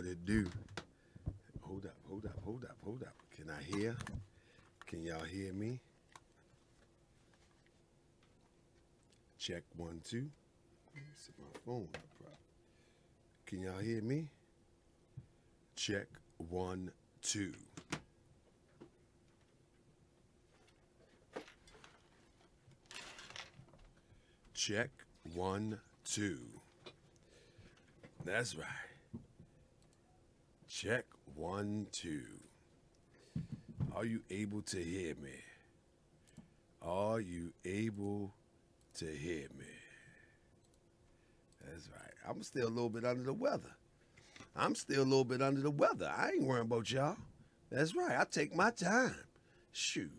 it do? Hold up. Can I hear? Can y'all hear me? Check 1, 2. It's my phone. Can y'all hear me? Check 1, 2. Check 1, 2. That's right. Check 1, 2. Are you able to hear me? Are you able to hear me? That's right. I'm still a little bit under the weather. I ain't worrying about y'all. That's right. I take my time. Shoot.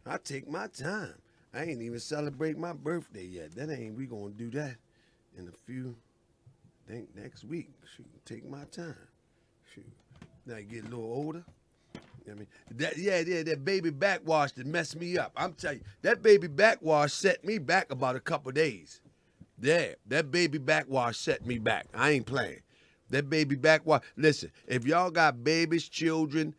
I take my time. I ain't even celebrate my birthday yet. We gonna do that in a few, I think next week. Shoot, take my time. Shoot. Now I get a little older. I mean, that baby backwash that messed me up. I'm telling you, that baby backwash set me back about a couple days. Yeah, that baby backwash set me back. I ain't playing. That baby backwash. Listen, if y'all got babies, children,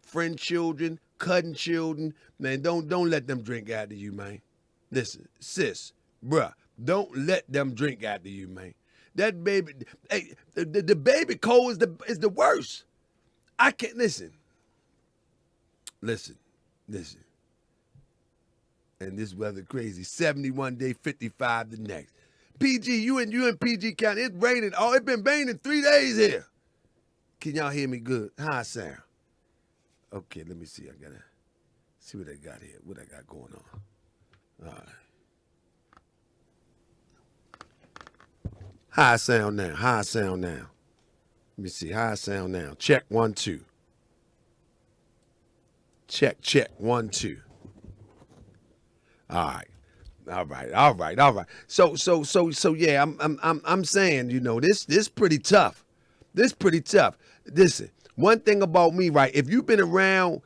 friend children, cousin children, man, don't let them drink after you, man. Listen, sis, bruh, don't let them drink after you, man. That baby, hey, the baby cold is the worst. I can't listen. And this weather crazy. 71 day, 55 the next. PG, you in PG County, it's raining. Oh, it's been raining 3 days here. Can y'all hear me good? How I sound? Okay, let me see. I gotta see what I got here. What I got going on. All right. How I sound now? Let me see how I sound now. Check 1, 2. Check 1, 2. All right. So yeah, I'm saying, you know, this pretty tough. Listen, one thing about me, right? If you've been around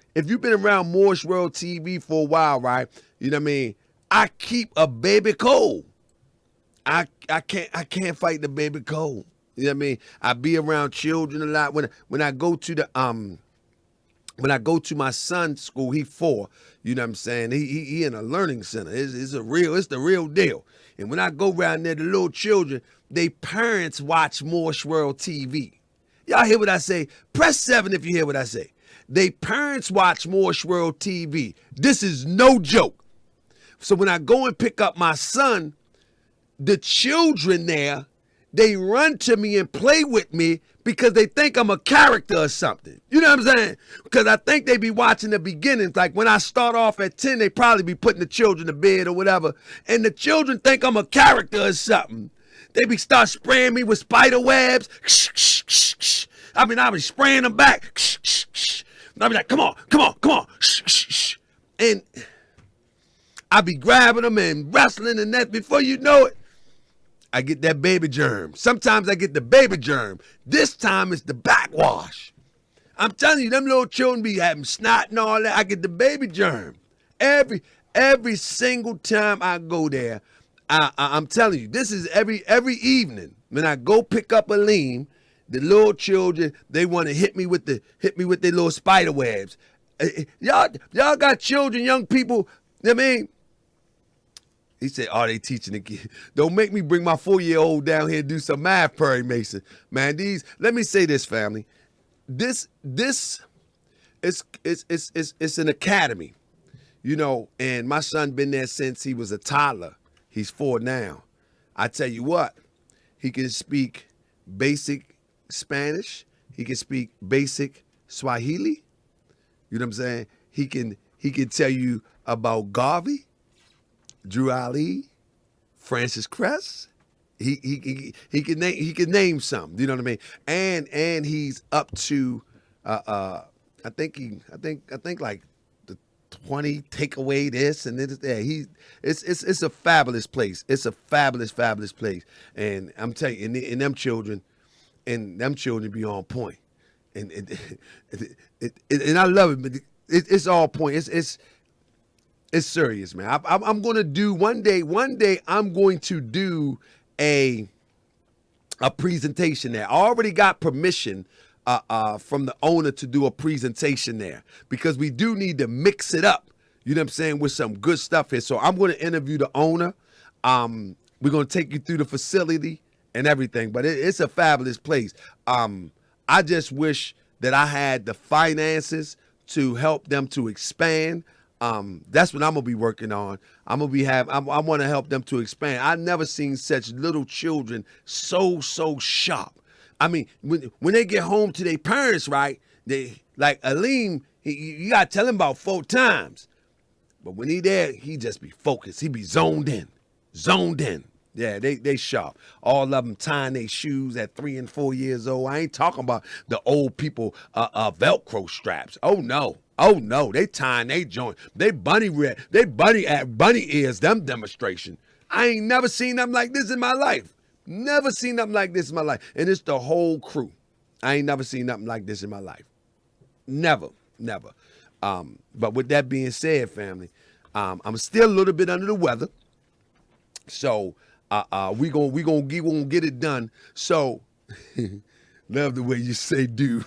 Moorish World TV for a while, right? You know what I mean? I keep a baby cold. I can't fight the baby cold. You know what I mean? I be around children a lot. When I go to my son's school, he 4. You know what I'm saying? He in a learning center. It's the real deal. And when I go around there, the little children, they parents watch Moorish World TV. Y'all hear what I say? Press 7 if you hear what I say. They parents watch Moorish World TV. This is no joke. So when I go and pick up my son, the children there, they run to me and play with me because they think I'm a character or something. You know what I'm saying? Because I think they be watching the beginnings. Like when I start off at 10, they probably be putting the children to bed or whatever. And the children think I'm a character or something. They be start spraying me with spider webs. I be spraying them back. I be like, come on. And I be grabbing them and wrestling and that. Before you know it, I get that baby germ. Sometimes I get the baby germ. This time it's the backwash. I'm telling you, them little children be having snot and all that. I get the baby germ. Every single time I go there, I'm telling you, this is every evening when I go pick up Aleem, the little children, they want to hit me with their little spider webs. Y'all got children, young people. You know what I mean? He said, "Are they teaching the kids? Don't make me bring my 4-year-old down here and do some math, Perry Mason." Man, let me say this, family. This it's an academy, you know, and my son been there since he was a toddler. He's 4 now. I tell you what, he can speak basic Spanish. He can speak basic Swahili. You know what I'm saying? He can tell you about Garvey, Drew Ali, Francis Cress. He can name some. You know what I mean? And he's up to I think like the 20 take away this and this. Yeah, it's a fabulous place. It's a fabulous place. And I'm telling you, and them children be on point. And I love it, but it's all point. It's serious, man. I'm gonna do one day. I'm going to do a presentation there. I already got permission from the owner to do a presentation there because we do need to mix it up. You know what I'm saying? With some good stuff here. So I'm going to interview the owner. We're going to take you through the facility and everything, but it's a fabulous place. I just wish that I had the finances to help them to expand. That's what I'm gonna be working on. I want to help them to expand. I've never seen such little children so sharp. I mean, when they get home to their parents, right? They like Aleem. You gotta tell him about 4 times, but when he there, he just be focused. He be zoned in. Yeah, they sharp. All of them tying their shoes at 3 and 4 years old. I ain't talking about the old people Velcro straps. Oh no, they tying they joint. They bunny ears. Them demonstration. I ain't never seen them like this in my life. Never seen nothing like this in my life. And it's the whole crew. I ain't never seen nothing like this in my life. Never. But with that being said, family, I'm still a little bit under the weather. So we gonna get it done. So love the way you say do.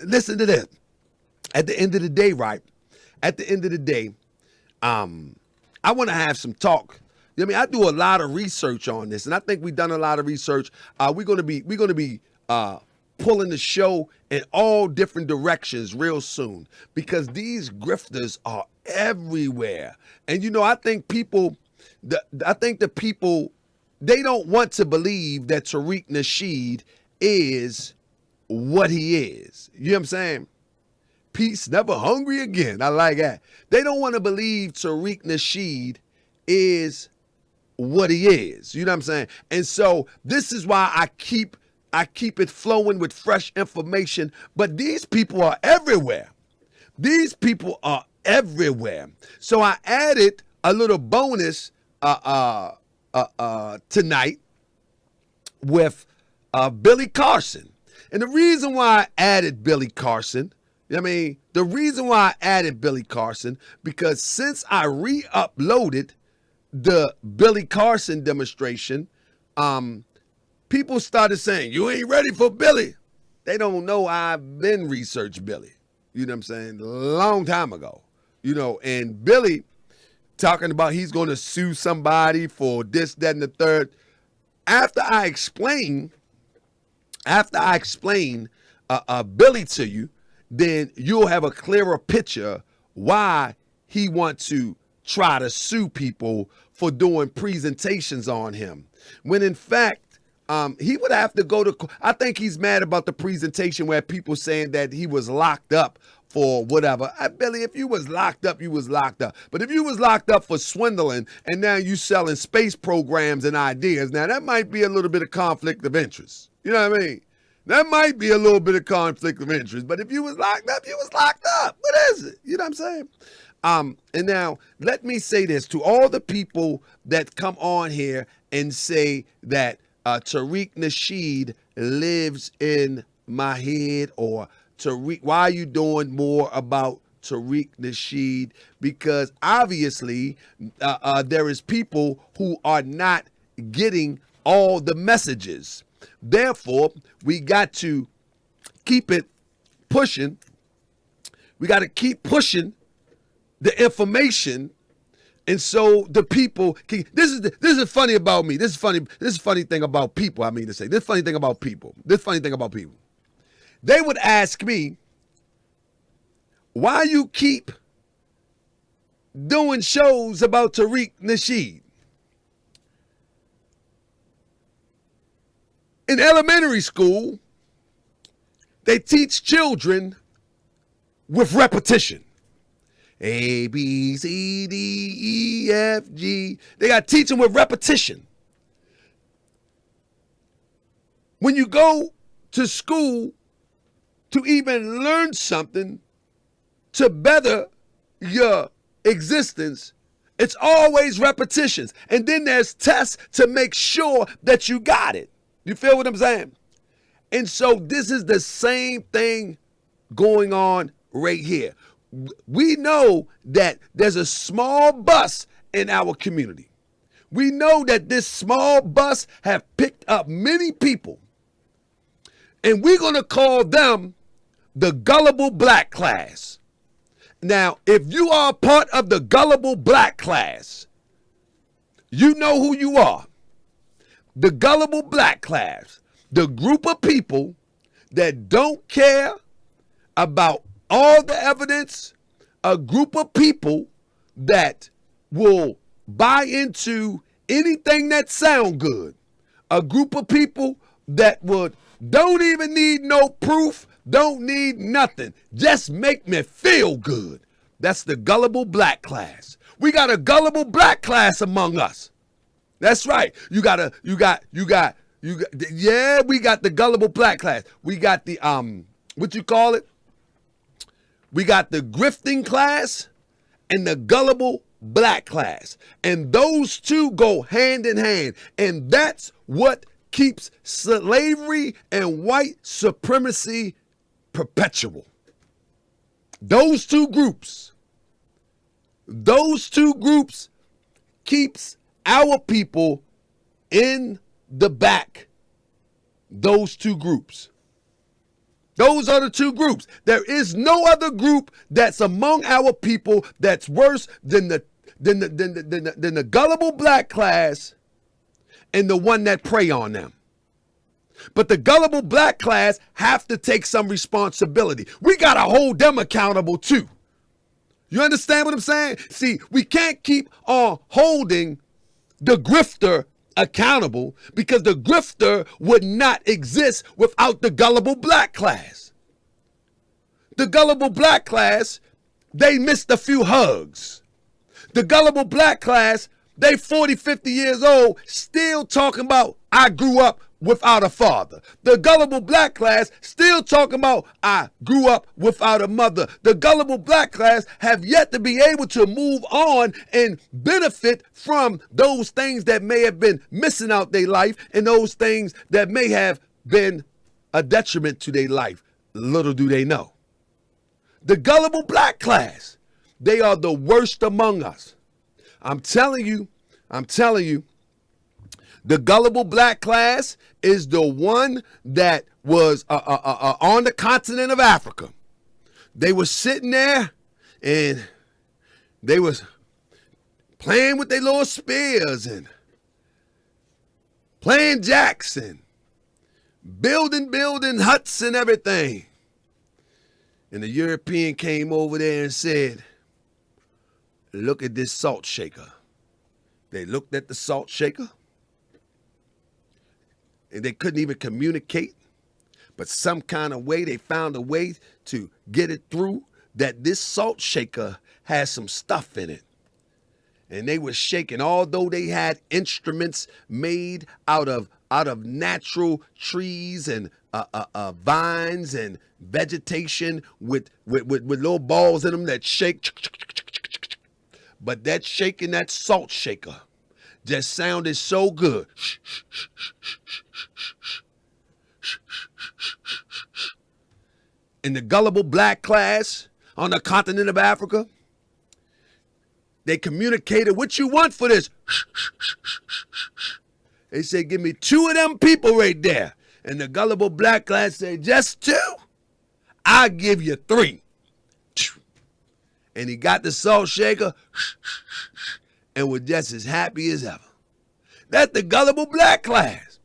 Listen to this. At the end of the day, right? At the end of the day, I want to have some talk. I mean, I do a lot of research on this, and I think we've done a lot of research. We're gonna be pulling the show in all different directions real soon because these grifters are everywhere. And I think the people, they don't want to believe that Tariq Nasheed is what he is. You know what I'm saying? Peace, never hungry again. I like that. They don't want to believe Tariq Nasheed is what he is. You know what I'm saying? And so this is why I keep it flowing with fresh information. But these people are everywhere. These people are everywhere. So I added a little bonus tonight with Billy Carson. And the reason why I added Billy Carson, because since I re-uploaded the Billy Carson demonstration, people started saying, you ain't ready for Billy. They don't know I've been researched Billy. You know what I'm saying? A long time ago. And Billy talking about he's going to sue somebody for this, that, and the third. After I explain Billy to you, then you'll have a clearer picture why he wants to try to sue people for doing presentations on him. When in fact, he would have to go to court. I think he's mad about the presentation where people saying that he was locked up for whatever. Billy, if you was locked up, you was locked up. But if you was locked up for swindling and now you selling space programs and ideas, now that might be a little bit of conflict of interest. You know what I mean? That might be a little bit of conflict of interest. But if you was locked up, you was locked up. What is it? You know what I'm saying? And now let me say this to all the people that come on here and say that Tariq Nasheed lives in my head, or Tariq, why are you doing more about Tariq Nasheed? Because obviously there is people who are not getting all the messages. Therefore, we got to keep it pushing. We got to keep pushing the information. And so the people can, this is funny about me. This is funny thing about people. This funny thing about people. They would ask me, why you keep doing shows about Tariq Nasheed? In elementary school, they teach children with repetition. A, B, C, D, E, F, G. They got to teach them with repetition. When you go to school to even learn something to better your existence, it's always repetitions. And then there's tests to make sure that you got it. You feel what I'm saying? And so this is the same thing going on right here. We know that there's a small bus in our community. We know that this small bus have picked up many people, and we're going to call them the Gullible Black Class. Now, if you are a part of the Gullible Black Class, you know who you are. The Gullible Black Class, the group of people that don't care about all the evidence, a group of people that will buy into anything that sound good, a group of people that don't even need no proof, don't need nothing, just make me feel good. That's the Gullible Black Class. We got a Gullible Black Class among us. That's right. We got the Gullible Black Class. We got the what you call it? We got the grifting class and the Gullible Black Class. And those two go hand in hand. And that's what keeps slavery and white supremacy perpetual. Those two groups keeps our people in the back. Those two groups. Those are the two groups. There is no other group that's among our people that's worse than the Gullible Black Class and the one that prey on them. But the Gullible Black Class have to take some responsibility. We got to hold them accountable too. You understand what I'm saying? See, we can't keep on holding the grifter accountable because the grifter would not exist without the Gullible Black Class. The Gullible Black Class, they missed a few hugs. The Gullible Black Class, they 40, 50 years old, still talking about, I grew up without a father. The Gullible Black Class still talking about, I grew up without a mother. The Gullible Black Class have yet to be able to move on and benefit from those things that may have been missing out their life and those things that may have been a detriment to their life. Little do they know. The Gullible Black Class, they are the worst among us. I'm telling you, the Gullible Black Class is the one that was on the continent of Africa. They were sitting there and they was playing with their little spears and playing jacks and building huts and everything. And the European came over there and said, look at this salt shaker. They looked at the salt shaker. And they couldn't even communicate, but some kind of way they found a way to get it through that this salt shaker has some stuff in it. And they were shaking, although they had instruments made out of natural trees and vines and vegetation with little balls in them that shake. But that shaking, that salt shaker, just sounded so good. In the Gullible Black Class on the continent of Africa, they communicated, what you want for this? They said, give me 2 of them people right there. And the Gullible Black Class said, just 2? I'll give you 3. And he got the salt shaker and was just as happy as ever. That's the Gullible Black Class.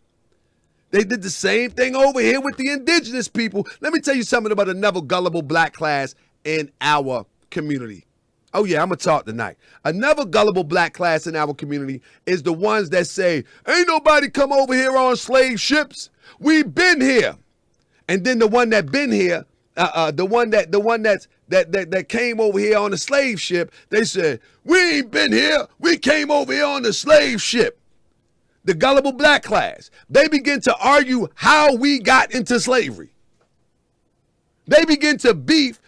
They did the same thing over here with the indigenous people. Let me tell you something about another Gullible Black Class in our community. Oh yeah, I'm going to talk tonight. Another Gullible Black Class in our community is the ones that say, ain't nobody come over here on slave ships. We've been here. And then the one that been here, the one that came over here on the slave ship, they said, we ain't been here. We came over here on the slave ship. The Gullible Black Class. They begin to argue how we got into slavery. They begin to beef.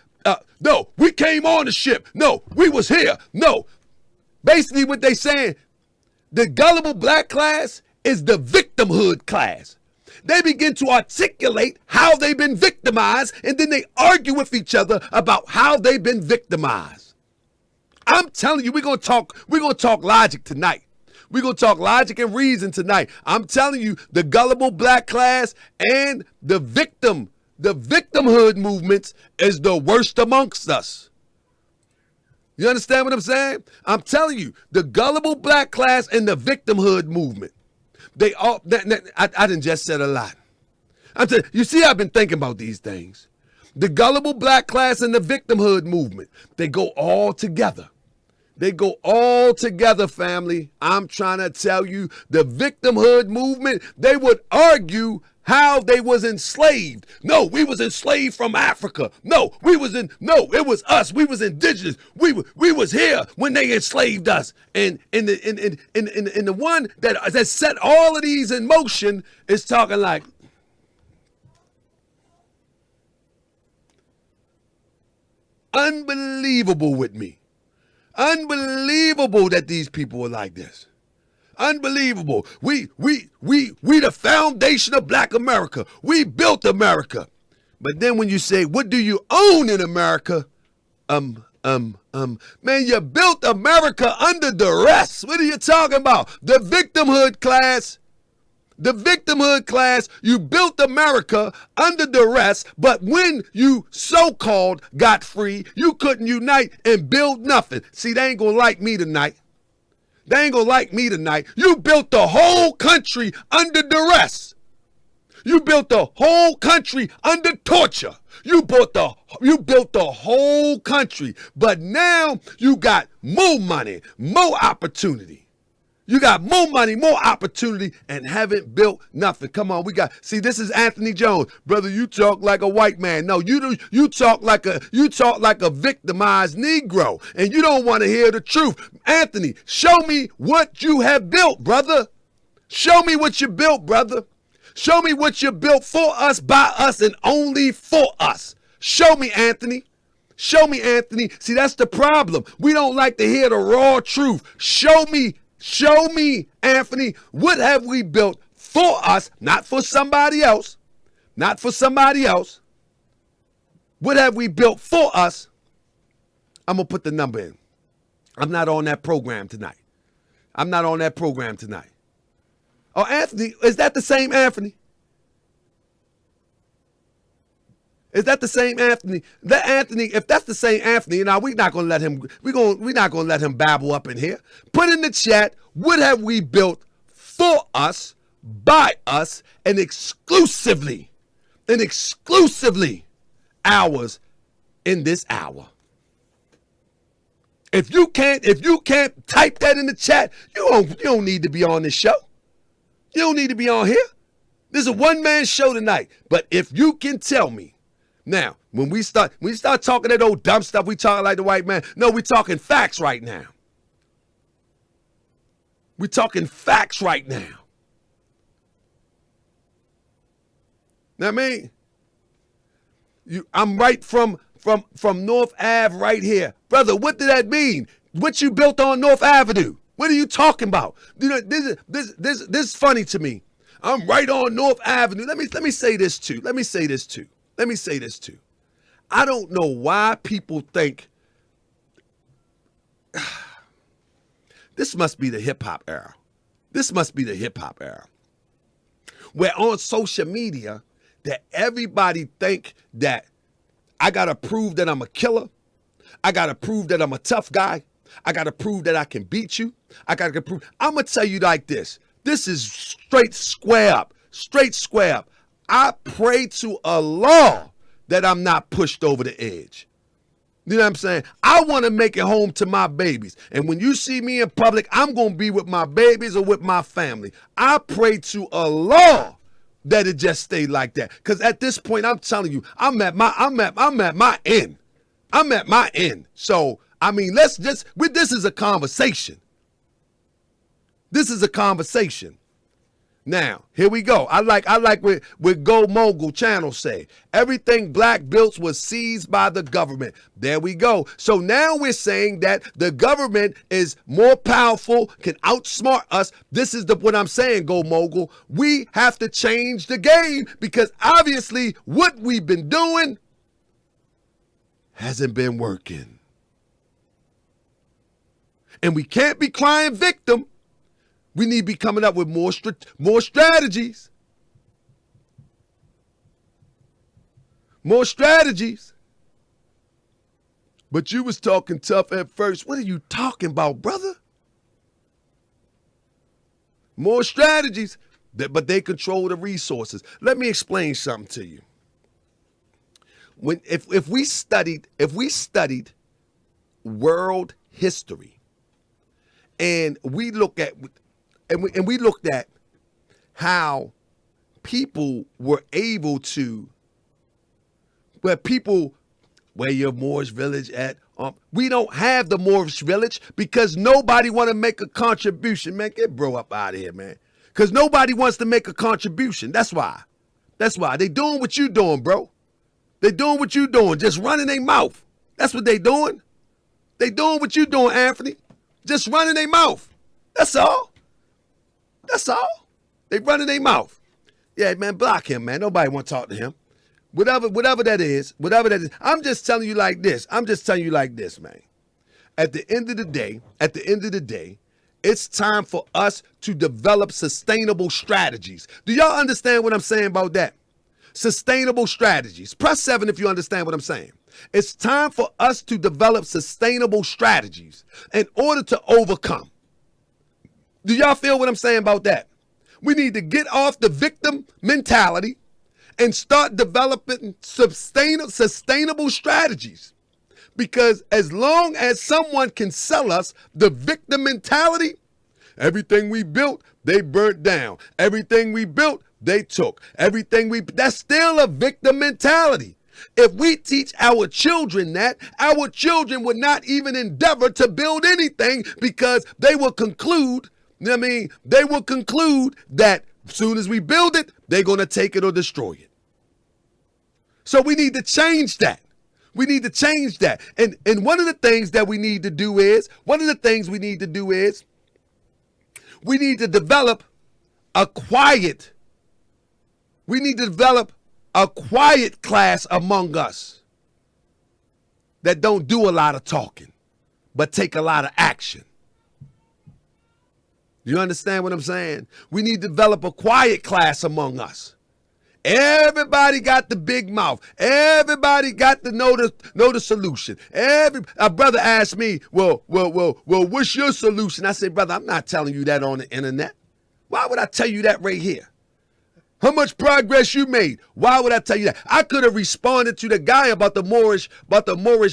No, we came on the ship. No, we was here. No. Basically what they saying, the Gullible Black Class is the victimhood class. They begin to articulate how they've been victimized, and then they argue with each other about how they've been victimized. I'm telling you, we're gonna talk logic tonight. We're going to talk logic and reason tonight. I'm telling you, the gullible black class and the victimhood movements is the worst amongst us. You understand what I'm saying? I'm telling you, the gullible black class and the victimhood movement, they all, I done just said a lot. I'm telling you, see, I've been thinking about these things. The gullible black class and the victimhood movement, they go all together. They go all together, family. I'm trying to tell you, the victimhood movement, they would argue how they was enslaved. No, we was enslaved from Africa. No, it was us. We was indigenous. We was here when they enslaved us. And in the one that set all of these in motion is talking like, unbelievable with me. Unbelievable that these people are like this. Unbelievable. We the foundation of black America. We built America. But then when you say, what do you own in America? Man, you built America under duress. What are you talking about? The victimhood class. The victimhood class, you built America under duress, but when you so-called got free, you couldn't unite and build nothing. See, they ain't gonna like me tonight. They ain't gonna like me tonight. You built the whole country under duress. You built the whole country under torture. You built the whole country, but now you got more money, more opportunity. You got more money, more opportunity, and haven't built nothing. Come on, see, this is Anthony Jones. Brother, you talk like a white man. No, you talk like a victimized Negro, and you don't want to hear the truth. Anthony, show me what you have built, brother. Show me what you built, brother. Show me what you built for us, by us, and only for us. Show me, Anthony. Show me, Anthony. See, that's the problem. We don't like to hear the raw truth. Show me, Anthony, what have we built for us, not for somebody else, not for somebody else. What have we built for us? I'm going to put the number in. I'm not on that program tonight. Oh, Anthony, is that the same Anthony? Is that the same Anthony? That Anthony, if that's the same Anthony, now we're not gonna let him. We're not gonna let him babble up in here. Put in the chat, what have we built for us, by us, and exclusively ours in this hour. If you can't type that in the chat, you don't need to be on this show. You don't need to be on here. This is a one-man show tonight. But if you can tell me. Now, when we start talking that old dumb stuff, we talking like the white man. No, we're talking facts right now. We're talking facts right now. Now, I mean, I'm right from North Ave right here. Brother, what did that mean? What you built on North Avenue? What are you talking about? You know, this is funny to me. I'm right on North Avenue. Let me say this too. I don't know why people think this must be the hip hop era. Where on social media that everybody think that I gotta prove that I'm a killer. I gotta prove that I'm a tough guy. I gotta prove that I can beat you. I'm gonna tell you like this. This is straight square up. I pray to Allah that I'm not pushed over the edge. You know what I'm saying? I want to make it home to my babies. And when you see me in public, I'm going to be with my babies or with my family. I pray to Allah that it just stay like that. Because at this point, I'm telling you, I'm at my end. I'm at my end. So, I mean, this is a conversation. Now, here we go. I like what Go Mogul channel say. Everything black built was seized by the government. There we go. So now we're saying that the government is more powerful, can outsmart us. This is what I'm saying, Go Mogul. We have to change the game because obviously what we've been doing hasn't been working. And we can't be crying victim We need to be coming up with more strategies. More strategies. But you was talking tough at first. What are you talking about, brother? More strategies, but they control the resources. Let me explain something to you. If we studied world history, and we looked at how people were able to, where your Moorish village at? We don't have the Moorish village because nobody want to make a contribution. Man, get bro up out of here, man. Because nobody wants to make a contribution. That's why. They doing what you doing, bro. They doing what you doing, just running their mouth. That's what they doing. They doing what you doing, Anthony. Just running their mouth. That's all. They running their mouth. Yeah, man, block him, man. Nobody want to talk to him. Whatever that is. I'm just telling you like this, man. At the end of the day, it's time for us to develop sustainable strategies. Do y'all understand what I'm saying about that? Sustainable strategies. Press 7 if you understand what I'm saying. It's time for us to develop sustainable strategies in order to overcome. Do y'all feel what I'm saying about that? We need to get off the victim mentality and start developing sustainable strategies. Because as long as someone can sell us the victim mentality, everything we built, they burnt down. Everything we built, they took. That's still a victim mentality. If we teach our children that, our children would not even endeavor to build anything because they will conclude, that as soon as we build it, they're going to take it or destroy it. So we need to change that. And one of the things that we need to do is, we need to develop a quiet class among us that don't do a lot of talking, but take a lot of action. You understand what I'm saying? We need to develop a quiet class among us. Everybody got the big mouth. Everybody got to know the solution. A brother asked me, well, what's your solution? I said, brother, I'm not telling you that on the internet. Why would I tell you that right here? How much progress you made? Why would I tell you that? I could have responded to the guy about the Moorish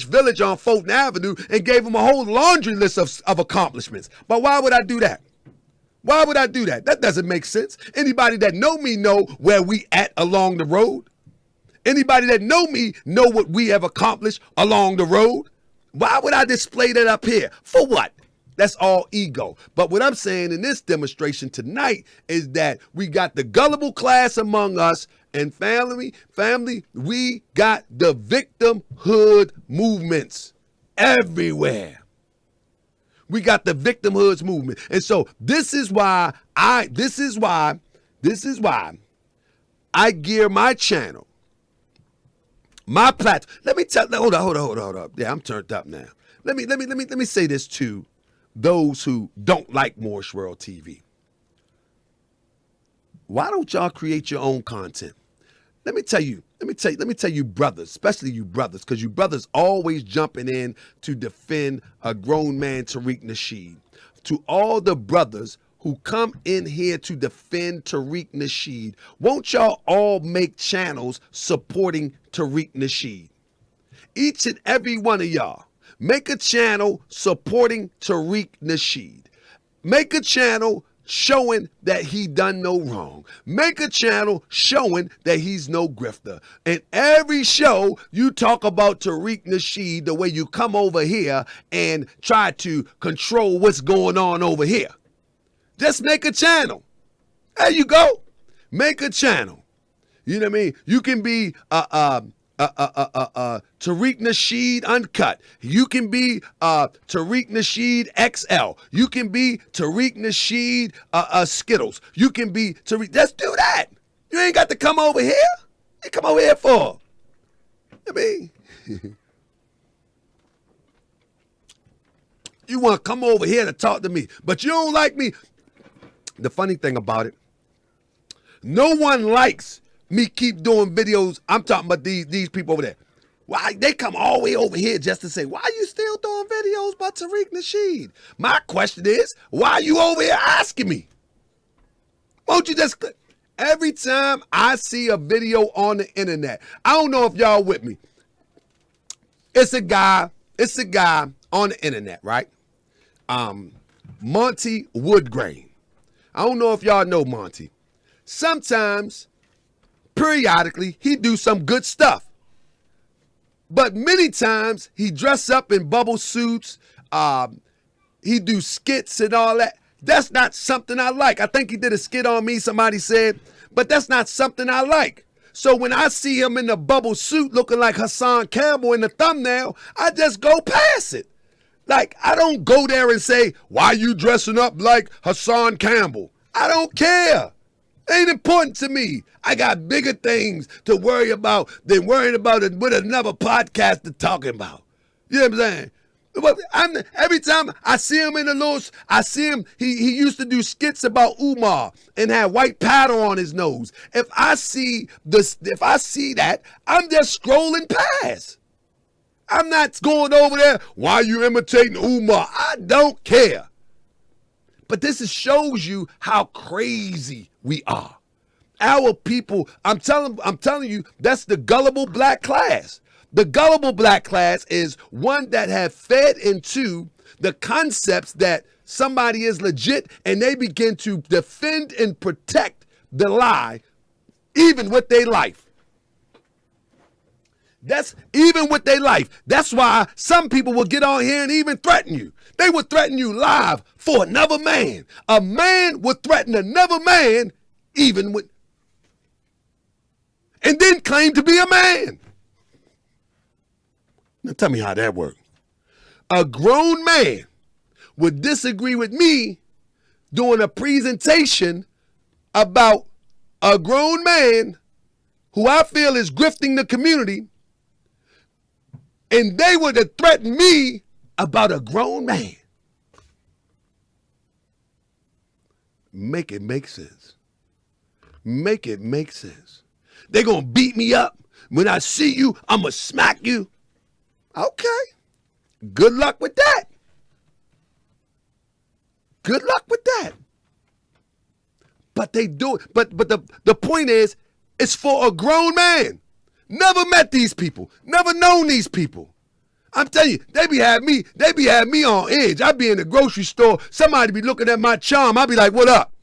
village on Fulton Avenue and gave him a whole laundry list of accomplishments. But why would I do that? Why would I do that? That doesn't make sense. Anybody that know me know where we at along the road. Anybody that know me know what we have accomplished along the road. Why would I display that up here? For what? That's all ego. But what I'm saying in this demonstration tonight is that we got the gullible class among us, and family, we got the victimhood movements everywhere. We got the victimhood movement. And so this is why I gear my channel, my platform. Let me tell, hold up. Yeah, I'm turned up now. Let me say this to those who don't like Moorish World TV. Why don't y'all create your own content? Let me tell you, brothers, especially you brothers, because you brothers always jumping in to defend a grown man, Tariq Nasheed. To all the brothers who come in here to defend Tariq Nasheed, won't y'all all make channels supporting Tariq Nasheed? Each and every one of y'all, make a channel supporting Tariq Nasheed. Make a channel showing that he done no wrong. Make a channel showing that he's no grifter. And every show you talk about Tariq Nasheed the way you come over here and try to control what's going on over here. Just make a channel. There you go. Make a channel. You know what I mean? You can be Tariq Nasheed Uncut. You can be Tariq Nasheed XL. You can be Tariq Nasheed Skittles. You can be Tariq. Let's do that. You ain't got to come over here. You come over here for. I mean, you want to come over here to talk to me, but you don't like me. the funny thing about it, no one likes me keep doing videos. I'm talking about these people over there. Why they come all the way over here just to say, why are you still doing videos about Tariq Nasheed? My question is, why are you over here asking me? Won't you just click? Every time I see a video on the internet, I don't know if y'all with me. It's a guy on the internet, right? Monty Woodgrain. I don't know if y'all know Monty. Sometimes, periodically, he do some good stuff. But many times, he dress up in bubble suits. He do skits and all that. That's not something I like. I think he did a skit on me, somebody said, but that's not something I like. So when I see him in the bubble suit looking like Hassan Campbell in the thumbnail, I just go past it. Like, I don't go there and say, why you dressing up like Hassan Campbell? I don't care. Ain't important to me. I got bigger things to worry about than worrying about it with another podcaster talking about. You know what I'm saying? But every time I see him in the little, I see him, he used to do skits about Umar and had white powder on his nose. If I see that, I'm just scrolling past. I'm not going over there, why are you imitating Umar? I don't care. But this shows you how crazy we are. Our people, I'm telling you, that's the gullible black class. The gullible black class is one that have fed into the concepts that somebody is legit, and they begin to defend and protect the lie, even with their life. That's even with their life. That's why some people will get on here and even threaten you. They would threaten you live for another man. A man would threaten another man, even with, and then claim to be a man. Now tell me how that works. A grown man would disagree with me doing a presentation about a grown man who I feel is grifting the community, and they would have threatened me about a grown man. Make it make sense. Make it make sense. They're going to beat me up. When I see you, I'm going to smack you. Okay. Good luck with that. Good luck with that. But they do it. But the point is, it's for a grown man. Never met these people. Never known these people. I'm telling you, they be having me on edge. I be in the grocery store. Somebody be looking at my charm. I be like, what up?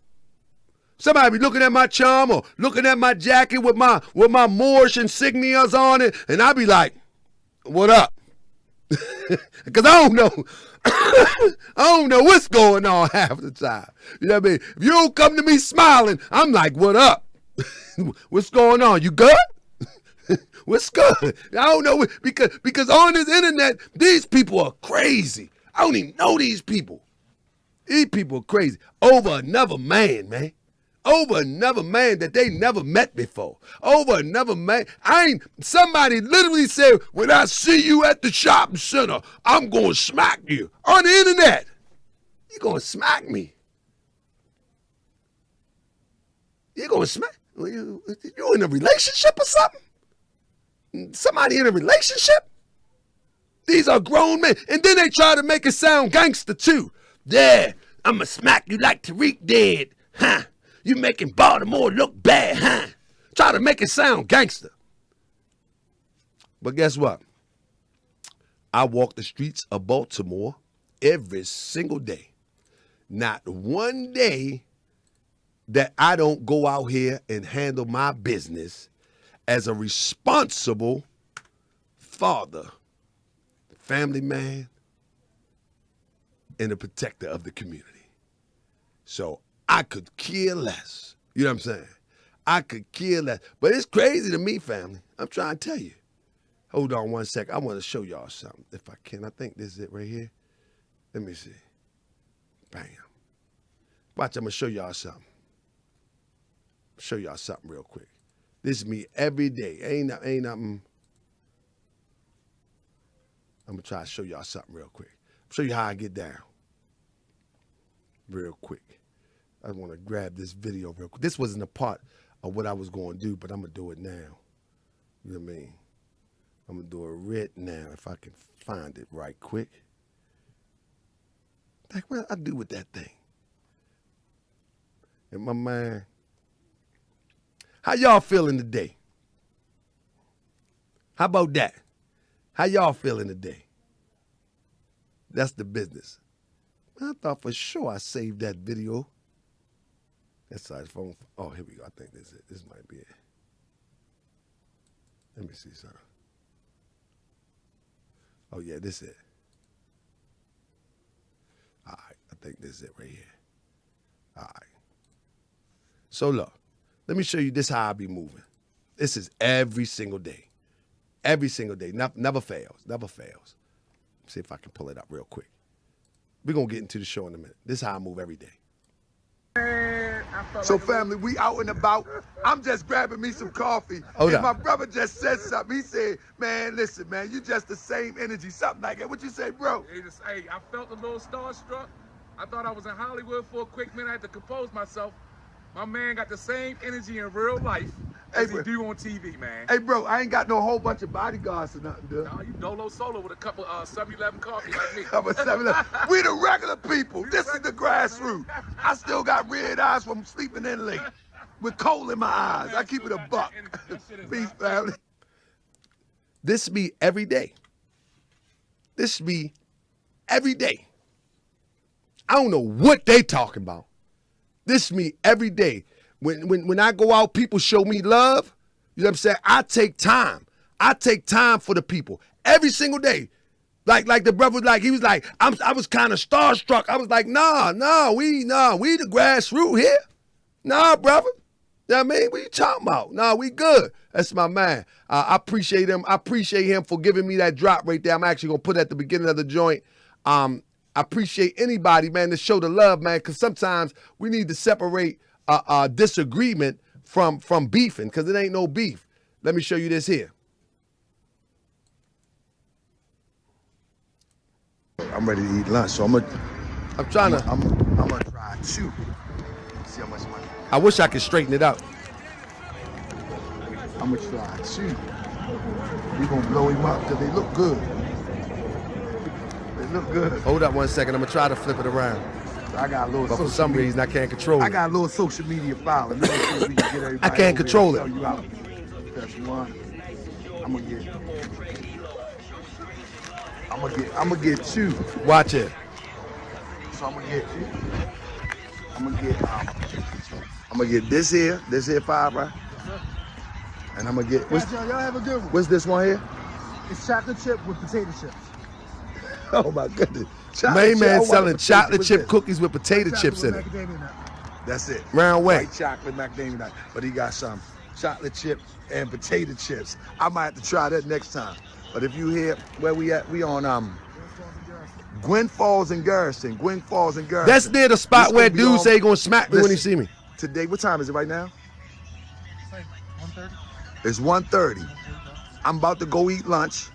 Somebody be looking at my charm or looking at my jacket with my Moorish insignias on it. And I be like, what up? Because I don't know. I don't know what's going on half the time. You know what I mean? If you don't come to me smiling, I'm like, what up? What's going on? You good? What's good? I don't know, because on this internet, these people are crazy. I don't even know these people. These people are crazy. Over another man, man. Over another man that they never met before. Over another man. Somebody literally said, when I see you at the shopping center, I'm going to smack you. On the internet. You're going to smack me. You're going to smack? You in a relationship or something? Somebody in a relationship? These are grown men. And then they try to make it sound gangster too. Yeah, I'm going to smack you like Tariq did. Huh? You making Baltimore look bad, huh? Try to make it sound gangster. But guess what? I walk the streets of Baltimore every single day. Not one day that I don't go out here and handle my business as a responsible father, family man, and a protector of the community. So I could care less. You know what I'm saying? I could care less. But it's crazy to me, family. I'm trying to tell you. Hold on one sec. I want to show y'all something, if I can. I think this is it right here. Let me see. Bam. Watch, I'm going to show y'all something. Show y'all something real quick. This is me every day. Ain't nothing. I'm going to try to show y'all something real quick. Show you how I get down. Real quick. I want to grab this video real quick. This wasn't a part of what I was going to do, but I'm going to do it now. You know what I mean? I'm going to do it right now if I can find it right quick. Like, what I do with that thing? In my mind. How y'all feeling today? How about that? How y'all feeling today? That's the business. I thought for sure I saved that video. That's our phone. Oh, here we go. I think this is it. This might be it. Let me see something. Oh, yeah, this is it. All right, I think this is it right here. All right. So, look, let me show you this how I be moving. This is every single day. Every single day. Never fails. Never fails. See if I can pull it up real quick. We're going to get into the show in a minute. This is how I move every day. So family, we out and about. I'm just grabbing me some coffee. And my brother just said something. He said, man, listen, man, you just the same energy. Something like that. What you say, bro? Hey, I felt a little starstruck. I thought I was in Hollywood for a quick minute. I had to compose myself. My man got the same energy in real life as he do on TV, man. Hey, bro, I ain't got no whole bunch of bodyguards or nothing, dude. No, you dolo solo with a couple 7-Eleven coffee like me. We the regular people. This is the grassroots. I still got red eyes from sleeping in late with coal in my eyes. I keep it a buck. Peace, family. This be every day. This be every day. I don't know what they talking about. This me every day. When I go out, people show me love. You know what I'm saying? I take time. I take time for the people every single day. Like the brother, like he was like, I was kind of starstruck. I was like, nah, we the grassroots here. Nah, brother. You know what I mean? What you talking about? Nah, we good. That's my man. I appreciate him. I appreciate him for giving me that drop right there. I'm actually gonna put it at the beginning of the joint. I appreciate anybody, man, to show the love, man, because sometimes we need to separate disagreement from beefing, because it ain't no beef. Let me show you this here. I'm ready to eat lunch, so I'm gonna try 2. See how much money. I wish I could straighten it out. I'm gonna try 2. We gonna blow him up because they look good. Look good. Hold up 1 second. I'm gonna try to flip it around. I got a little. But for some reason, I can't control it. I got a little social media following. I can't control it. That's one. I'm gonna get 2. Watch it. So I'm gonna get this here 5, right? And I'm gonna get. Y'all have a good one. What's this one here? It's chocolate chip with potato chips. Oh my goodness. Main man selling chocolate chip cookies with potato chips in it. That's it. Round way. White chocolate macadamia nut. But he got some chocolate chip and potato chips. I might have to try that next time. But if you hear where we at, we on Gwynn Falls and Garrison. Gwynn Falls and Garrison. That's near the spot where dudes say he gonna smack me when he see me. Today, what time is it right now? It's 1:30. It's 1:30. I'm about to go eat lunch.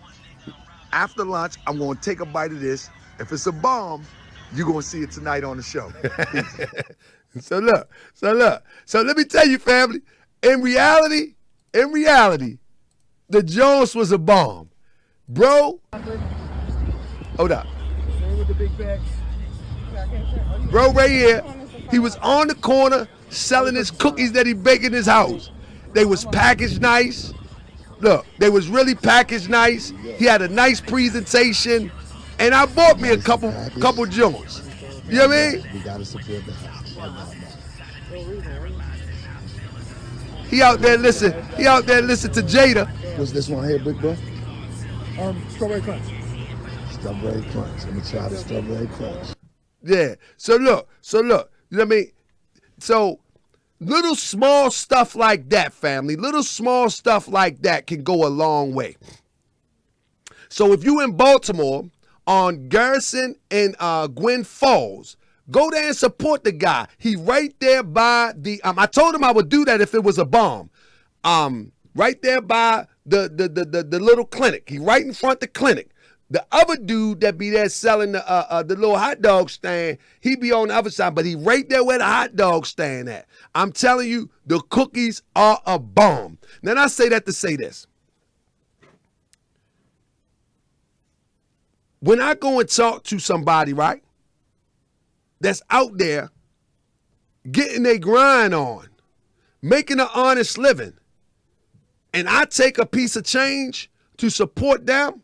After lunch, I'm going to take a bite of this. If it's a bomb, you're going to see it tonight on the show. So look. So let me tell you, family, in reality, the Jones was a bomb. Bro, hold up. Bro right here, he was on the corner selling his cookies that he baked in his house. They was packaged nice. Look, they was really packaged nice. He had a nice presentation, and I bought me a couple joints. You know what I mean? We gotta support the house. He out there listen to Jada. What's this one here, big bro? Strawberry crunch. Strawberry crunch. Let me try the strawberry crunch. Yeah. So look. You know what I mean? So little small stuff like that, family. Little small stuff like that can go a long way. So if you in Baltimore on Garrison and Gwynn Falls, go there and support the guy. He right there by the. I told him I would do that if it was a bomb. Right there by the little clinic. He right in front of the clinic. The other dude that be there selling the little hot dog stand, he be on the other side, but he right there where the hot dog stand at. I'm telling you, the cookies are a bomb. Then I say that to say this. When I go and talk to somebody, right, that's out there getting their grind on, making an honest living, and I take a piece of change to support them,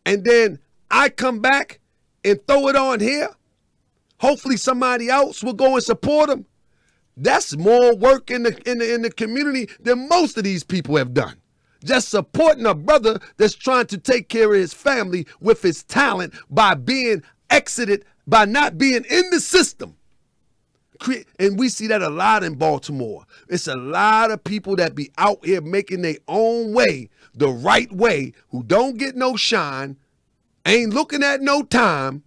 and then I come back and throw it on here, hopefully somebody else will go and support them. That's more work in the community than most of these people have done. Just supporting a brother that's trying to take care of his family with his talent by being exited, by not being in the system. And we see that a lot in Baltimore. It's a lot of people that be out here making their own way, the right way, who don't get no shine, ain't looking at no time,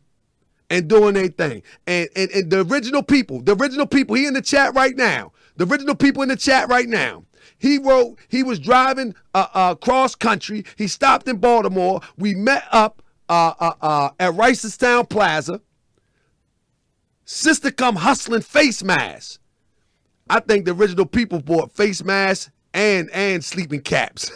and doing their thing. And the original people, he in the chat right now. The original people in the chat right now. He wrote, he was driving cross country. He stopped in Baltimore. We met up at Ricestown Plaza. Sister come hustling face masks. I think the original people bought face masks and sleeping caps.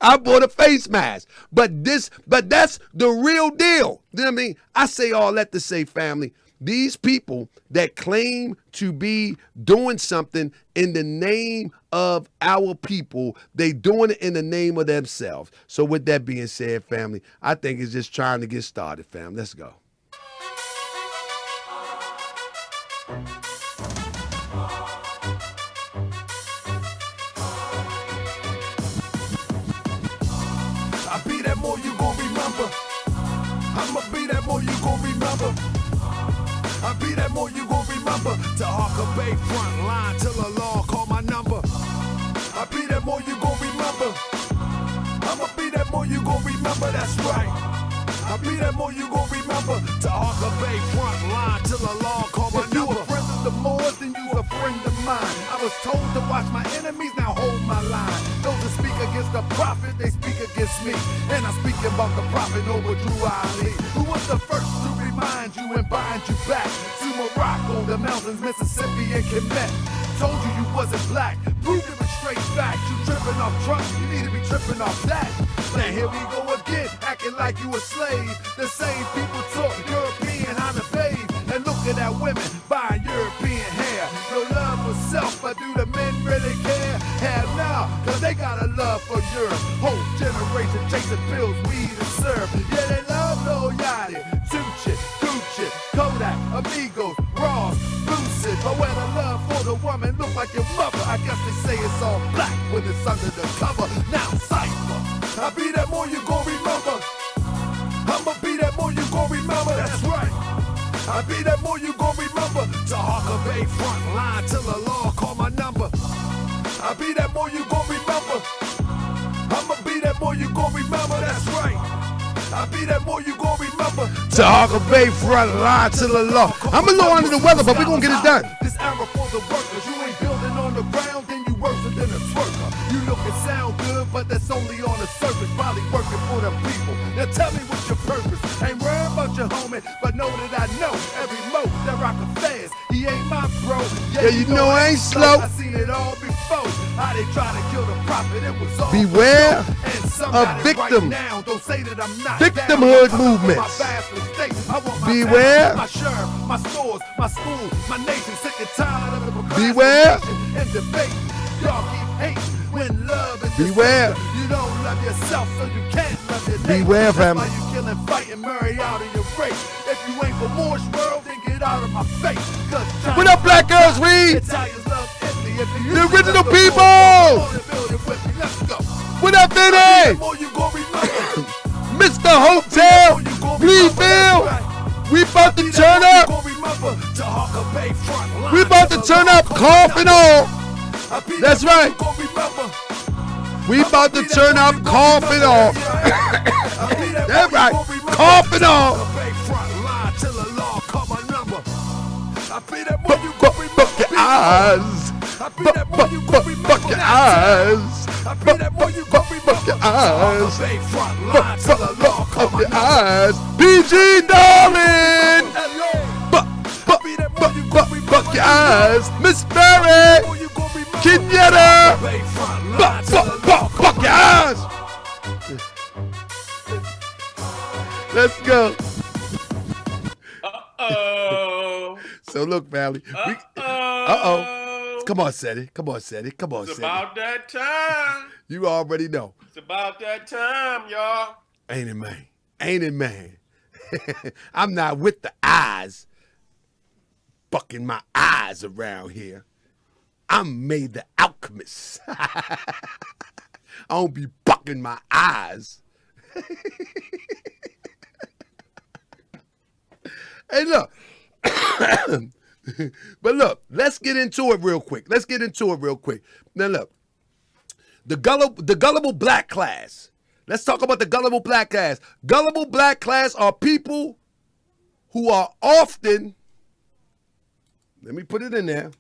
I bought a face mask. But that's the real deal. You know what I mean? I say all that to say, family, these people that claim to be doing something in the name of our people, they doing it in the name of themselves. So with that being said, family, I think it's just trying to get started, fam. Let's go. I be that more you gon' remember. I'ma be that more you gon' remember. I be that more you gon' remember. To Harker Bay front line till the law call my number. I be that more you gon' remember. I'ma be that more you gon' remember, that's right. I be that more you gon' remember. To Harker Bay front line till the law call my number. If you a friend of the Moors, then you a friend of mine. I was told to watch my enemies, now hold my line. Those that speak against the prophet, they speak against me. And I'm speaking about the prophet over Drew Ali, who was the first to remind you and bind you back to Morocco, the mountains, Mississippi, and Quebec. Told you wasn't black, proved it was straight fact. You tripping off trucks, you need to be tripping off that. Now here we go again, acting like you a slave. The same people talk European, how to bathe. And look at that women buying European hair. No love for self, but do the men really care? Hell no, cause they got a love for Europe. Whole generation chasing pills, weed and syrup. Yeah, they love Lil Yachty, Tucci, Gucci, Kodak, Amigos, Ross, Lucid. But where the love for the woman look like your mother, I guess they say it's all black when it's under the cover. Now cypher, I be that more you gon' remember. I'ma be that more you gon' remember, that's right. I be that more you gon' remember. To Harker Bay front line till the law call my number. I be that more you gon' remember. I'ma be that more you gon' remember, that's right. I be that more you gon' remember. To Harker Bay front line till the law. I'm a little under the weather, but we gonna get it done. This era for the workers, you ain't building on the ground, then you worse than a twerker. You look and sound good, but that's only on the surface, probably working for the people. Now tell me what's your purpose. Ain't worried about your homie, but know that I know every mo that rock a fast. He ain't my bro. Yeah, you know I ain't slow. I seen it all before. How they try to kill the prophet, it was all beware a victim. Right now, don't say that I'm not Victimhood down. movements. I want my beware. family, my sheriff, my stores, my school, my nation. Sick and tired of the beware. and debate. Y'all keep hating when love is beware. You don't love yourself, so you can't love your neighbor. Beware, family. That's why you killing, fighting, Murray out of your race. If you ain't for Moorish world, then get out of my face. What up, Black Girls? Read. Italians love Italy. If you The original love people. Let's go. What up, Vinny? Mr. Hotel, Refill. We about to turn up. We about to turn up, coughing on. That's right. We about to turn up, coughing on. That's right, coughing on. Buck your eyes. Buck your eyes. fuck your eyes. Bayfront line till the law Fuck come your another. eyes. PG darling. Fuck your eyes. Miss Berry. Kenyatta. Fuck your eyes. Let's go. Uh-oh. So look, family. Uh-oh. Come on, Seti. Come on, Seti. Come on, It's Seti. about that time. You already know. It's about that time, y'all. Ain't it, man? Ain't it, man? I'm not with the eyes. Bucking my eyes around here. I'm made the alchemist. I don't be bucking my eyes. Hey, look. But look, let's get into it real quick. Now, look. The Gullible Black Class. Let's talk about the Gullible Black Class. Gullible Black Class are people who are often, let me put it in there,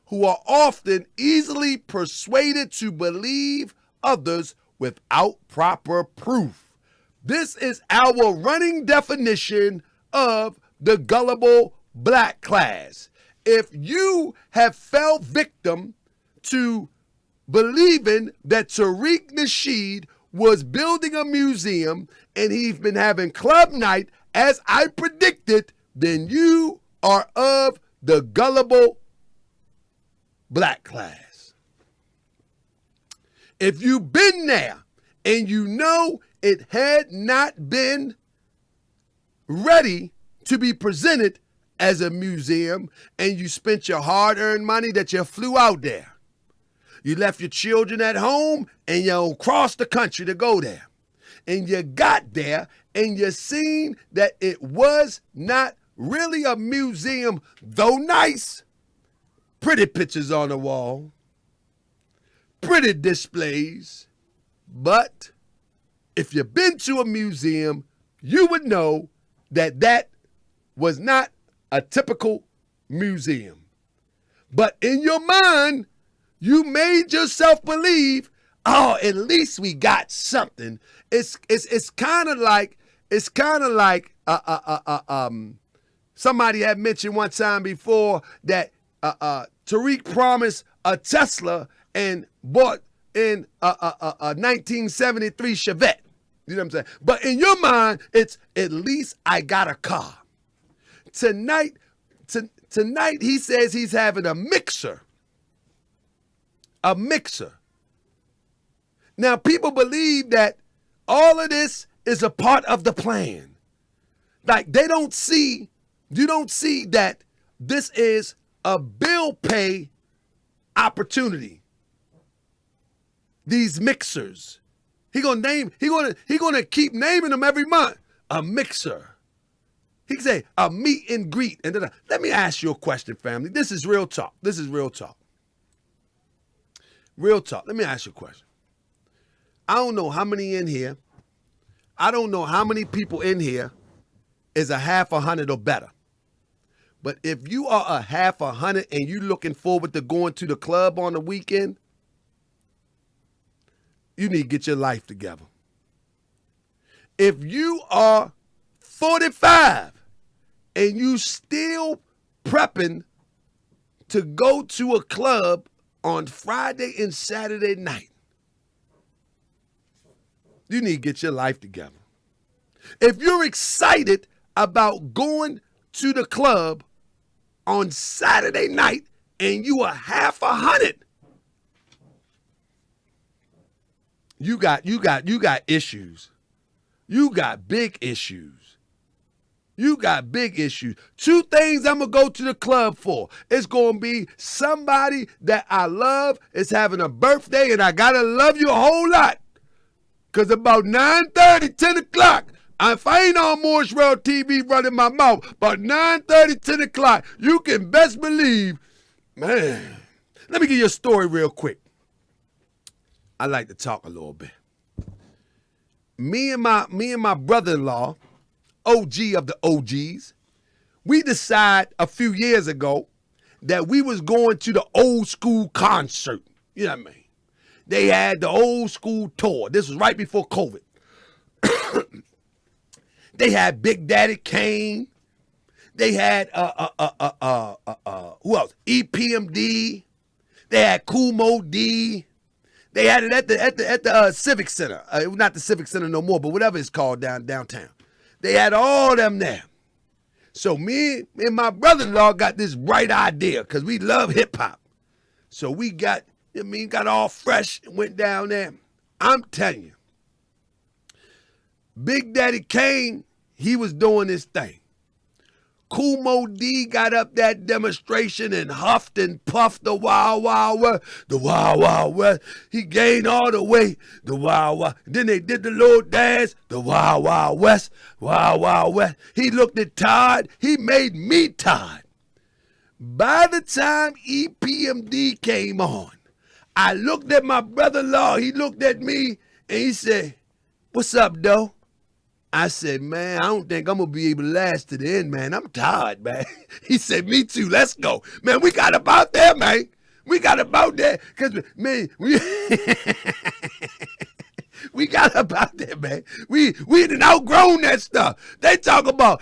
who are often easily persuaded to believe others without proper proof. This is our running definition of the Gullible Black Class. If you have fell victim to believing that Tariq Nasheed was building a museum and he's been having club night as I predicted, then you are of the Gullible Black Class. If you've been there and you know it had not been ready to be presented as a museum and you spent your hard-earned money that you flew out there. You left your children at home and you crossed the country to go there. And you got there and you seen that it was not really a museum, though nice. Pretty pictures on the wall. Pretty displays. But if you've been to a museum, you would know that that was not a typical museum. But in your mind, you made yourself believe, oh, at least we got something. It's kind of like somebody had mentioned one time before that Tariq promised a Tesla and bought in a 1973 Chevette. You know what I'm saying? But in your mind, it's at least I got a car. Tonight he says he's having a mixer. A mixer. Now, people believe that all of this is a part of the plan. Like, you don't see that this is a bill pay opportunity. These mixers. He gonna keep naming them every month. A mixer. He can say a meet and greet. And then, let me ask you a question, family. This is real talk. Real talk. Let me ask you a question. I don't know how many in here. I don't know how many people in here is a half 100 or better. But if you are a half 100 and you looking forward to going to the club on the weekend, you need to get your life together. If you are 45 and you still prepping to go to a club on Friday and Saturday night, you need to get your life together. If you're excited about going to the club on Saturday night and you are half 100, you got issues. You got big issues. You got big issues. Two things I'm going to go to the club for. It's going to be somebody that I love is having a birthday, and I got to love you a whole lot. Because about 9:30, 10 o'clock, if I ain't on Moorish World TV running my mouth, about 9:30, 10 o'clock, you can best believe, man. Let me give you a story real quick. I like to talk a little bit. Me and my brother-in-law, OG of the OGs, we decided a few years ago that we was going to the old school concert. You know what I mean? They had the old school tour. This was right before COVID. They had Big Daddy Kane. They had who else? EPMD. They had Kumo D. They had it at the Civic Center. Not the Civic Center no more, but whatever it's called downtown. They had all them there. So me and my brother-in-law got this bright idea because we love hip hop. So we got all fresh and went down there. I'm telling you, Big Daddy Kane, he was doing his thing. Kumo D got up that demonstration and huffed and puffed the Wild Wild West. The Wild Wild West. He gained all the weight. The Wild Wild. Then they did the little dance. The Wild Wild West. Wild Wild West. He looked at Todd. He made me Todd. By the time EPMD came on, I looked at my brother-in-law. He looked at me and he said, "What's up, though?" I said, "Man, I don't think I'm going to be able to last to the end, man. I'm tired, man." He said, "Me too. Let's go." Man, we got about there, man. We got about there. Because, man, we got about there, man. We done outgrown that stuff. They talk about,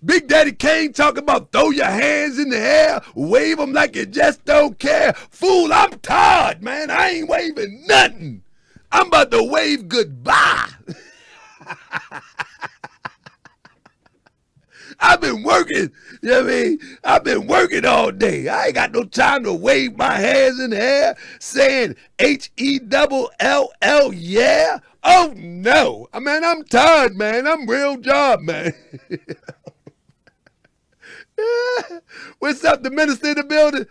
Big Daddy Kane talk about throw your hands in the air, wave them like you just don't care. Fool, I'm tired, man. I ain't waving nothing. I'm about to wave goodbye. I've been working, you know what I mean? I've been working all day. I ain't got no time to wave my hands in the air saying HELL, yeah. Oh, no. I mean, I'm tired, man. I'm real job, man. What's up, the minister in the building?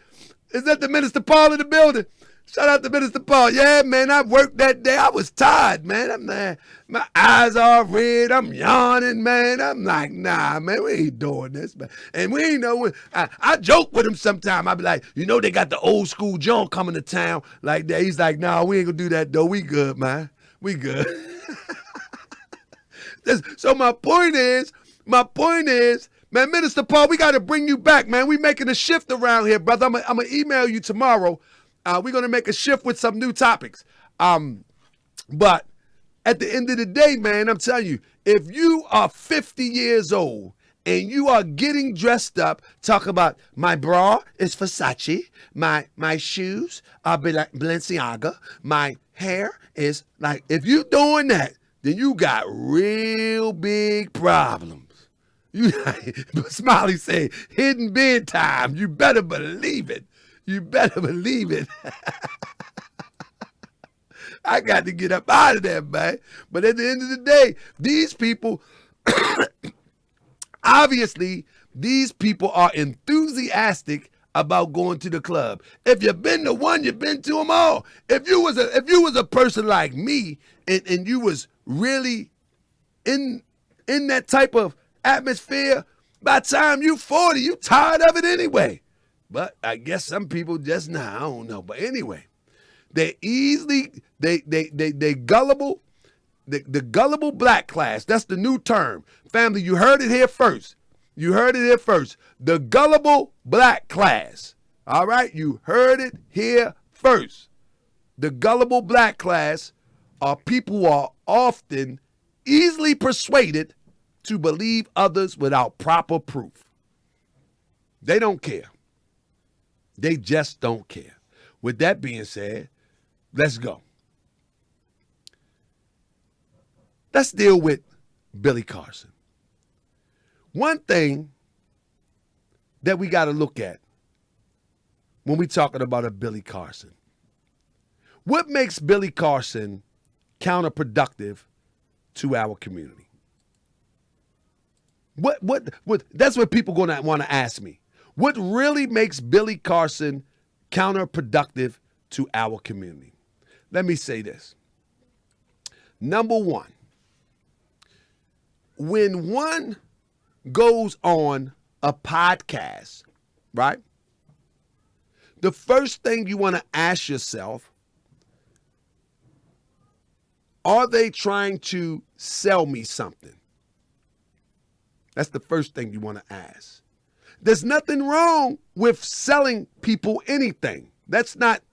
Is that the Minister Paul in the building? Shout out to Minister Paul. Yeah, man, I worked that day. I was tired, man. My eyes are red. I'm yawning, man. I'm like, nah, man, we ain't doing this, man. And we ain't know. I joke with him sometime. I be like, they got the old school John coming to town like that. He's like, nah, we ain't gonna do that, though. We good, man. We good. So my point is, man, Minister Paul, we got to bring you back, man. We making a shift around here, brother. I'm going to email you tomorrow. We're going to make a shift with some new topics. But at the end of the day, man, I'm telling you, if you are 50 years old and you are getting dressed up, talk about my bra is Versace, my shoes are Balenciaga, my hair is like, if you doing that, then you got real big problems. Smiley said, hidden bedtime. You better believe it. You better believe it. I got to get up out of there, man. But at the end of the day, these people, obviously, these people are enthusiastic about going to the club. If you've been to one, you've been to them all. If you was a person like me and you was really in that type of atmosphere, by the time you 40, you tired of it anyway. But I guess some people just I don't know. But anyway, they gullible. The Gullible Black Class. That's the new term. Family, you heard it here first. The Gullible Black Class. All right? You heard it here first. The Gullible Black Class are people who are often easily persuaded to believe others without proper proof. They don't care. They just don't care. With that being said, let's go. Let's deal with Billy Carson. One thing that we got to look at when we're talking about a Billy Carson. What makes Billy Carson counterproductive to our community? What that's what people going to want to ask me. What really makes Billy Carson counterproductive to our community? Let me say this. Number one, when one goes on a podcast, right? The first thing you want to ask yourself, are they trying to sell me something? That's the first thing you want to ask. There's nothing wrong with selling people anything. That's not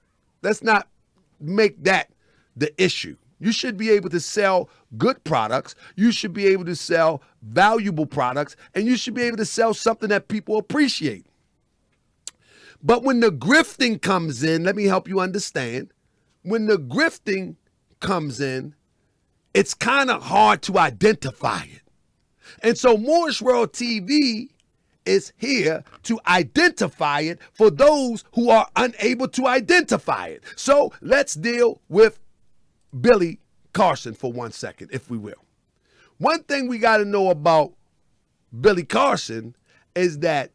make that the issue. You should be able to sell good products. You should be able to sell valuable products, and you should be able to sell something that people appreciate. But when the grifting comes in, let me help you understand. When the grifting comes in, it's kind of hard to identify it. And so Moorish World TV is here to identify it for those who are unable to identify it. So let's deal with Billy Carson for 1 second, if we will. One thing we got to know about Billy Carson is that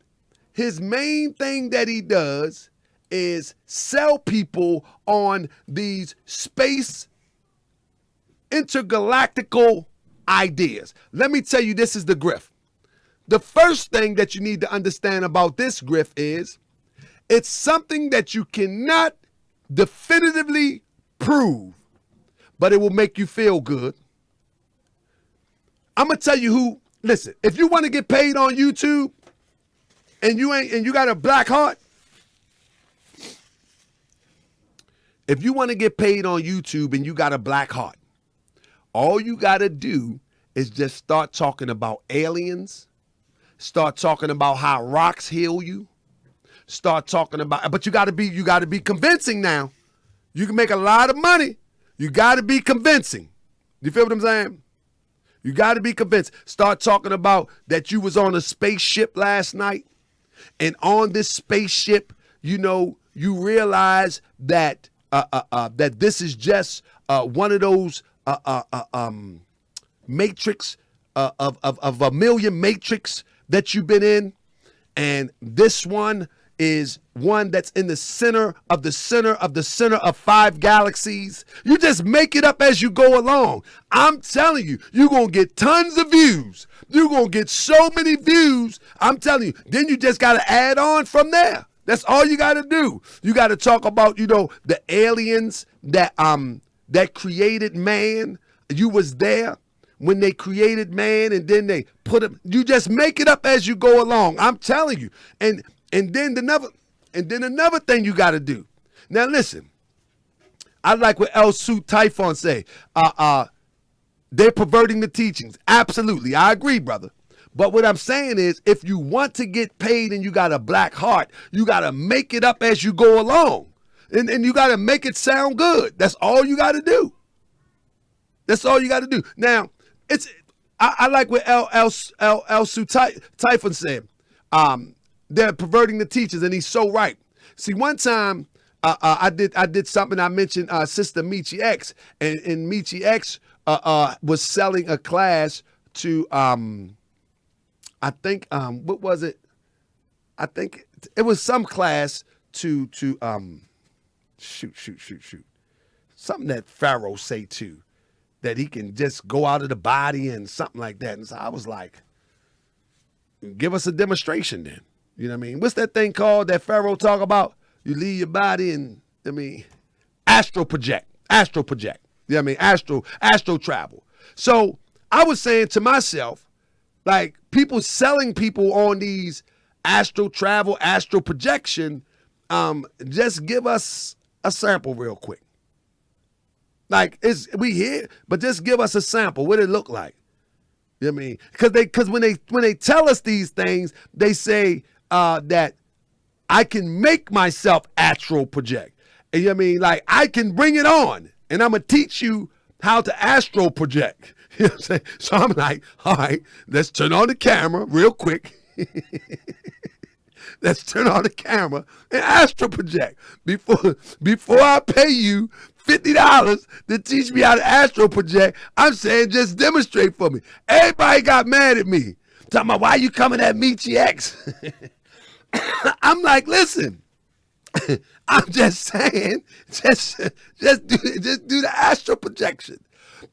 his main thing that he does is sell people on these space intergalactical ideas. Let me tell you, this is the grift. The first thing that you need to understand about this grift is it's something that you cannot definitively prove, but it will make you feel good. I'm gonna tell you who. Listen, if you want to get paid on YouTube and you got a black heart, if you want to get paid on YouTube and you got a black heart, all you got to do is just start talking about aliens, start talking about how rocks heal you, start talking about, but you got to be convincing now. You can make a lot of money. You got to be convincing. You feel what I'm saying? You got to be convinced. Start talking about that you was on a spaceship last night, and on this spaceship, you realize that that this is just one of those matrix of a million matrix that you've been in, and this one is one that's in the center of the center of the center of 5 galaxies. You just make it up as you go along. I'm telling you, you're going to get tons of views. You're going to get so many views. I'm telling you, then you just got to add on from there. That's all you got to do. You got to talk about, the aliens that created man. You was there when they created man, and then they put him. You just make it up as you go along. I'm telling you. And then another thing you got to do. Now listen, I like what El Su Typhon say. They're perverting the teachings. Absolutely, I agree, brother. But what I'm saying is, if you want to get paid and you got a black heart, you got to make it up as you go along. And you got to make it sound good. That's all you got to do. That's all you got to do. Now, I like what El Su Typhon said. They're perverting the teachers, and he's so right. See, one time I did something. I mentioned Sister Michi X, and Michi X was selling a class to I think what was it? I think it was some class to shoot. Something that Pharaoh say too, that he can just go out of the body and something like that. And so I was like, give us a demonstration then. You know what I mean? What's that thing called that Pharaoh talk about? You leave your body and, astral project. You know what I mean? Astral travel. So I was saying to myself, like, people selling people on these astral travel, astral projection, just give us a sample real quick. Like, we here, but just give us a sample. What it look like? You know what I mean? Because when they tell us these things, they say that I can make myself astral project. And you know what I mean? Like, I can bring it on, and I'm going to teach you how to astral project. You know what I'm saying? So I'm like, all right, let's turn on the camera real quick. Let's turn on the camera and astral project. Before I pay you $50 to teach me how to astral project, I'm saying just demonstrate for me. Everybody got mad at me. Talking about, why you coming at Michi X? I'm like, listen, I'm just saying, just do the astral projection.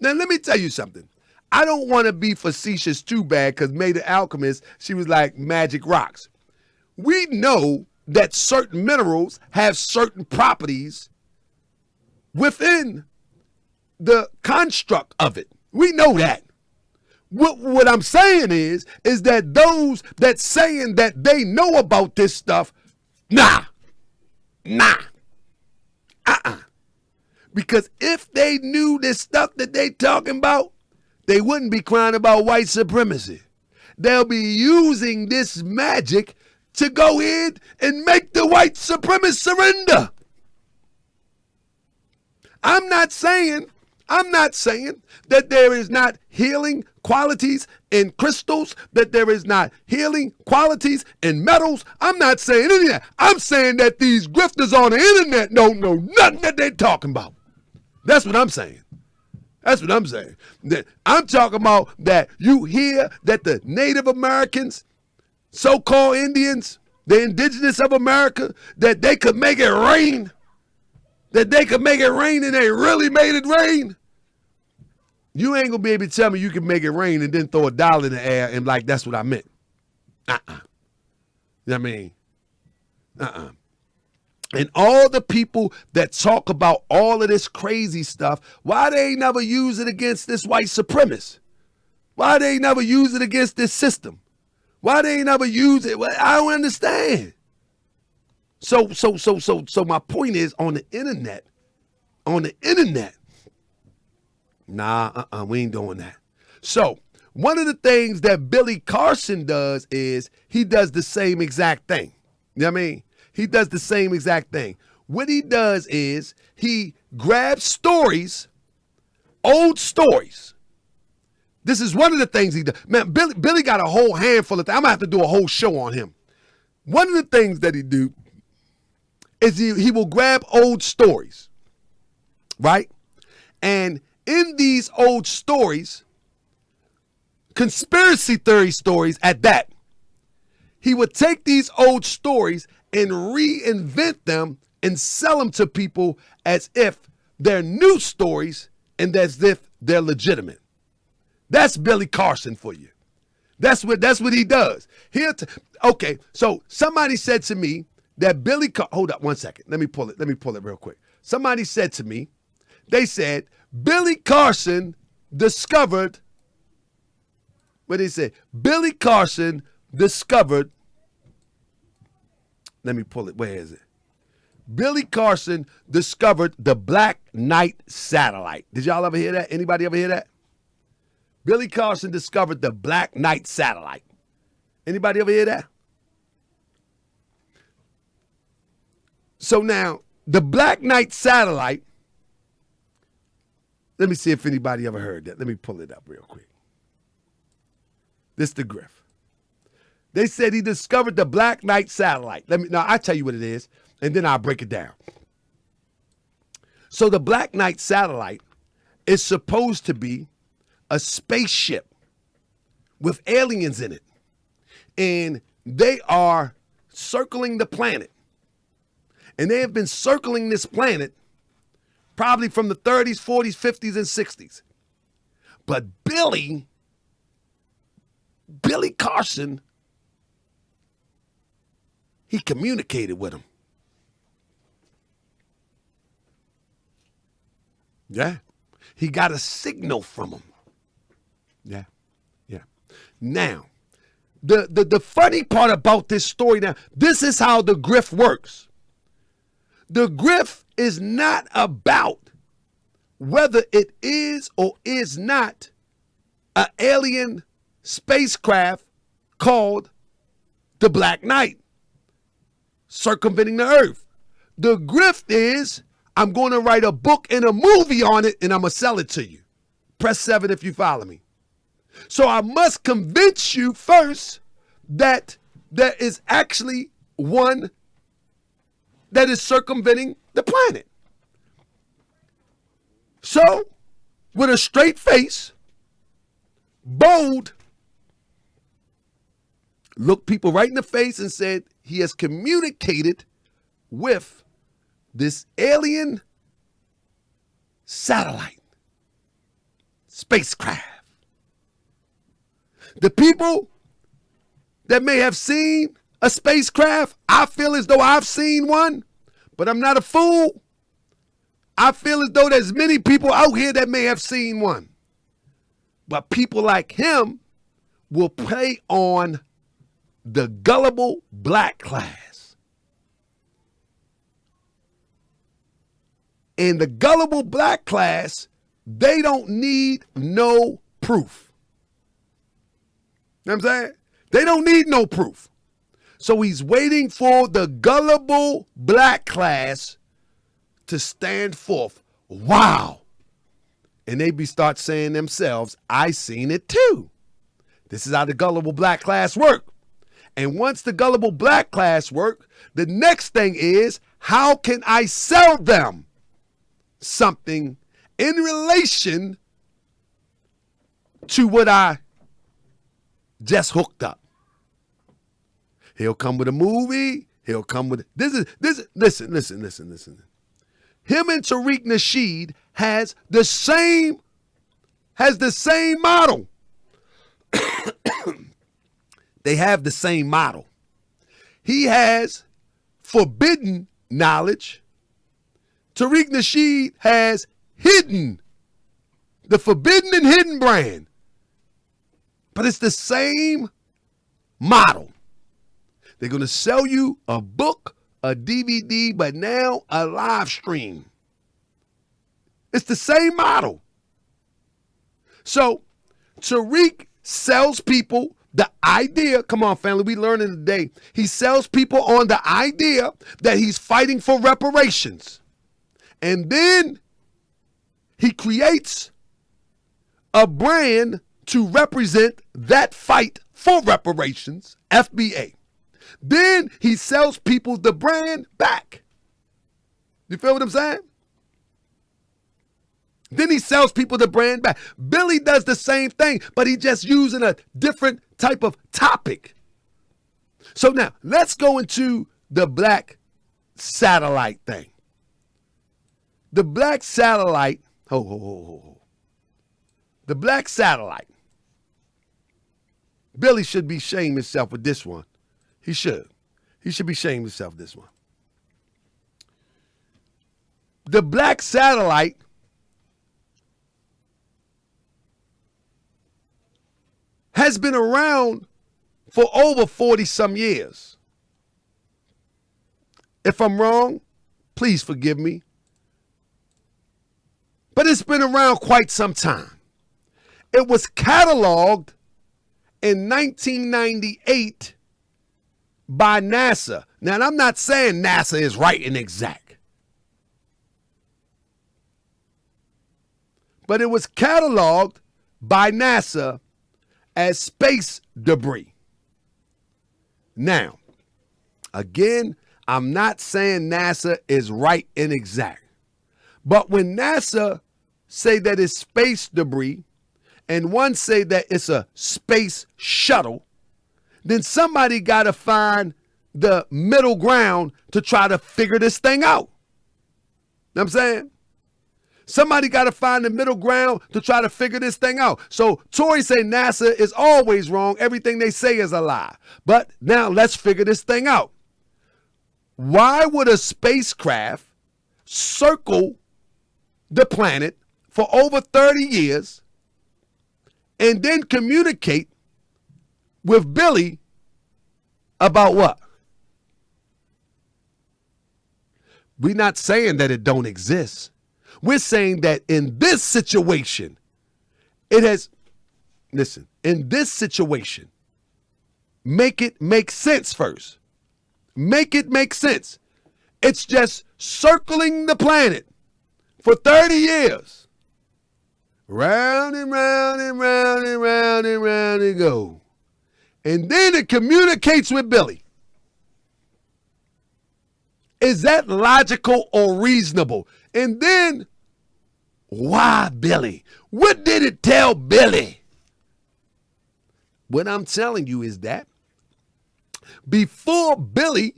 Now, let me tell you something. I don't want to be facetious too bad, because May the Alchemist, she was like magic rocks. We know that certain minerals have certain properties within the construct of it. We know that. What I'm saying is that those that saying that they know about this stuff, nah. Because if they knew this stuff that they talking about, they wouldn't be crying about white supremacy. They'll be using this magic to go in and make the white supremacists surrender. I'm not saying that there is not healing qualities in crystals, that there is not healing qualities in metals. I'm not saying any of that. I'm saying that these grifters on the internet don't know nothing that they're talking about. That's what I'm saying. That's what I'm saying. That I'm talking about that you hear that the Native Americans, so-called Indians, the indigenous of America, that they could make it rain. That they could make it rain and they really made it rain. You ain't gonna be able to tell me you can make it rain and then throw a dollar in the air and like that's what I meant. You know what I mean? And all the people that talk about all of this crazy stuff, why they ain't never use it against this white supremacist? Why they ain't never use it against this system? Why they ain't never use it? Well, I don't understand. So my point is on the internet, we ain't doing that. So one of the things that Billy Carson does is he does the same exact thing. You know what I mean? He does the same exact thing. What he does is he grabs stories, old stories. This is one of the things he does. Man, Billy got a whole handful of things. I'm going to have to do a whole show on him. One of the things that he do is he will grab old stories, right? And in these old stories, conspiracy theory stories at that, he would take these old stories and reinvent them and sell them to people as if they're new stories and as if they're legitimate. That's Billy Carson for you. That's what he does. Okay, so somebody said to me that hold up 1 second. Let me pull it real quick. Somebody said to me, they said, Billy Carson discovered, what did he say? Billy Carson discovered, let me pull it, where is it? Billy Carson discovered the Black Knight satellite. Did y'all ever hear that? Anybody ever hear that? Billy Carson discovered the Black Knight satellite. Anybody ever hear that? So now, the Black Knight satellite, let me see if anybody ever heard that. Let me pull it up real quick. This is the Grift. They said he discovered the Black Knight satellite. Now I'll tell you what it is, and then I'll break it down. So the Black Knight satellite is supposed to be a spaceship with aliens in it. And they are circling the planet. And they have been circling this planet probably from the 30s, 40s, 50s, and 60s. But Billy Carson, he communicated with him. Yeah. He got a signal from him. Yeah. Now, the funny part about this story now, this is how the grift works. The grift is not about whether it is or is not an alien spacecraft called the Black Knight circumventing the earth. The grift is, I'm going to write a book and a movie on it and I'm going to sell it to you. Press 7 if you follow me. So I must convince you first that there is actually one that is circumventing the planet. So, with a straight face, bold, looked people right in the face and said he has communicated with this alien satellite spacecraft. The people that may have seen a spacecraft, I feel as though I've seen one, but I'm not a fool. I feel as though there's many people out here that may have seen one. But people like him will play on the Gullible Black Class. And the gullible black class, they don't need no proof. You know what I'm saying? They don't need no proof. So he's waiting for the gullible black class to stand forth. Wow. And they start saying themselves, I seen it too. This is how the gullible black class work. And once the gullible black class work, the next thing is, how can I sell them something in relation to what I just hooked up? He'll come with a movie. He'll come with listen. Him and Tariq Nasheed has the same model. They have the same model. He has forbidden knowledge. Tariq Nasheed has the forbidden and hidden brand. But it's the same model. They're going to sell you a book, a DVD, but now a live stream. It's the same model. So Tariq sells people the idea. Come on, family, we learning today. He sells people on the idea that he's fighting for reparations. And then he creates a brand to represent that fight for reparations, FBA. Then he sells people the brand back. You feel what I'm saying? Then he sells people the brand back. Billy does the same thing, but he just using a different type of topic. So now, let's go into the black satellite thing. The black satellite, The black satellite. Billy should be shaming himself with this one. He should. He should be shaming himself with this one. The black satellite has been around for over 40 some years. If I'm wrong, please forgive me. But it's been around quite some time. It was cataloged in 1998 by NASA. Now, I'm not saying NASA is right and exact. But it was cataloged by NASA as space debris. Now, again, I'm not saying NASA is right and exact. But when NASA say that it's space debris, and one say that it's a space shuttle, then somebody got to find the middle ground to try to figure this thing out. Know what I'm saying? Somebody got to find the middle ground to try to figure this thing out. So Tory say NASA is always wrong. Everything they say is a lie. But now let's figure this thing out. Why would a spacecraft circle the planet for over 30 years and then communicate with Billy about what? We're not saying that it don't exist. We're saying that in this situation, it has, listen, in this situation, make it make sense first. Make it make sense. It's just circling the planet for 30 years. Round and round and round and round and round it go. And then it communicates with Billy. Is that logical or reasonable? And then, why Billy? What did it tell Billy? What I'm telling you is that before Billy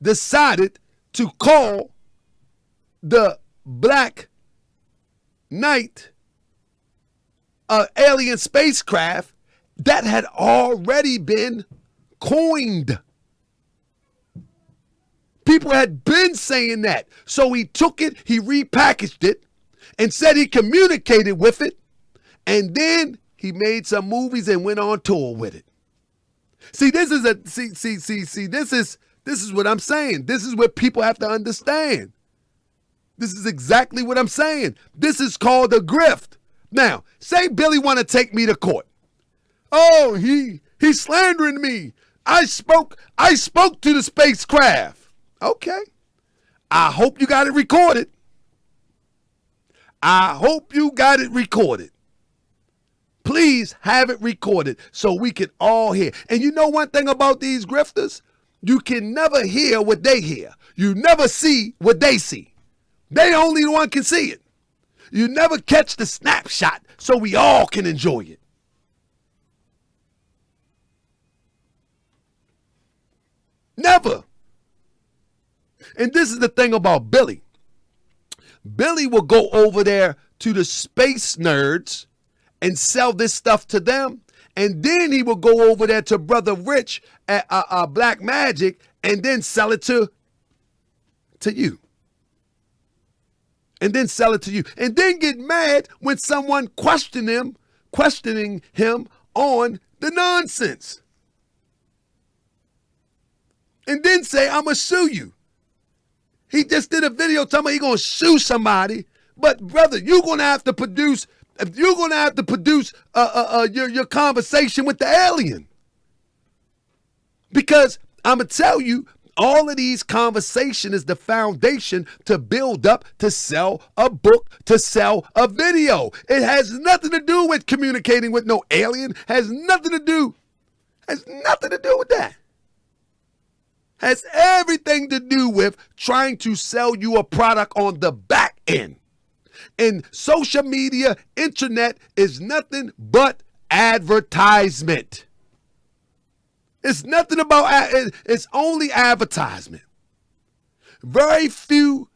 decided to call the Black Knight an alien spacecraft, that had already been coined. People had been saying that. So he took it, he repackaged it, and said he communicated with it, and then he made some movies and went on tour with it. See, this is what I'm saying. This is what people have to understand. This is exactly what I'm saying. This is called a grift. Now, say Billy want to take me to court. Oh, he's slandering me. I spoke to the spacecraft. Okay. I hope you got it recorded. I hope you got it recorded. Please have it recorded so we can all hear. And you know one thing about these grifters? You can never hear what they hear. You never see what they see. They only the one can see it. You never catch the snapshot so we all can enjoy it. Never. And this is the thing about Billy. Billy will go over there to the space nerds and sell this stuff to them. And then he will go over there to Brother Rich at Black Magic and then sell it to you. And then sell it to you. And then get mad when someone questioning him on the nonsense. And then say, I'm going to sue you. He just did a video telling me he's going to sue somebody. But brother, you're going to have to produce your conversation with the alien. Because I'm going to tell you, all of these conversation is the foundation to build up, to sell a book, to sell a video. It has nothing to do with communicating with no alien. Has nothing to do with that. Has everything to do with trying to sell you a product on the back end. And social media, internet is nothing but advertisement. It's nothing about, it's only advertisement. Very few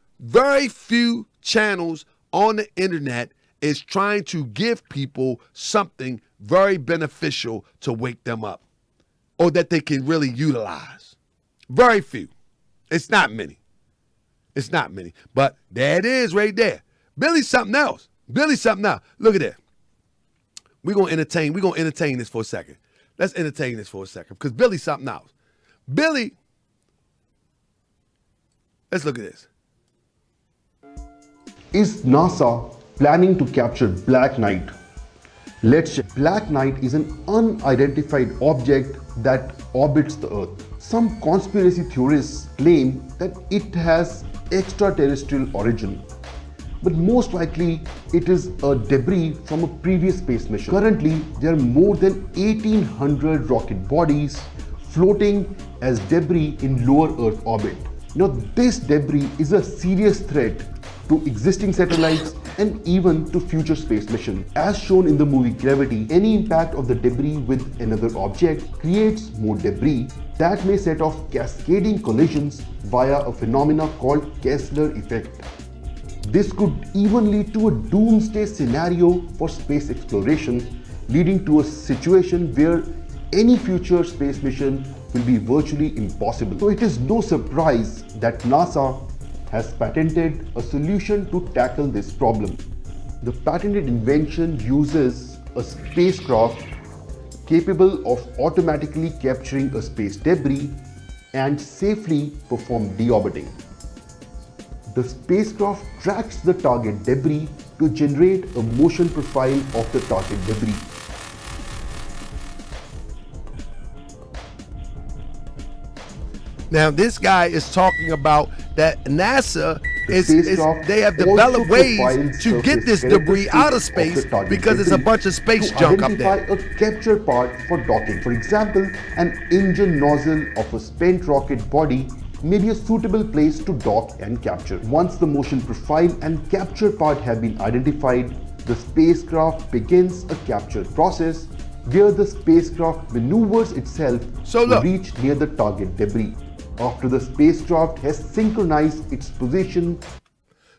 channels on the internet is trying to give people something very beneficial to wake them up or that they can really utilize. Very few. It's not many. But there it is right there. Billy's something else. Look at that. We're going to entertain this for a second. Let's entertain this for a second because Billy's something else. Billy, let's look at this. Is NASA planning to capture Black Knight? Let's check. Black Knight is an unidentified object that orbits the Earth. Some conspiracy theorists claim that it has extraterrestrial origin, but most likely it is a debris from a previous space mission. Currently, there are more than 1,800 rocket bodies floating as debris in lower Earth orbit. Now, this debris is a serious threat to existing satellites and even to future space missions. As shown in the movie Gravity, any impact of the debris with another object creates more debris that may set off cascading collisions via a phenomena called Kessler effect. This could even lead to a doomsday scenario for space exploration, leading to a situation where any future space mission will be virtually impossible. So it is no surprise that NASA has patented a solution to tackle this problem. The patented invention uses a spacecraft capable of automatically capturing a space debris and safely perform deorbiting. The spacecraft tracks the target debris to generate a motion profile of the target debris. Now, this guy is talking about that NASA they have developed ways to get this debris out of space because there's a bunch of space junk up there. Identify a capture part for docking. For example, an engine nozzle of a spent rocket body may be a suitable place to dock and capture. Once the motion profile and capture part have been identified, the spacecraft begins a capture process where the spacecraft maneuvers itself to reach near the target debris. After the spacecraft has synchronized its position.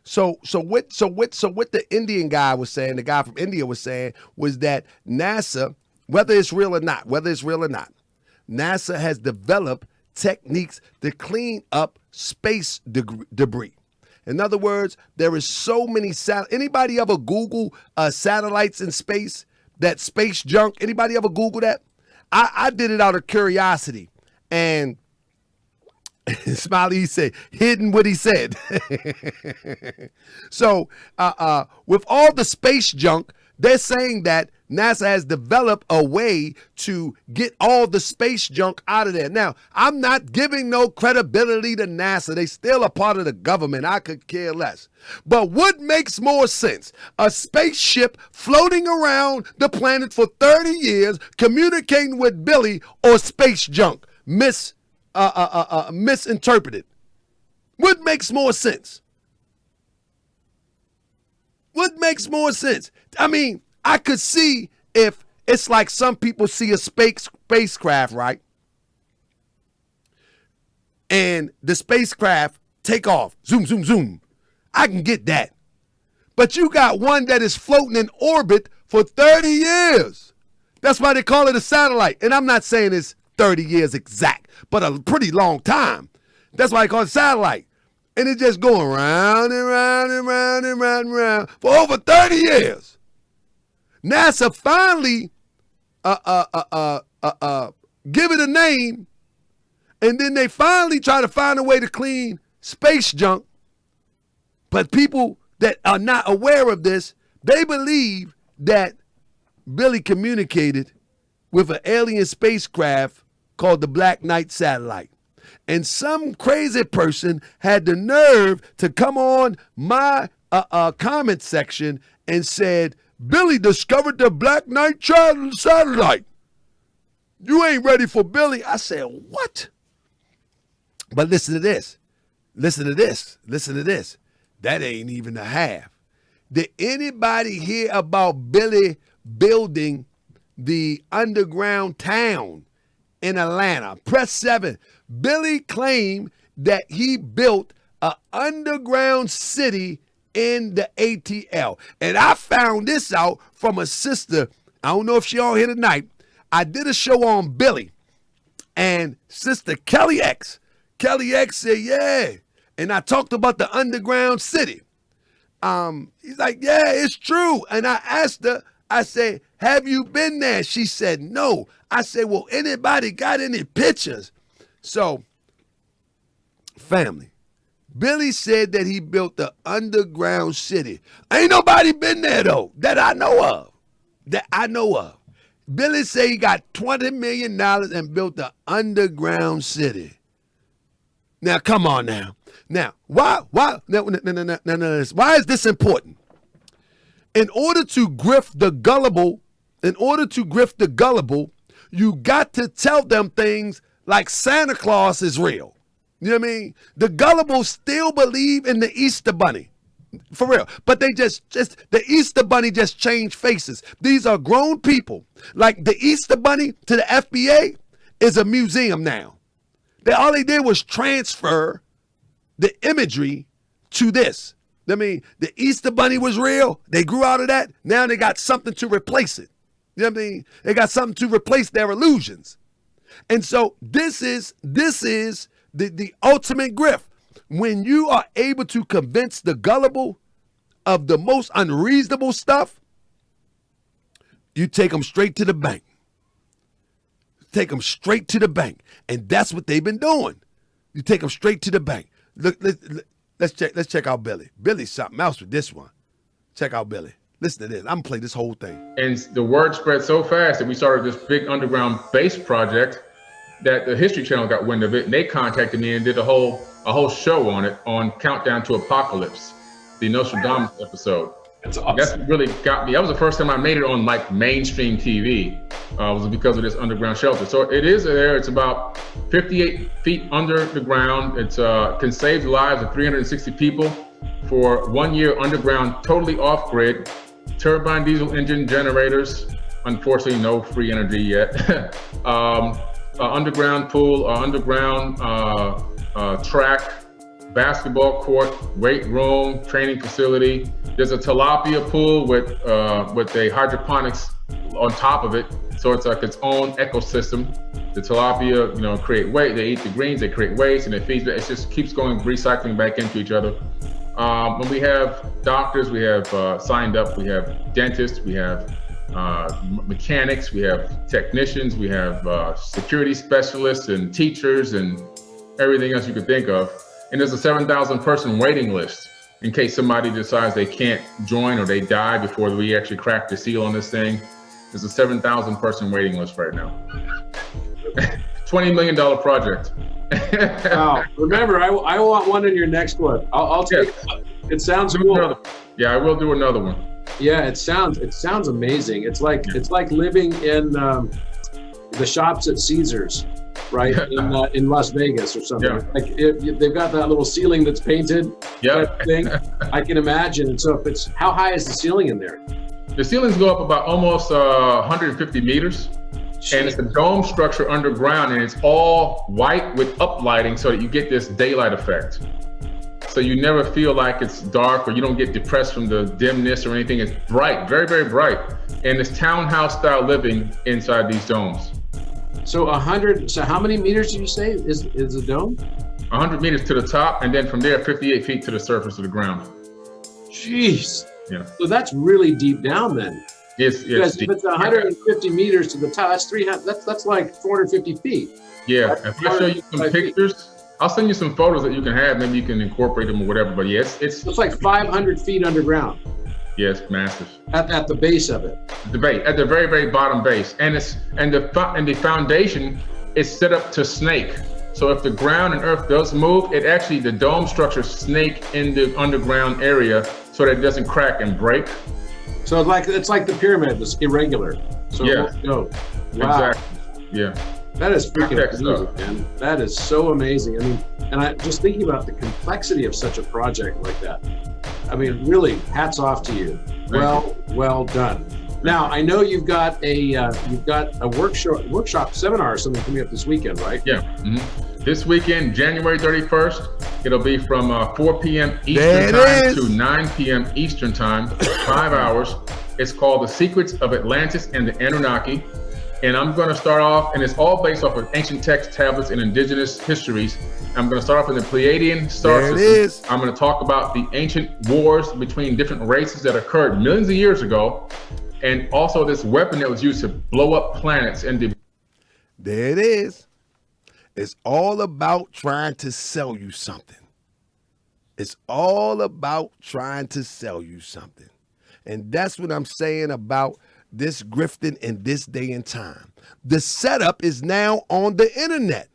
So what the Indian guy was saying, the guy from India was saying, was that NASA, whether it's real or not, NASA has developed techniques to clean up space debris. In other words, there is so many anybody ever Google satellites in space, that space junk? Anybody ever Google that? I did it out of curiosity, and Smiley, he said, hidden what he said. So with all the space junk, they're saying that NASA has developed a way to get all the space junk out of there. Now, I'm not giving no credibility to NASA. They still a part of the government. I could care less. But what makes more sense? A spaceship floating around the planet for 30 years, communicating with Billy, or space junk misinterpreted? What makes more sense? What makes more sense? I mean, I could see if it's like some people see a spacecraft, right? And the spacecraft take off, zoom, zoom, zoom. I can get that. But you got one that is floating in orbit for 30 years. That's why they call it a satellite. And I'm not saying it's 30 years exact, but a pretty long time. That's why they call it satellite. And it's just going round and round and round and round and round for over 30 years. NASA finally give it a name, and then they finally try to find a way to clean space junk. But people that are not aware of this, they believe that Billy communicated with an alien spacecraft called the Black Knight satellite. And some crazy person had the nerve to come on my comment section and said, Billy discovered the Black Knight satellite. You ain't ready for Billy. I said, what? But listen to this. Listen to this. Listen to this. That ain't even a half. Did anybody hear about Billy building the underground town in Atlanta? Press 7. Billy claimed that he built an underground city in the ATL. And I found this out from a sister. I don't know if she on here tonight. I did a show on Billy. And Sister Kelly X said, yeah. And I talked about the underground city. He's like, yeah, it's true. And I asked her, I said, have you been there? She said, no. I said, well, anybody got any pictures? So, family, Billy said that he built the underground city. Ain't nobody been there, though, that I know of. Billy said he got $20 million and built the underground city. Now, come on now. Now, why is this important? In order to grift the gullible, you got to tell them things like Santa Claus is real. You know what I mean? The gullible still believe in the Easter Bunny. For real. But they just the Easter Bunny just changed faces. These are grown people. Like the Easter Bunny to the FBA is a museum now. All they did was transfer the imagery to this. I mean, the Easter Bunny was real. They grew out of that. Now they got something to replace it. You know what I mean? They got something to replace their illusions. And so this is the ultimate grift. When you are able to convince the gullible of the most unreasonable stuff, you take them straight to the bank. Take them straight to the bank. And that's what they've been doing. You take them straight to the bank. Look, let's check out Billy. Billy's something else with this one. Check out Billy. Listen to this. I'm gonna play this whole thing. And the word spread so fast that we started this big underground base project that the History Channel got wind of it, and they contacted me and did a whole show on it, on Countdown to Apocalypse, the Nostradamus episode. That's awesome. That's what really got me. That was the first time I made it on like mainstream TV. Was because of this underground shelter. So it is there. It's about 58 feet under the ground. It can save the lives of 360 people for 1 year underground, totally off grid. Turbine diesel engine generators. Unfortunately, no free energy yet. Underground pool, underground track, basketball court, weight room, training facility. There's a tilapia pool with a hydroponics on top of it, so it's like its own ecosystem. The tilapia, create weight. They eat the greens, they create waste, and it feeds. It just keeps going, recycling back into each other. When we have doctors, we have signed up. We have dentists, we have mechanics, we have technicians, we have security specialists and teachers and everything else you could think of. And there's a 7,000 person waiting list in case somebody decides they can't join or they die before we actually crack the seal on this thing. There's a 7,000 person waiting list right now. $20 million project. Wow. Remember, I want one in your next one. I'll take it. It sounds cool. Yeah, I will do another one. Yeah, it sounds amazing. It's like living in the shops at Caesars, right? in Las Vegas or something. Yeah. Like they've got that little ceiling that's painted. Yeah. Thing. I can imagine. And so how high is the ceiling in there? The ceilings go up about almost 150 meters. And it's a dome structure underground, and it's all white with uplighting so that you get this daylight effect. So you never feel like it's dark or you don't get depressed from the dimness or anything. It's bright, very, very bright. And it's townhouse style living inside these domes. So how many meters did you say is the dome? 100 meters to the top, and then from there, 58 feet to the surface of the ground. Jeez. Yeah. So that's really deep down then. It's If it's 150 meters to the top, that's 300. That's like 450 feet. Yeah. If I show you some pictures, I'll send you some photos that you can have. Maybe you can incorporate them or whatever. But yeah, it's like 500 feet underground. Yeah, it's massive. At the base of it. At the very, very bottom base, and the foundation is set up to snake. So if the ground and earth does move, the dome structure snake in the underground area so that it doesn't crack and break. So it's like the pyramid, it's irregular. So yeah. Wow. Exactly. Yeah. That is freaking amazing, man. That is so amazing. I mean, and I just thinking about the complexity of such a project like that. I mean, really, hats off to you. Well done. Now, I know you've got a workshop seminar or something coming up this weekend, right? Yeah. Mm-hmm. This weekend, January 31st, it'll be from 4 p.m. Eastern time to 9 p.m. Eastern time, 5 hours. It's called The Secrets of Atlantis and the Anunnaki. And I'm going to start off, and it's all based off of ancient text tablets and indigenous histories. I'm going to start off in the Pleiadian star system. I'm going to talk about the ancient wars between different races that occurred millions of years ago, and also this weapon that was used to blow up planets. And there it is. It's all about trying to sell you something. It's all about trying to sell you something. And that's what I'm saying about this grifting in this day and time. The setup is now on the internet.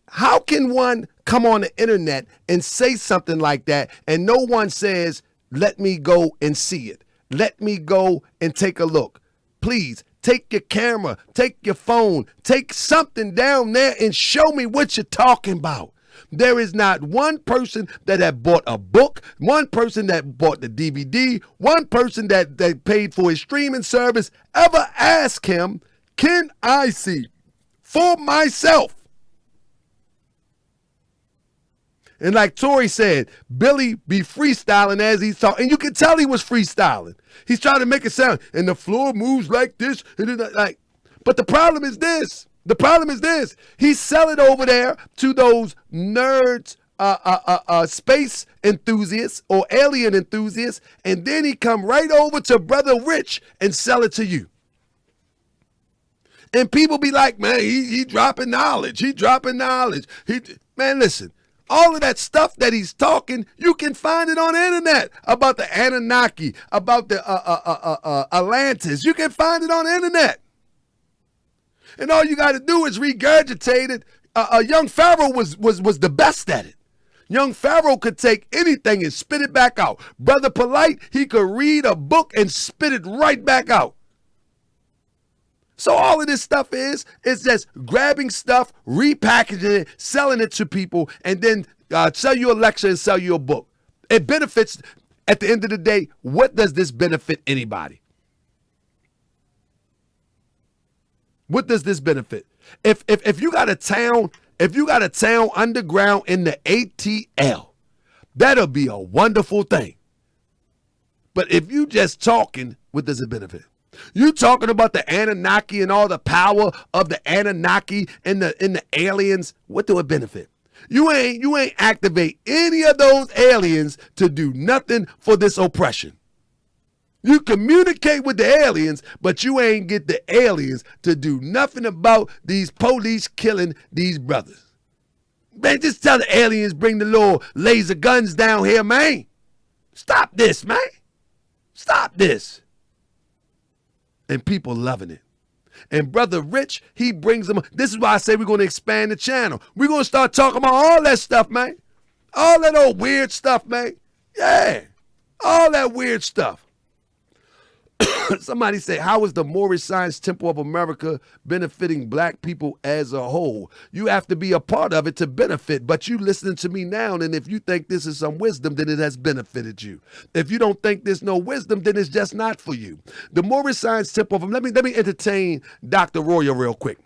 How can one come on the internet and say something like that and no one says, let me go and see it. Let me go and take a look. Please take your camera, take your phone, take something down there and show me what you're talking about. There is not one person that had bought a book, one person that bought the DVD, one person that paid for his streaming service ever ask him, can I see for myself? And like Tori said, Billy be freestyling as he's talking. And you can tell he was freestyling. He's trying to make it sound, and the floor moves like this. But the problem is this. He's selling over there to those nerds, space enthusiasts or alien enthusiasts, and then he come right over to Brother Rich and sell it to you. And people be like, man, he dropping knowledge. Man, listen. All of that stuff that he's talking, you can find it on the internet about the Anunnaki, about the Atlantis. You can find it on the internet. And all you got to do is regurgitate it. Young Pharaoh was the best at it. Young Pharaoh could take anything and spit it back out. Brother Polite, he could read a book and spit it right back out. So all of this stuff is just grabbing stuff, repackaging it, selling it to people, and then sell you a lecture and sell you a book. It benefits, at the end of the day, what does this benefit anybody? What does this benefit? If you got a town underground in the ATL, that'll be a wonderful thing. But if you just talking, what does it benefit? You talking about the Anunnaki and all the power of the Anunnaki and the aliens, what do it benefit? You ain't activate any of those aliens to do nothing for this oppression. You communicate with the aliens, but you ain't get the aliens to do nothing about these police killing these brothers. Man, just tell the aliens bring the little laser guns down here, man. Stop this, man. Stop this. And people loving it. And Brother Rich, he brings them. This is why I say we're going to expand the channel. We're going to start talking about all that stuff, man. All that old weird stuff, man. Yeah. All that weird stuff. Somebody say, how is the Moorish Science Temple of America benefiting black people as a whole? You have to be a part of it to benefit, but you listening to me now, and if you think this is some wisdom, then it has benefited you. If you don't think there's no wisdom, then it's just not for you. The Moorish Science Temple of, let me entertain Dr. Royer real quick.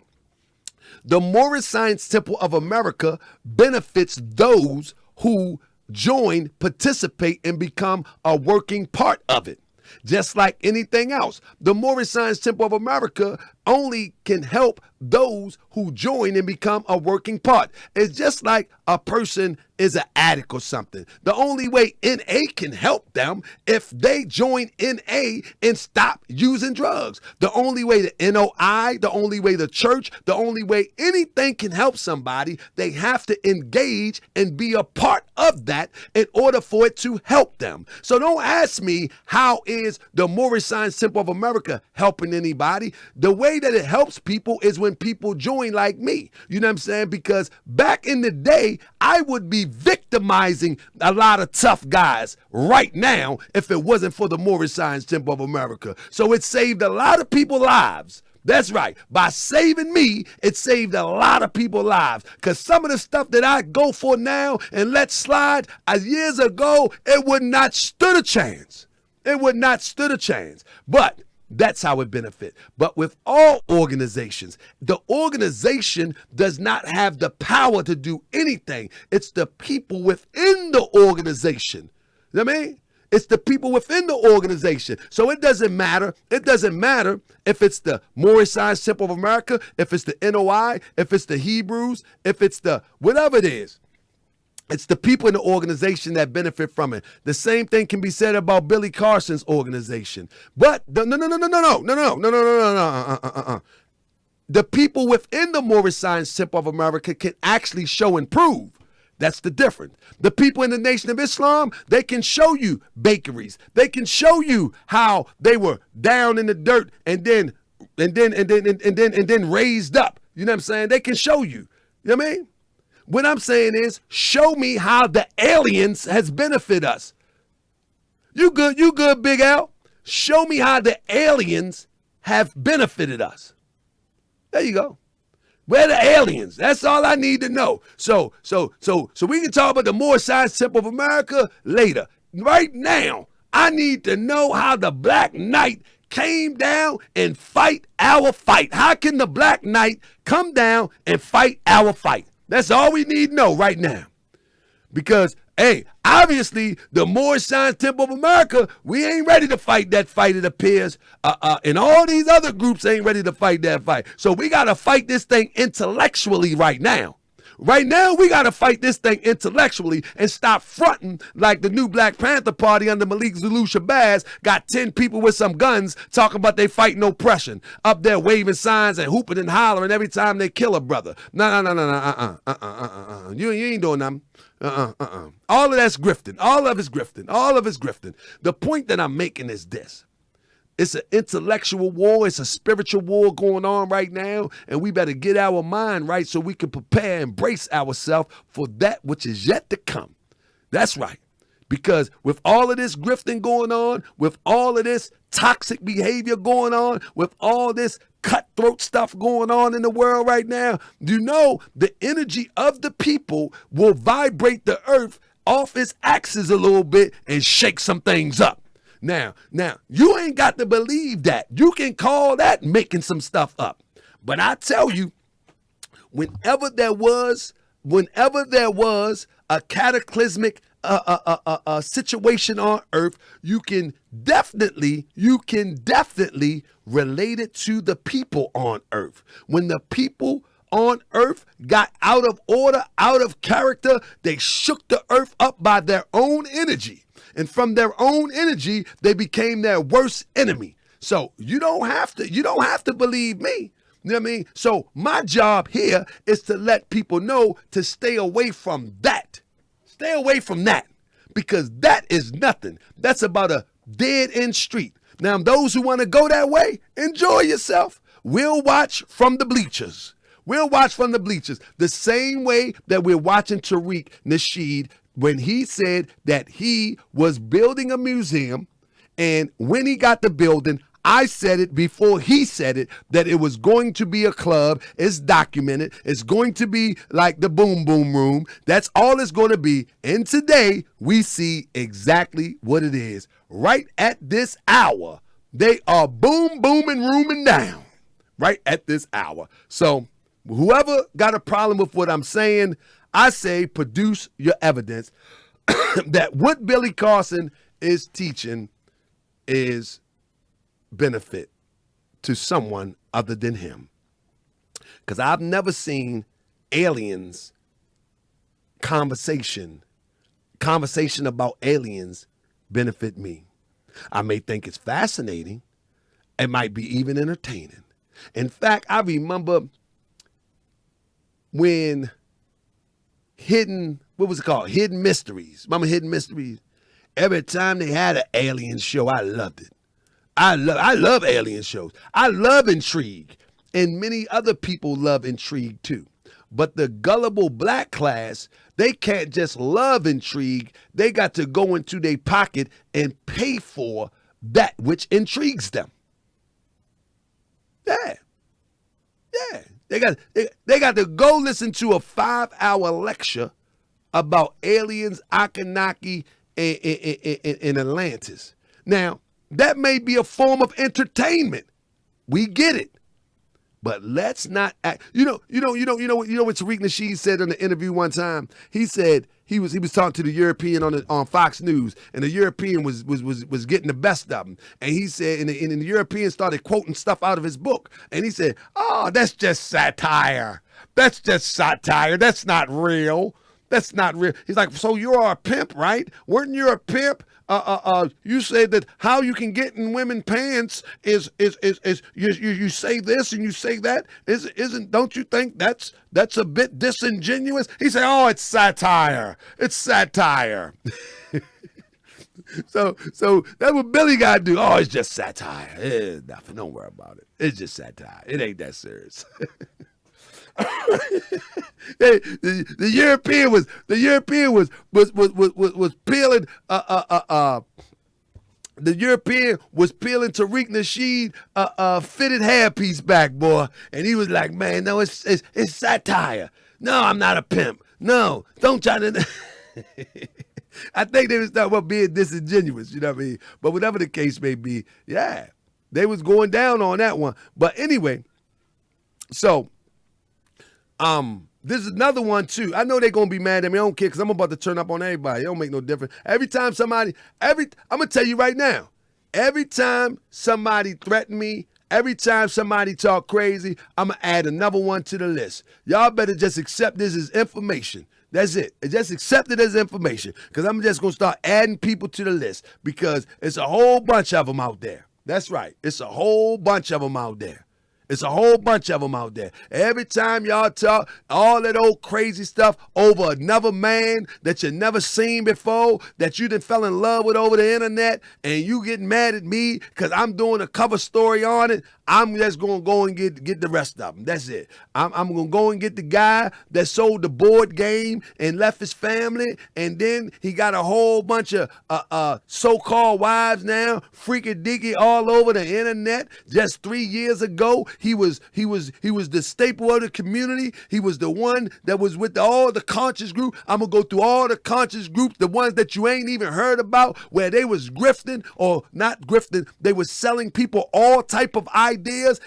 The Moorish Science Temple of America benefits those who join, participate, and become a working part of it. Just like anything else, the Moorish Science Temple of America only can help those who join and become a working part. It's just like a person is an addict or something. The only way NA can help them if they join NA and stop using drugs. The only way the NOI, the only way the church, the only way anything can help somebody, they have to engage and be a part of that in order for it to help them. So don't ask me how is the Moorish Science Temple of America helping anybody. The way that it helps people is when people join like me. You know what I'm saying? Because back in the day, I would be victimizing a lot of tough guys right now if it wasn't for the Moorish Science Temple of America. So it saved a lot of people's lives. That's right. By saving me, it saved a lot of people's lives. Because some of the stuff that I go for now and let slide years ago, it would not stood a chance. It would not stood a chance. But that's how it benefit. But with all organizations, the organization does not have the power to do anything. It's the people within the organization. You know what I mean? It's the people within the organization. So it doesn't matter. It doesn't matter if it's the Moorish Science Temple of America, if it's the NOI, if it's the Hebrews, if it's the whatever it is. It's the people in the organization that benefit from it. The same thing can be said about Billy Carson's organization. But no. The people within the Moorish Science Temple of America can actually show and prove. That's the difference. The people in the Nation of Islam, they can show you bakeries. They can show you how they were down in the dirt and then raised up. You know what I'm saying? They can show you. You know what I mean? What I'm saying is, show me how the aliens has benefited us. You good, Big Al? Show me how the aliens have benefited us. There you go. Where the aliens? That's all I need to know. So we can talk about the Moorish Science Temple of America later. Right now, I need to know how the Black Knight came down and fight our fight. How can the Black Knight come down and fight our fight? That's all we need to know right now. Because, hey, obviously, the Moorish Science Temple of America, we ain't ready to fight that fight, it appears. And all these other groups ain't ready to fight that fight. So we got to fight this thing intellectually right now. Right now, we got to fight this thing intellectually and stop fronting like the new Black Panther Party under Malik Zulu Shabazz got 10 people with some guns talking about they fighting oppression, up there waving signs and hooping and hollering every time they kill a brother. No. You ain't doing nothing. All of that's grifting. All of it's grifting. All of it's grifting. The point that I'm making is this. It's an intellectual war. It's a spiritual war going on right now. And we better get our mind right so we can prepare and brace ourselves for that which is yet to come. That's right. Because with all of this grifting going on, with all of this toxic behavior going on, with all this cutthroat stuff going on in the world right now, you know the energy of the people will vibrate the earth off its axis a little bit and shake some things up. Now, you ain't got to believe that. You can call that making some stuff up. But I tell you, whenever there was a cataclysmic situation on earth, you can definitely relate it to the people on earth. When the people on earth got out of order, out of character, they shook the earth up by their own energy. And from their own energy, they became their worst enemy. So you don't have to believe me. You know what I mean? So my job here is to let people know to stay away from that. Stay away from that, because that is nothing. That's about a dead-end street. Now, those who want to go that way, enjoy yourself. We'll watch from the bleachers. We'll watch from the bleachers the same way that we're watching Tariq Nasheed when he said that he was building a museum, and when he got the building, I said it before he said it, that it was going to be a club. It's documented. It's going to be like the Boom Boom Room. That's all it's going to be. And today, we see exactly what it is. Right at this hour, they are boom, booming, rooming down. Right at this hour. So whoever got a problem with what I'm saying, I say produce your evidence that what Billy Carson is teaching is benefit to someone other than him. Because I've never seen aliens conversation about aliens benefit me. I may think it's fascinating. It might be even entertaining. In fact, I remember when Hidden Mysteries. Remember Hidden Mysteries? Every time they had an alien show, I loved it. I love alien shows. I love intrigue. And many other people love intrigue too. But the Gullible Black Class, they can't just love intrigue. They got to go into their pocket and pay for that which intrigues them. Yeah. They got to go listen to a 5-hour lecture about aliens, Anunnaki, and Atlantis. Now, that may be a form of entertainment. We get it. But let's not act. You know what Tariq Nasheed said in the interview one time? He said he was talking to the European on Fox News, and the European was getting the best of him. And he said, and the European started quoting stuff out of his book. And he said, "Oh, that's just satire. That's just satire. That's not real. That's not real." He's like, "So you're a pimp, right? Weren't you a pimp? You say that how you can get in women's pants is you say this and you say that. Don't you think that's a bit disingenuous?" He said, "Oh, it's satire. It's satire." So that's what Billy got to do. "Oh, it's just satire. It's nothing. Don't worry about it. It's just satire. It ain't that serious." The European was peeling the European was peeling Tariq Nasheed fitted hairpiece back, boy, and he was like, "Man, no, it's satire. No, I'm not a pimp. No, don't try to." I think they was talking about being disingenuous, you know what I mean? But whatever the case may be, yeah, they was going down on that one. But anyway, so this is another one too. I know they're gonna be mad at me. I don't care because I'm about to turn up on everybody. It don't make no difference. I'm gonna tell you right now, every time somebody threaten me, every time somebody talk crazy, I'm gonna add another one to the list. Y'all better just accept this as information. That's it. Just accept it as information, because I'm just gonna start adding people to the list, because it's a whole bunch of them out there. That's right. It's a whole bunch of them out there. It's a whole bunch of them out there. Every time y'all talk all that old crazy stuff over another man that you never seen before, that you done fell in love with over the internet, and you getting mad at me because I'm doing a cover story on it, I'm just going to go and get the rest of them. That's it. I'm going to go and get the guy that sold the board game and left his family, and then he got a whole bunch of so-called wives now, freaky-deaky all over the internet. Just 3 years ago, he was the staple of the community. He was the one that was with all the conscious group. I'm going to go through all the conscious groups, the ones that you ain't even heard about, where they was grifting, or not grifting, they was selling people all type of ideas,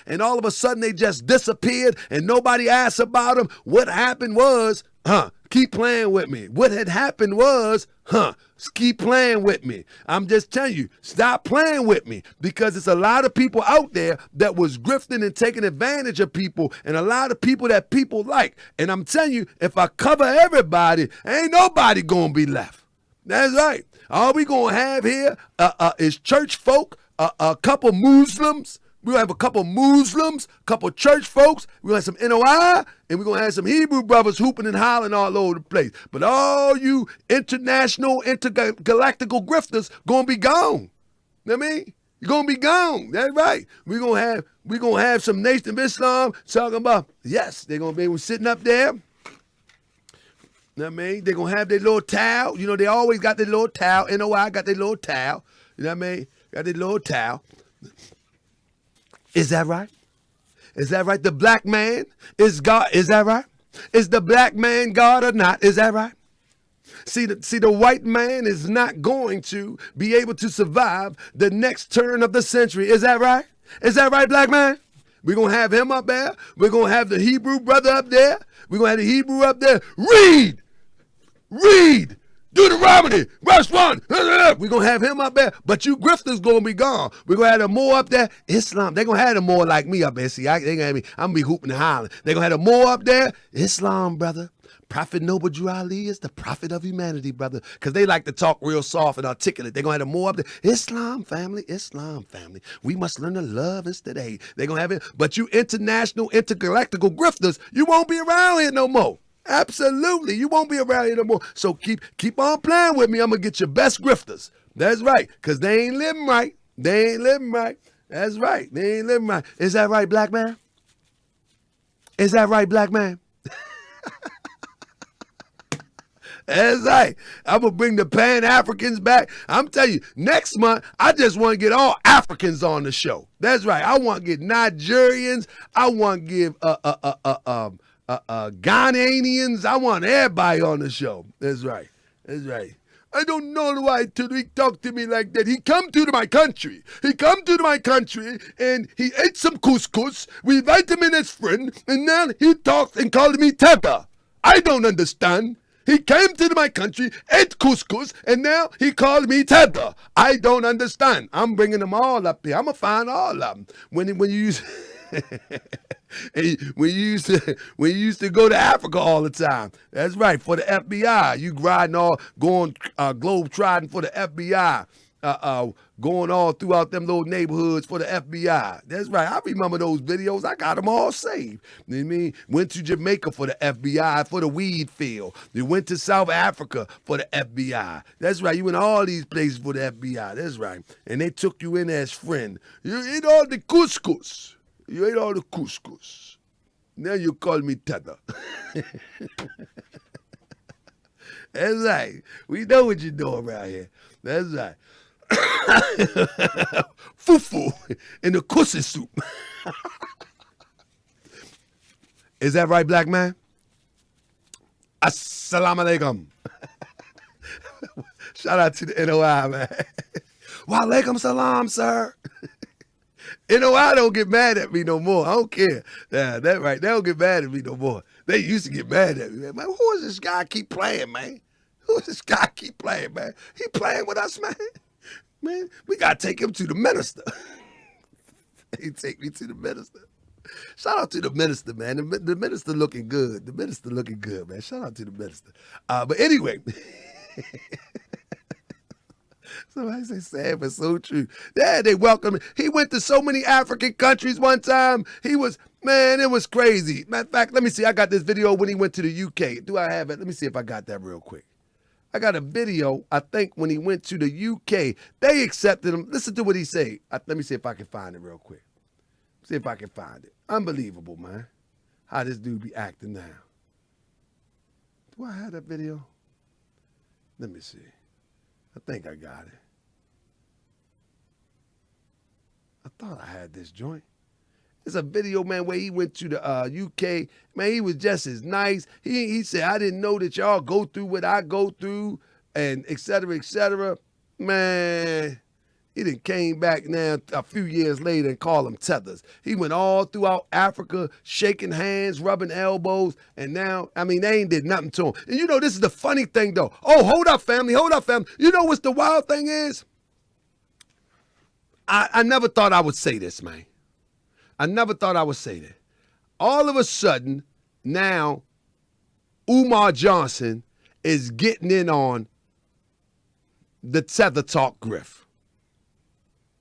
and all of a sudden they just disappeared and nobody asked about them. What happened was, keep playing with me. What had happened was, keep playing with me. I'm just telling you, stop playing with me, because it's a lot of people out there that was grifting and taking advantage of people, and a lot of people that people like. And I'm telling you, if I cover everybody, ain't nobody gonna be left. That's right. All we gonna have here is church folk, a couple Muslims. We're gonna have a couple Muslims, couple church folks. We're gonna have some NOI, and we're gonna have some Hebrew brothers hooping and hollering all over the place. But all you international, intergalactical grifters gonna be gone. You know what I mean? You're gonna be gone. That's right. We're gonna have some Nation of Islam talking about, yes, they're gonna be sitting up there. You know what I mean? They're gonna have their little towel. You know, they always got their little towel. NOI got their little towel. You know what I mean? Got their little towel. Is that right? Is that right? The black man is God. Is that right? Is the black man God or not? Is that right? See, the white man is not going to be able to survive the next turn of the century. Is that right? Is that right, black man? We're going to have him up there. We're going to have the Hebrew brother up there. We're going to have the Hebrew up there. Read. Deuteronomy, verse 1. We're going to have him up there. But you grifters going to be gone. We're going to have them more up there. Islam, they're going to have them more like me up there. See, they gonna have me. I'm going to be hooping and hollering. They're going to have them more up there. Islam, brother. Prophet Noble Drew Ali is the prophet of humanity, brother. Because they like to talk real soft and articulate. They're going to have more up there. Islam family. We must learn to love instead of hate. They're going to have it. But you international, intergalactical grifters, you won't be around here no more. Absolutely. You won't be around here no more. So keep on playing with me. I'm going to get your best grifters. That's right. Because they ain't living right. That's right. They ain't living right. Is that right, black man? Is that right, black man? That's right. I'm going to bring the Pan-Africans back. I'm telling you, next month, I just want to get all Africans on the show. That's right. I want to get Nigerians. I want to give Ghanaians. I want everybody on the show. That's right. I don't know why Tariq talked to me like that. He come to my country. And he ate some couscous. We invite him in as friend. And now he talks and called me tether. I don't understand. He came to my country, ate couscous, and now he called me tether. I don't understand. I'm bringing them all up here. I'm going to find all of them. When you use... when you used to go to Africa all the time. That's right, for the FBI. You going globe trotting for the FBI. Going all throughout them little neighborhoods for the FBI. That's right. I remember those videos. I got them all saved. You know what I mean? Went to Jamaica for the FBI, for the weed field. You went to South Africa for the FBI. That's right. You went all these places for the FBI. That's right. And they took you in as friend. You ate all the couscous. Now you call me tether. That's right. We know what you're doing around here. That's right. Fufu in the kusi soup. Is that right, black man? Assalamu alaikum. Shout out to the NOI, man. Wa alaikum salam, sir. NOI don't get mad at me no more. I don't care. Yeah, that's right. They don't get mad at me no more. They used to get mad at me. Man, who is this guy keep playing, man? Who is this guy keep playing, man? He playing with us, man. Man, we got to take him to the minister. He take me to the minister. Shout out to the minister, man. The minister looking good. The minister looking good, man. Shout out to the minister. But anyway. Somebody say sad, but so true. Yeah, they welcome him. He went to so many African countries one time. It was crazy. Matter of fact, let me see. I got this video when he went to the UK. Do I have it? Let me see if I got that real quick. I got a video, I think, when he went to the UK. They accepted him. Listen to what he said. Let me see if I can find it real quick. See if I can find it. Unbelievable, man. How this dude be acting now. Do I have that video? Let me see. I think I got it. I thought I had this joint. It's a video, man, where he went to the UK. Man, he was just as nice. He said, I didn't know that y'all go through what I go through, and et cetera, et cetera. Man, he done came back now a few years later and called them tethers. He went all throughout Africa, shaking hands, rubbing elbows, and now, I mean, they ain't did nothing to him. And you know, this is the funny thing, though. Oh, hold up, family. You know what's the wild thing is? I never thought I would say this, man. I never thought I would say that. All of a sudden, now, Umar Johnson is getting in on the Tether Talk grift.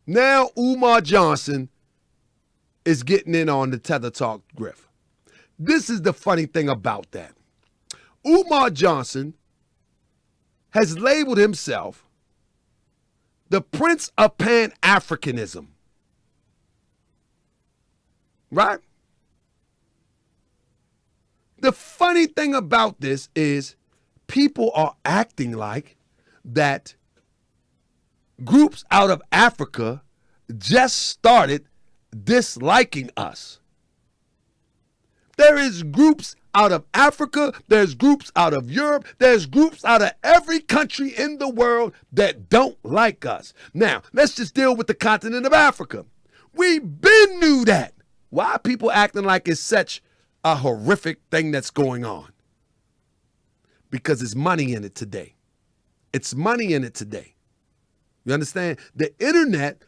Now Umar Johnson is getting in on the Tether Talk grift. This is the funny thing about that. Umar Johnson has labeled himself the Prince of Pan-Africanism. Right? The funny thing about this is people are acting like that groups out of Africa just started disliking us. There is groups out of Africa, there's groups out of Europe, there's groups out of every country in the world that don't like us. Now, let's just deal with the continent of Africa. We been knew that. Why are people acting like it's such a horrific thing that's going on? Because there's money in it today. It's money in it today. You understand? The internet.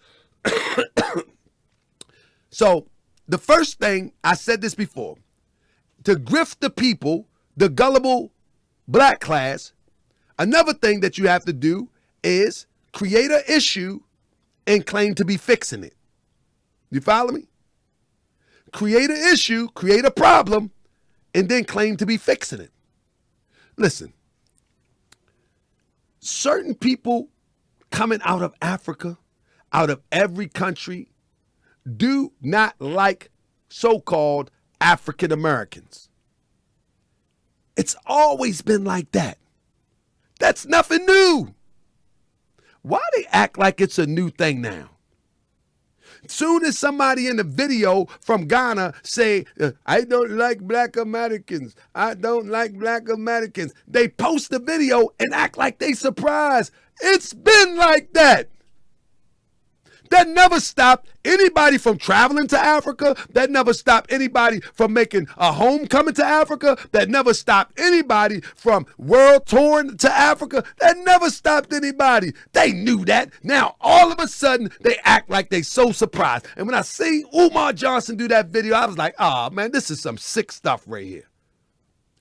So the first thing, I said this before, to grift the people, the gullible black class, another thing that you have to do is create an issue and claim to be fixing it. You follow me? Create an issue, create a problem, and then claim to be fixing it. Listen, certain people coming out of Africa, out of every country, do not like so-called African Americans. It's always been like that. That's nothing new. Why they act like it's a new thing now? Soon as somebody in the video from Ghana say, I don't like black Americans, I don't like black Americans, they post the video and act like they surprised. It's been like that. That never stopped anybody from traveling to Africa. That never stopped anybody from making a homecoming to Africa. That never stopped anybody from world touring to Africa. That never stopped anybody. They knew that. Now, all of a sudden, they act like they so surprised. And when I see Umar Johnson do that video, I was like, oh, man, this is some sick stuff right here.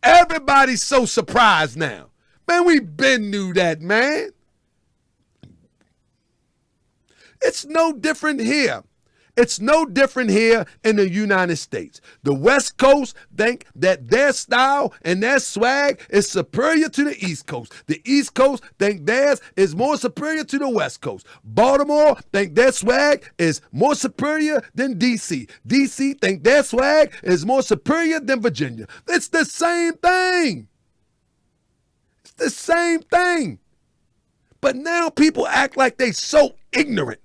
Everybody's so surprised now. Man, we been knew that, man. It's no different here. It's no different here in the United States. The West Coast think that their style and their swag is superior to the East Coast. The East Coast think theirs is more superior to the West Coast. Baltimore think their swag is more superior than D.C. D.C. think their swag is more superior than Virginia. It's the same thing. It's the same thing. But now people act like they so ignorant.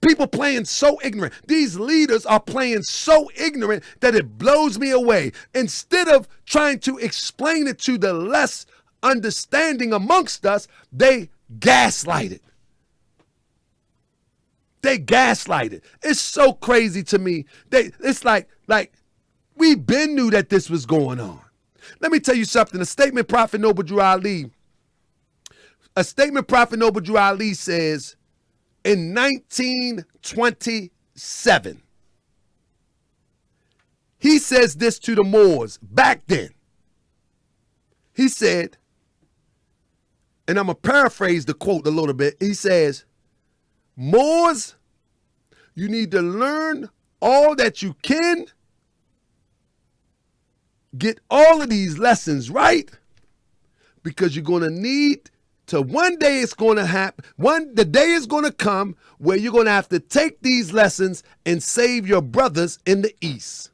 People playing so ignorant. These leaders are playing so ignorant that it blows me away. Instead of trying to explain it to the less understanding amongst us, they gaslight it. They gaslight it. It's so crazy to me. It's like we been knew that this was going on. Let me tell you something. A statement Prophet Noble Drew Ali says, in 1927, he says this to the Moors back then. He said, and I'm going to paraphrase the quote a little bit. He says, Moors, you need to learn all that you can, get all of these lessons right, because you're going to need to, one day it's going to happen. The day is going to come where you're going to have to take these lessons and save your brothers in the East.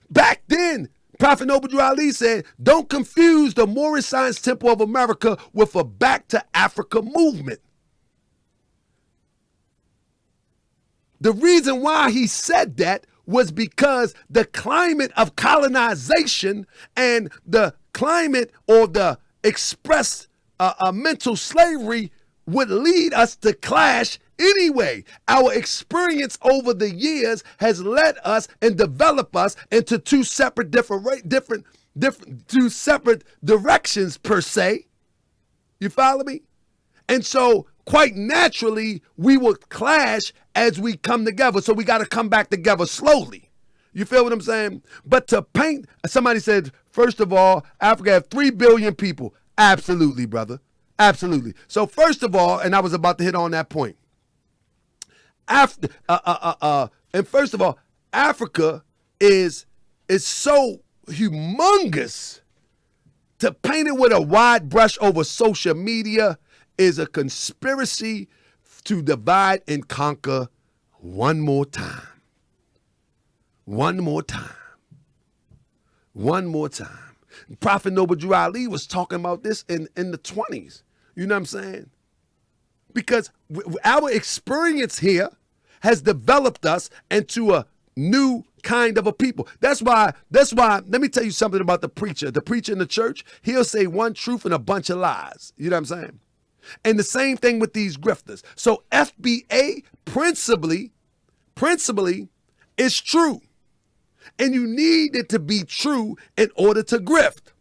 Back then, Prophet Noble Drew Ali said, don't confuse the Moorish Science Temple of America with a Back to Africa movement. The reason why he said that was because the climate of colonization and the climate or the express mental slavery would lead us to clash anyway. Our experience over the years has led us and developed us into two separate directions per se. You follow me? And so quite naturally we will clash as we come together. So we got to come back together slowly. You feel what I'm saying? But to paint, somebody said, first of all, Africa has 3 billion people. Absolutely, brother. Absolutely. So first of all, and I was about to hit on that point. And first of all, Africa is so humongous. To paint it with a wide brush over social media is a conspiracy to divide and conquer one more time. One more time. One more time. Prophet Noble Drew Ali was talking about this in the 20s. You know what I'm saying? Because our experience here has developed us into a new kind of a people. That's why, let me tell you something about the preacher. The preacher in the church, he'll say one truth and a bunch of lies. You know what I'm saying? And the same thing with these grifters. So FBA principally is true. And you need it to be true in order to grift.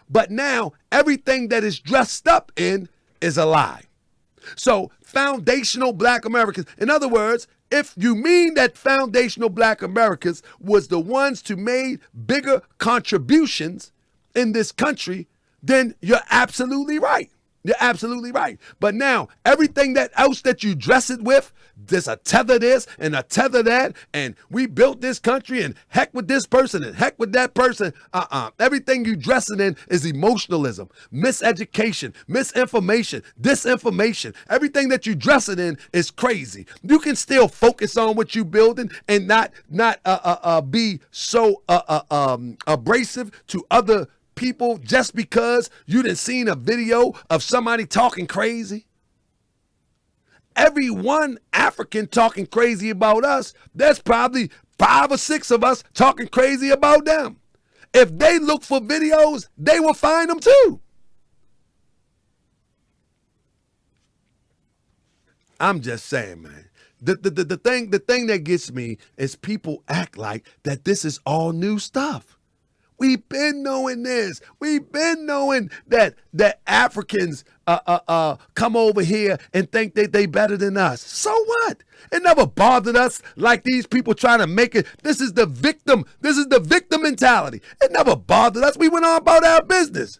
But now everything that is dressed up in is a lie. So foundational Black Americans, in other words, if you mean that foundational Black Americans was the ones to made bigger contributions in this country, then you're absolutely right. You're absolutely right. But now, everything that else that you dress it with, there's a tether this and a tether that, and we built this country, and heck with this person and heck with that person. Everything you dress it in is emotionalism, miseducation, misinformation, disinformation. Everything that you dress it in is crazy. You can still focus on what you building and not be so abrasive to other people just because you done seen a video of somebody talking crazy. Every one African talking crazy about us, there's probably 5 or 6 of us talking crazy about them. If they look for videos, they will find them too. I'm just saying, man. The thing that gets me is people act like that this is all new stuff. We've been knowing this. We've been knowing that Africans come over here and think that they better than us. So what? It never bothered us like these people trying to make it. This is the victim mentality. It never bothered us. We went on about our business.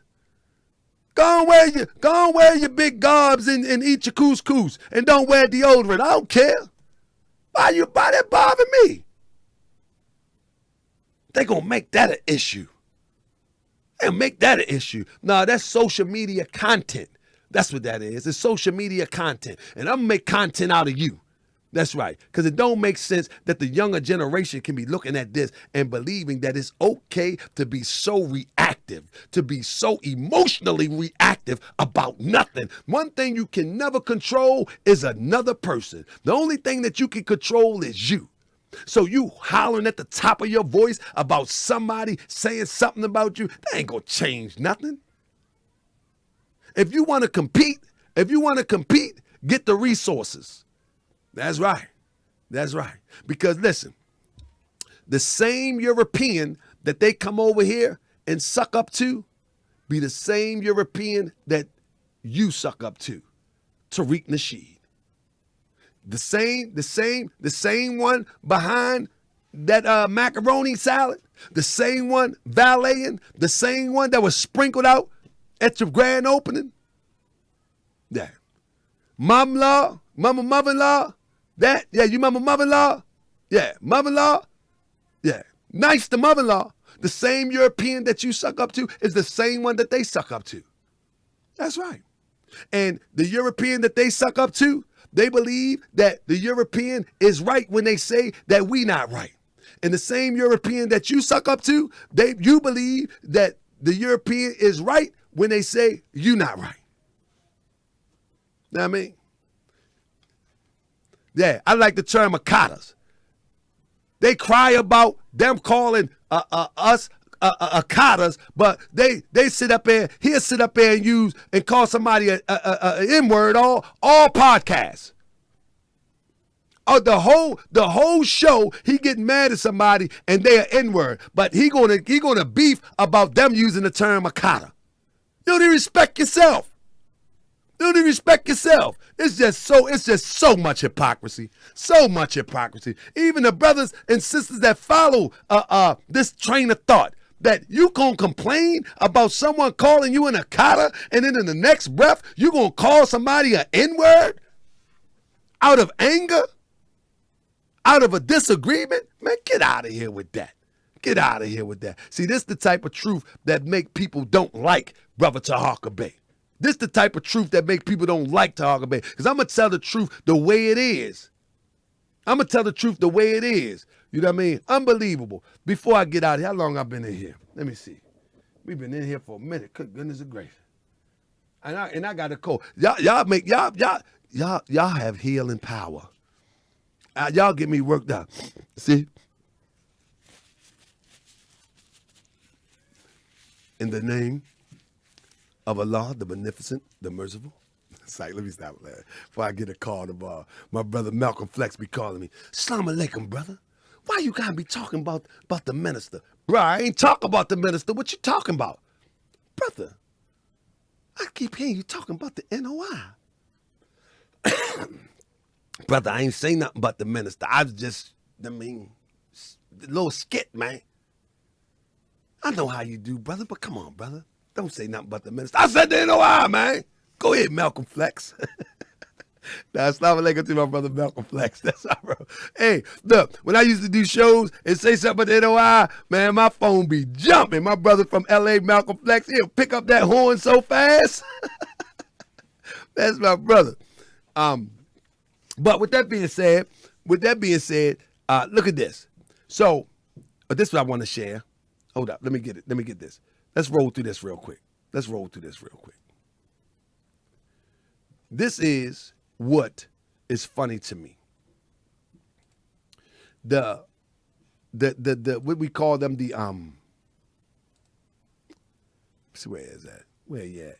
Go and wear your big garbs and eat your couscous and don't wear deodorant. I don't care. Why that bother me? They gonna make that an issue. They'll make that an issue. No, that's social media content. That's what that is. It's social media content. And I'm gonna make content out of you. That's right. Because it don't make sense that the younger generation can be looking at this and believing that it's okay to be so reactive, to be so emotionally reactive about nothing. One thing you can never control is another person. The only thing that you can control is you. So you hollering at the top of your voice about somebody saying something about you, that ain't gonna change nothing. If you want to compete, get the resources. That's right. That's right. Because listen, the same European that they come over here and suck up to be the same European that you suck up to. Tariq Nasheed. The same one behind that macaroni salad, the same one valeting, the same one that was sprinkled out at your grand opening. Yeah. Mother-in-law, that, yeah, you remember mother-in-law? Yeah, mother-in-law? Yeah. Nice to mother-in-law. The same European that you suck up to is the same one that they suck up to. That's right. And the European that they suck up to, they believe that the European is right when they say that we not right. And the same European that you suck up to, you believe that the European is right when they say you not right. Know what I mean? Yeah, I like the term akatas. They cry about them calling us akatas, but they sit up there, he'll sit up there and use and call somebody a N-word all podcasts. Oh, the whole show, he getting mad at somebody and they are N-word, but he gonna beef about them using the term akata. You don't even respect yourself. You don't even respect yourself. It's just so much hypocrisy. So much hypocrisy. Even the brothers and sisters that follow this train of thought, that you gonna complain about someone calling you an Akata, and then in the next breath, you gonna call somebody an N-word out of anger, out of a disagreement? Man, get out of here with that. Get out of here with that. See, this is the type of truth that make people don't like Brother Tahaka Bey. This is the type of truth that make people don't like Tahaka Bey. Because I'm going to tell the truth the way it is. I'm going to tell the truth the way it is. You know what I mean? Unbelievable. Before I get out of here, how long I've been in here? Let me see. We've been in here for a minute. Good goodness gracious. And I got a cold. Y'all have healing power. Y'all get me worked out. See? In the name of Allah, the Beneficent, the Merciful. It's like, let me stop laughing before I get a call tomorrow. My brother Malcolm Flex be calling me. Assalamu alaikum, brother. Why you gotta be talking about the minister? Bro, I ain't talking about the minister. What you talking about? Brother, I keep hearing you talking about the NOI. Brother, I ain't saying nothing about the minister. I was just, a little skit, man. I know how you do, brother, but come on, brother. Don't say nothing about the minister. I said the NOI, man. Go ahead, Malcolm Flex. Now, assalamu alaikum to my brother Malcolm Flex. That's all, bro. Hey, look, when I used to do shows and say something about the NOI, man, my phone be jumping. My brother from LA, Malcolm Flex, he'll pick up that horn so fast. That's my brother. But with that being said, look at this. So, this is what I want to share. Hold up, let me get this. Let's roll through this real quick. This is what is funny to me. The what we call them, the where is that? Where you at?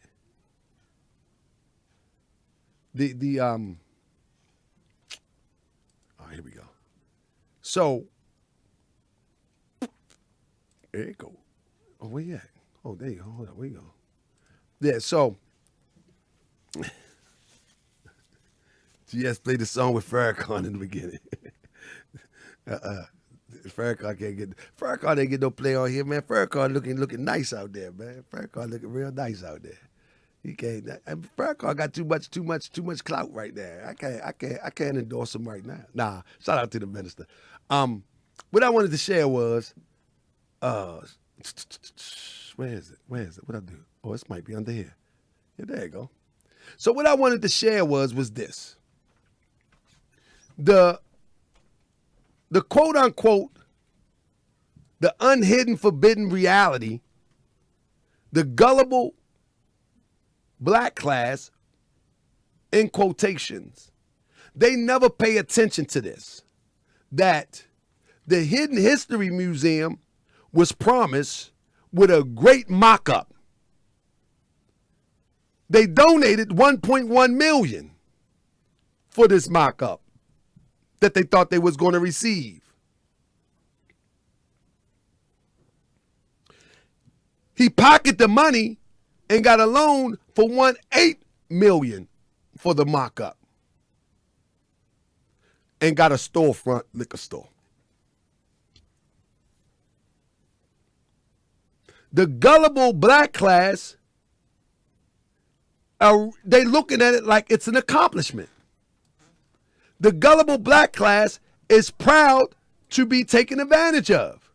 Oh, here we go. So there you go. Oh, where you at? Oh, there you go. Hold on, where you go? Yeah, so GS played the song with Farrakhan in the beginning. Farrakhan didn't get no play on here, man. Farrakhan looking nice out there, man. Farrakhan looking real nice out there. He can't. Farrakhan got too much clout right there. I can't endorse him right now. Nah, shout out to the minister. What I wanted to share was, where is it? What I do? Oh, this might be under here. Yeah, there you go. So what I wanted to share was this. The quote unquote, the unhidden forbidden reality, the gullible black class, in quotations, they never pay attention to this, that the Hidden History Museum was promised with a great mock-up. They donated $1.1 million for this mock-up that they thought they was going to receive. He pocketed the money and got a loan for $1.8 million for the mock-up and got a storefront liquor store. The gullible black class, they looking at it like it's an accomplishment. The gullible black class is proud to be taken advantage of.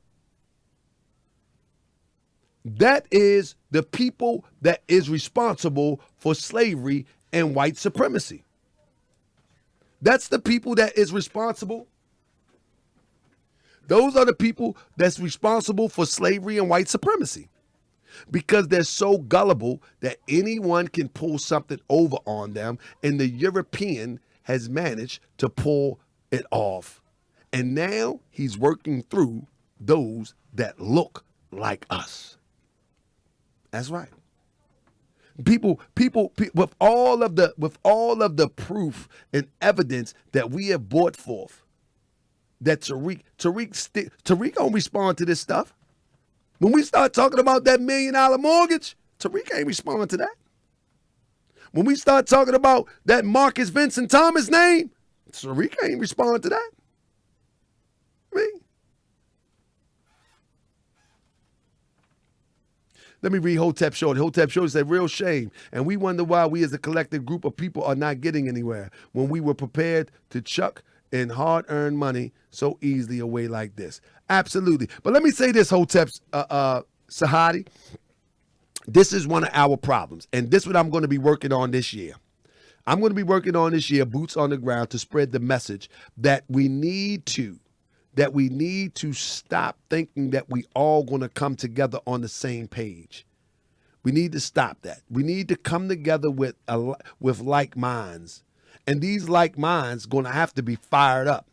That is the people that is responsible for slavery and white supremacy. That's the people that is responsible. Those are the people that's responsible for slavery and white supremacy, because they're so gullible that anyone can pull something over on them, and the European has managed to pull it off. And now he's working through those that look like us. That's right. People with all of the proof and evidence that we have brought forth, that Tariq don't respond to this stuff. When we start talking about that $1 million mortgage, Tariq ain't respond to that. When we start talking about that Marcus Vincent Thomas name, Tariq ain't respond to that. I mean, Let me read Hotep Shorty. Hotep Shorty said, real shame. And we wonder why we as a collective group of people are not getting anywhere when we were prepared to chuck in hard-earned money so easily away like this. Absolutely. But let me say this, Hotep Sahadi. This is one of our problems. And this is what I'm going to be working on this year. I'm going to be working on this year, boots on the ground, to spread the message that we need to stop thinking that we all going to come together on the same page. We need to stop that. We need to come together with like minds. And these like minds going to have to be fired up.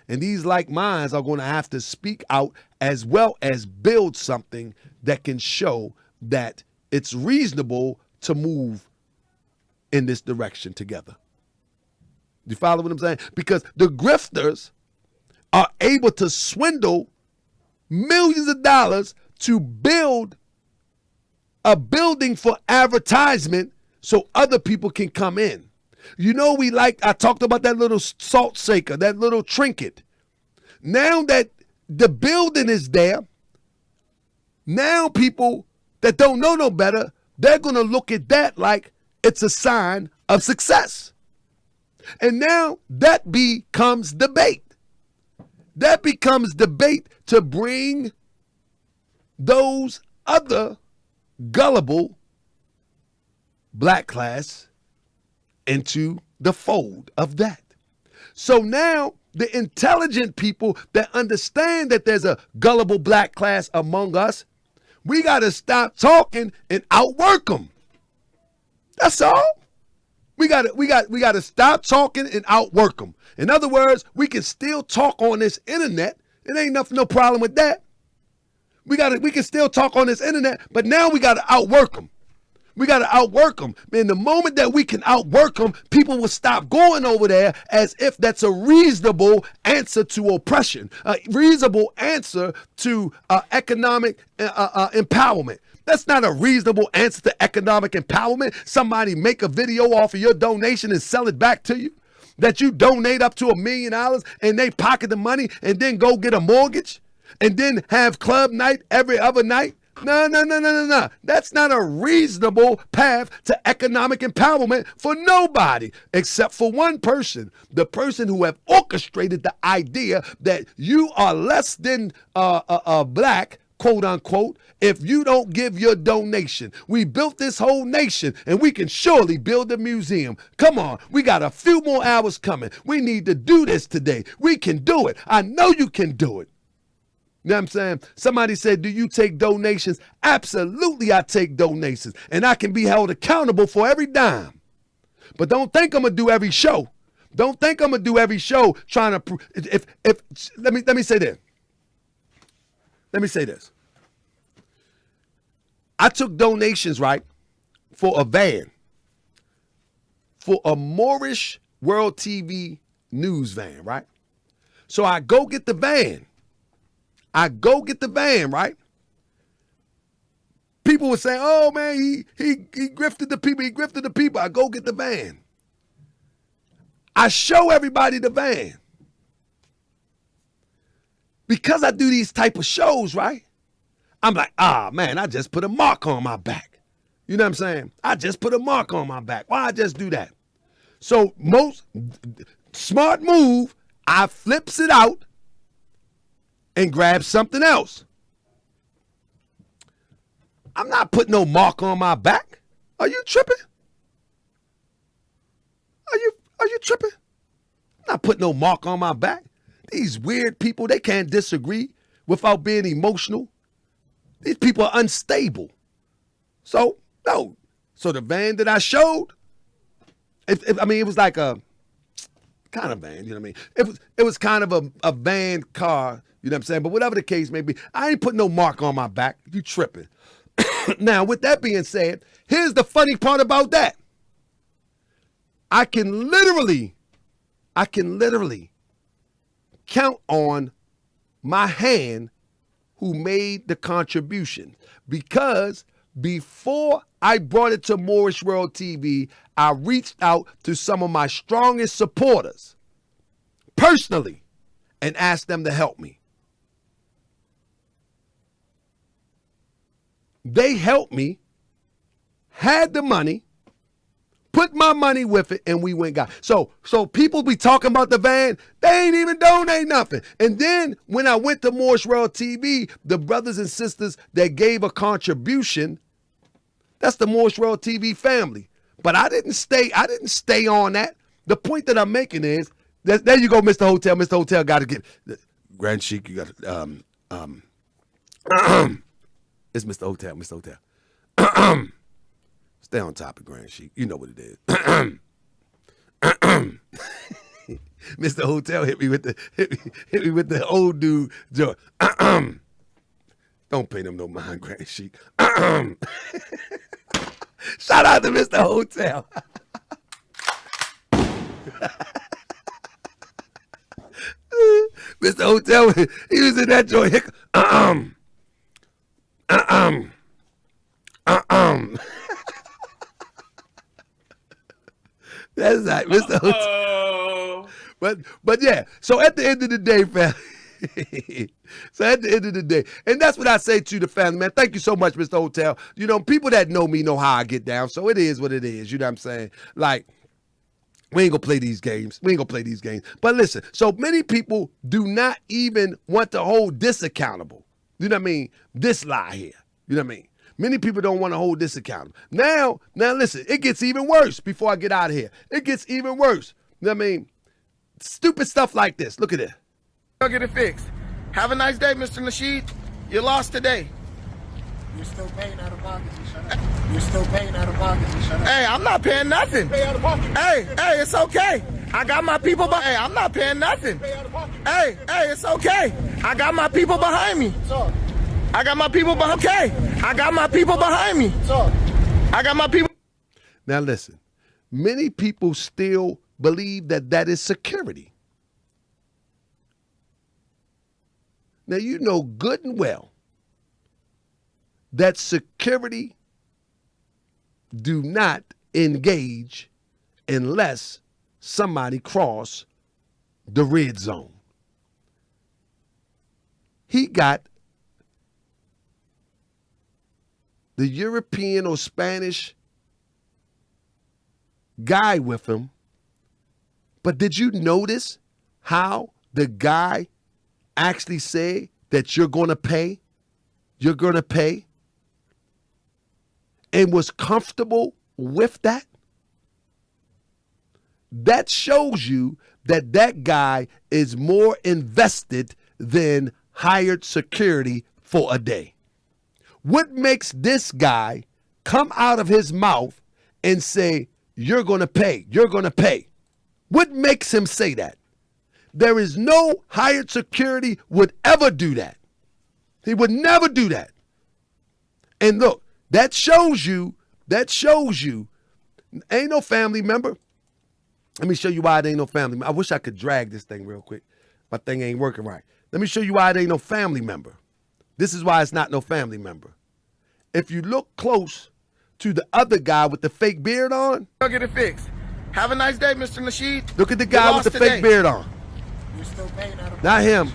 And these like minds are going to have to speak out as well as build something that can show that it's reasonable to move in this direction together. You follow what I'm saying? Because the grifters are able to swindle millions of dollars to build a building for advertisement so other people can come in. You know, I talked about that little salt shaker, that little trinket. Now that the building is there, now people that don't know no better, they're going to look at that like it's a sign of success. And now that becomes debate. That becomes debate to bring those other gullible black class into the fold of that. So now the intelligent people that understand that there's a gullible black class among us, we got to stop talking and outwork them. That's all. We got to stop talking and outwork them. In other words, we can still talk on this internet. It ain't no problem with that. We can still talk on this internet, but now we got to outwork them. We got to outwork them. Man, the moment that we can outwork them, people will stop going over there as if that's a reasonable answer to oppression, a reasonable answer to economic empowerment. That's not a reasonable answer to economic empowerment. Somebody make a video off of your donation and sell it back to you. That you donate up to $1 million and they pocket the money and then go get a mortgage and then have club night every other night. No. That's not a reasonable path to economic empowerment for nobody except for one person, the person who have orchestrated the idea that you are less than black, quote unquote, if you don't give your donation. We built this whole nation and we can surely build a museum. Come on, we got a few more hours coming. We need to do this today. We can do it. I know you can do it. You know what I'm saying? Somebody said, do you take donations? Absolutely, I take donations. And I can be held accountable for every dime. But don't think I'm going to do every show. Don't think I'm going to do every show trying to prove. Let me say this. Let me say this. I took donations, right, for a van, for a Moorish World TV news van, right? So I go get the van. Right? People were saying, oh man, he grifted the people. I go get the van. I show everybody the van. Because I do these type of shows, right? I'm like, man, I just put a mark on my back. You know what I'm saying? I just put a mark on my back. Why I just do that? So most smart move, I flips it out and grab something else. I'm not putting no mark on my back. Are you tripping? Are you tripping? I'm not putting no mark on my back. These weird people, they can't disagree without being emotional. These people are unstable. So, no. So the van that I showed, it was like a kind of van, you know what I mean? It was kind of a van car, you know what I'm saying? But whatever the case may be, I ain't putting no mark on my back. You tripping. Now, with that being said, here's the funny part about that. I can literally count on my hand who made the contribution, because before I brought it to Moorish World TV, I reached out to some of my strongest supporters personally and asked them to help me. They helped me, had the money, put my money with it, and we went got. So people be talking about the van, they ain't even donate nothing. And then when I went to Moorish World TV, the brothers and sisters that gave a contribution, that's the Moorish World TV family. But I didn't stay on that. The point that I'm making is, there you go, Mr. Hotel. Mr. Hotel got to get, Grand Sheik, you got to, it's Mr. Hotel, Mr. Hotel. Stay on topic, Grand Sheik. You know what it is. Mr. Hotel hit me with the old dude joke. Don't pay them no mind, Grand Sheik. Shout out to Mr. Hotel. Mr. Hotel, he was in that joint. That's right, Mr. Hotel. But yeah, so at the end of the day, family. So at the end of the day, and that's what I say to the family, man. Thank you so much, Mr. Hotel. You know, people that know me know how I get down, so it is what it is. You know what I'm saying? Like, we ain't gonna play these games. But listen, so many people do not even want to hold this accountable. You know what I mean? This lie here. You know what I mean? Many people don't want to hold this accountable. Now listen, it gets even worse before I get out of here. It gets even worse. You know what I mean? Stupid stuff like this. Look at it. I'll get it fixed. Have a nice day, Mr. Nasheed. You lost today. You're still paying out of pocket. Shut up. You're still paying out of pocket. Shut up. Hey, I'm not paying nothing. Pay out of pocket. Hey, it's okay. I got my people behind. Hey, I'm not paying nothing. Pay out of pocket. Hey, it's okay. I got my people behind me. So, I got my people behind. Okay, I got my people behind me. so. I got my people. Now listen, many people still believe that is security. Now you know good and well that security do not engage unless somebody cross the red zone. He got the European or Spanish guy with him, but did you notice how the guy actually said that you're going to pay? You're going to pay? And was comfortable with that? That shows you that guy is more invested than hired security for a day. What makes this guy come out of his mouth and say, you're going to pay, you're going to pay? What makes him say that? There is no hired security would ever do that. He would never do that. And look, that shows you, ain't no family member. Let me show you why it ain't no family member. I wish I could drag this thing real quick. My thing ain't working right. Let me show you why it ain't no family member. This is why it's not no family member. If you look close to the other guy with the fake beard on. I'll get it fixed. Have a nice day, Mr. Nasheed. Look at the guy with the fake beard on. You're still paying out of pocket. Not him.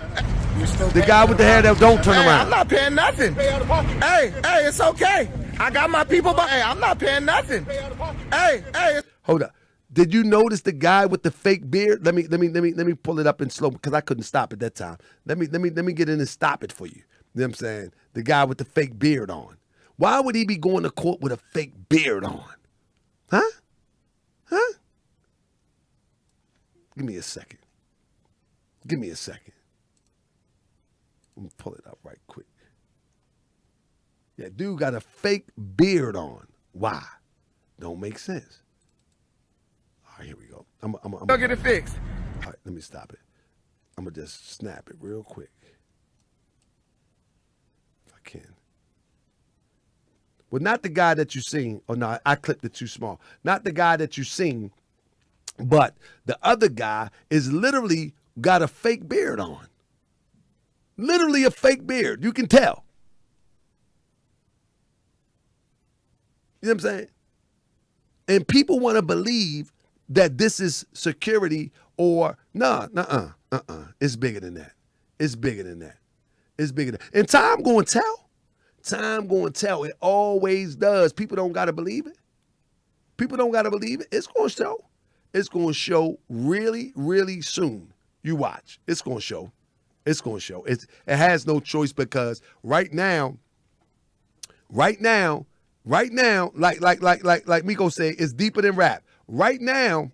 You're still The guy with the hair that don't turn Hey, around. I'm not paying nothing. Pay out of pocket. Hey, it's okay. I got my people behind. Hey, I'm not paying nothing. Pay out of pocket. Hey. Hold up. Did you notice the guy with the fake beard? Let me pull it up in slow because I couldn't stop at that time. Let me get in and stop it for you. You know what I'm saying? The guy with the fake beard on. Why would he be going to court with a fake beard on? Huh? Give me a second. Let me pull it up right quick. Yeah, dude got a fake beard on. Why? Don't make sense. All right, here we go. I'll get it fixed. All right, let me stop it. I'm going to just snap it real quick. If I can. Well, not the guy that you seen. Oh, no, I clipped it too small. Not the guy that you seen, but the other guy is literally got a fake beard on. Literally a fake beard. You can tell. You know what I'm saying? And people want to believe that this is security or It's bigger than that. It's bigger than that. And time going to tell. time going to tell. It always does. People don't got to believe it. People don't got to believe it. It's going to show. It's going to show really, really soon. You watch. It's going to show. It's going to show. It has no choice because right now, like Miko said, it's deeper than rap. Right now,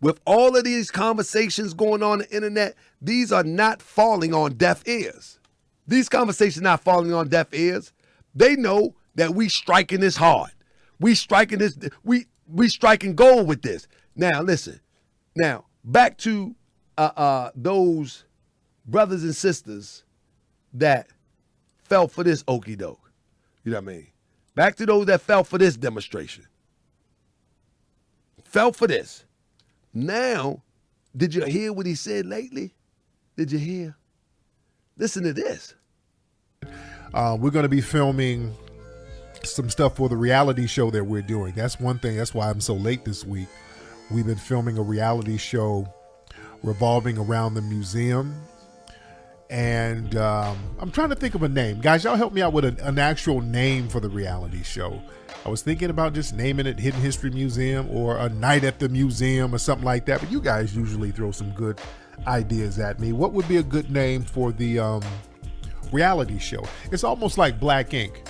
with all of these conversations going on the internet, these are not falling on deaf ears. These conversations not falling on deaf ears. They know that we striking this hard. We striking this. We striking gold with this. Now listen. Now back to those brothers and sisters that fell for this okie doke. You know what I mean? Back to those that fell for this demonstration. Fell for this. Now, did you hear what he said lately? Did you hear? Listen to this. We're going to be filming some stuff for the reality show that we're doing. That's one thing. That's why I'm so late this week. We've been filming a reality show revolving around the museum. And I'm trying to think of a name. Guys, y'all help me out with an actual name for the reality show. I was thinking about just naming it Hidden History Museum or A Night at the Museum or something like that. But you guys usually throw some good ideas at me. What would be a good name for the reality show? It's almost like Black Ink.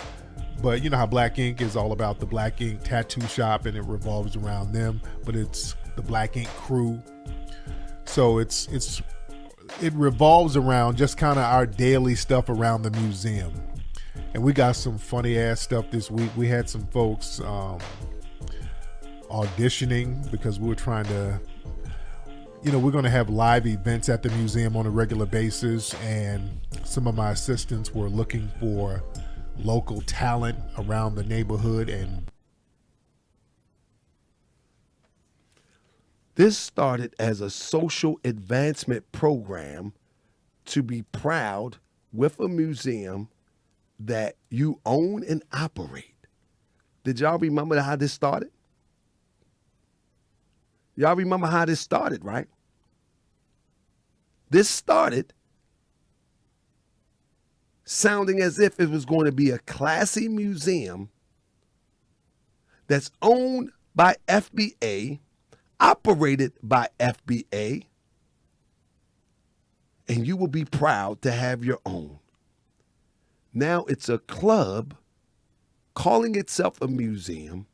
But you know how Black Ink is all about the Black Ink tattoo shop and it revolves around them. But it's the Black Ink crew. So it revolves around just kind of our daily stuff around the museum. And we got some funny ass stuff this week. We had some folks auditioning because we were trying to, we're going to have live events at the museum on a regular basis. And some of my assistants were looking for local talent around the neighborhood. And this started as a social advancement program to be proud with a museum that you own and operate. Did y'all remember how this started? Y'all remember how this started, right? This started sounding as if it was going to be a classy museum that's owned by FBA, operated by FBA, and you will be proud to have your own. Now it's a club calling itself a museum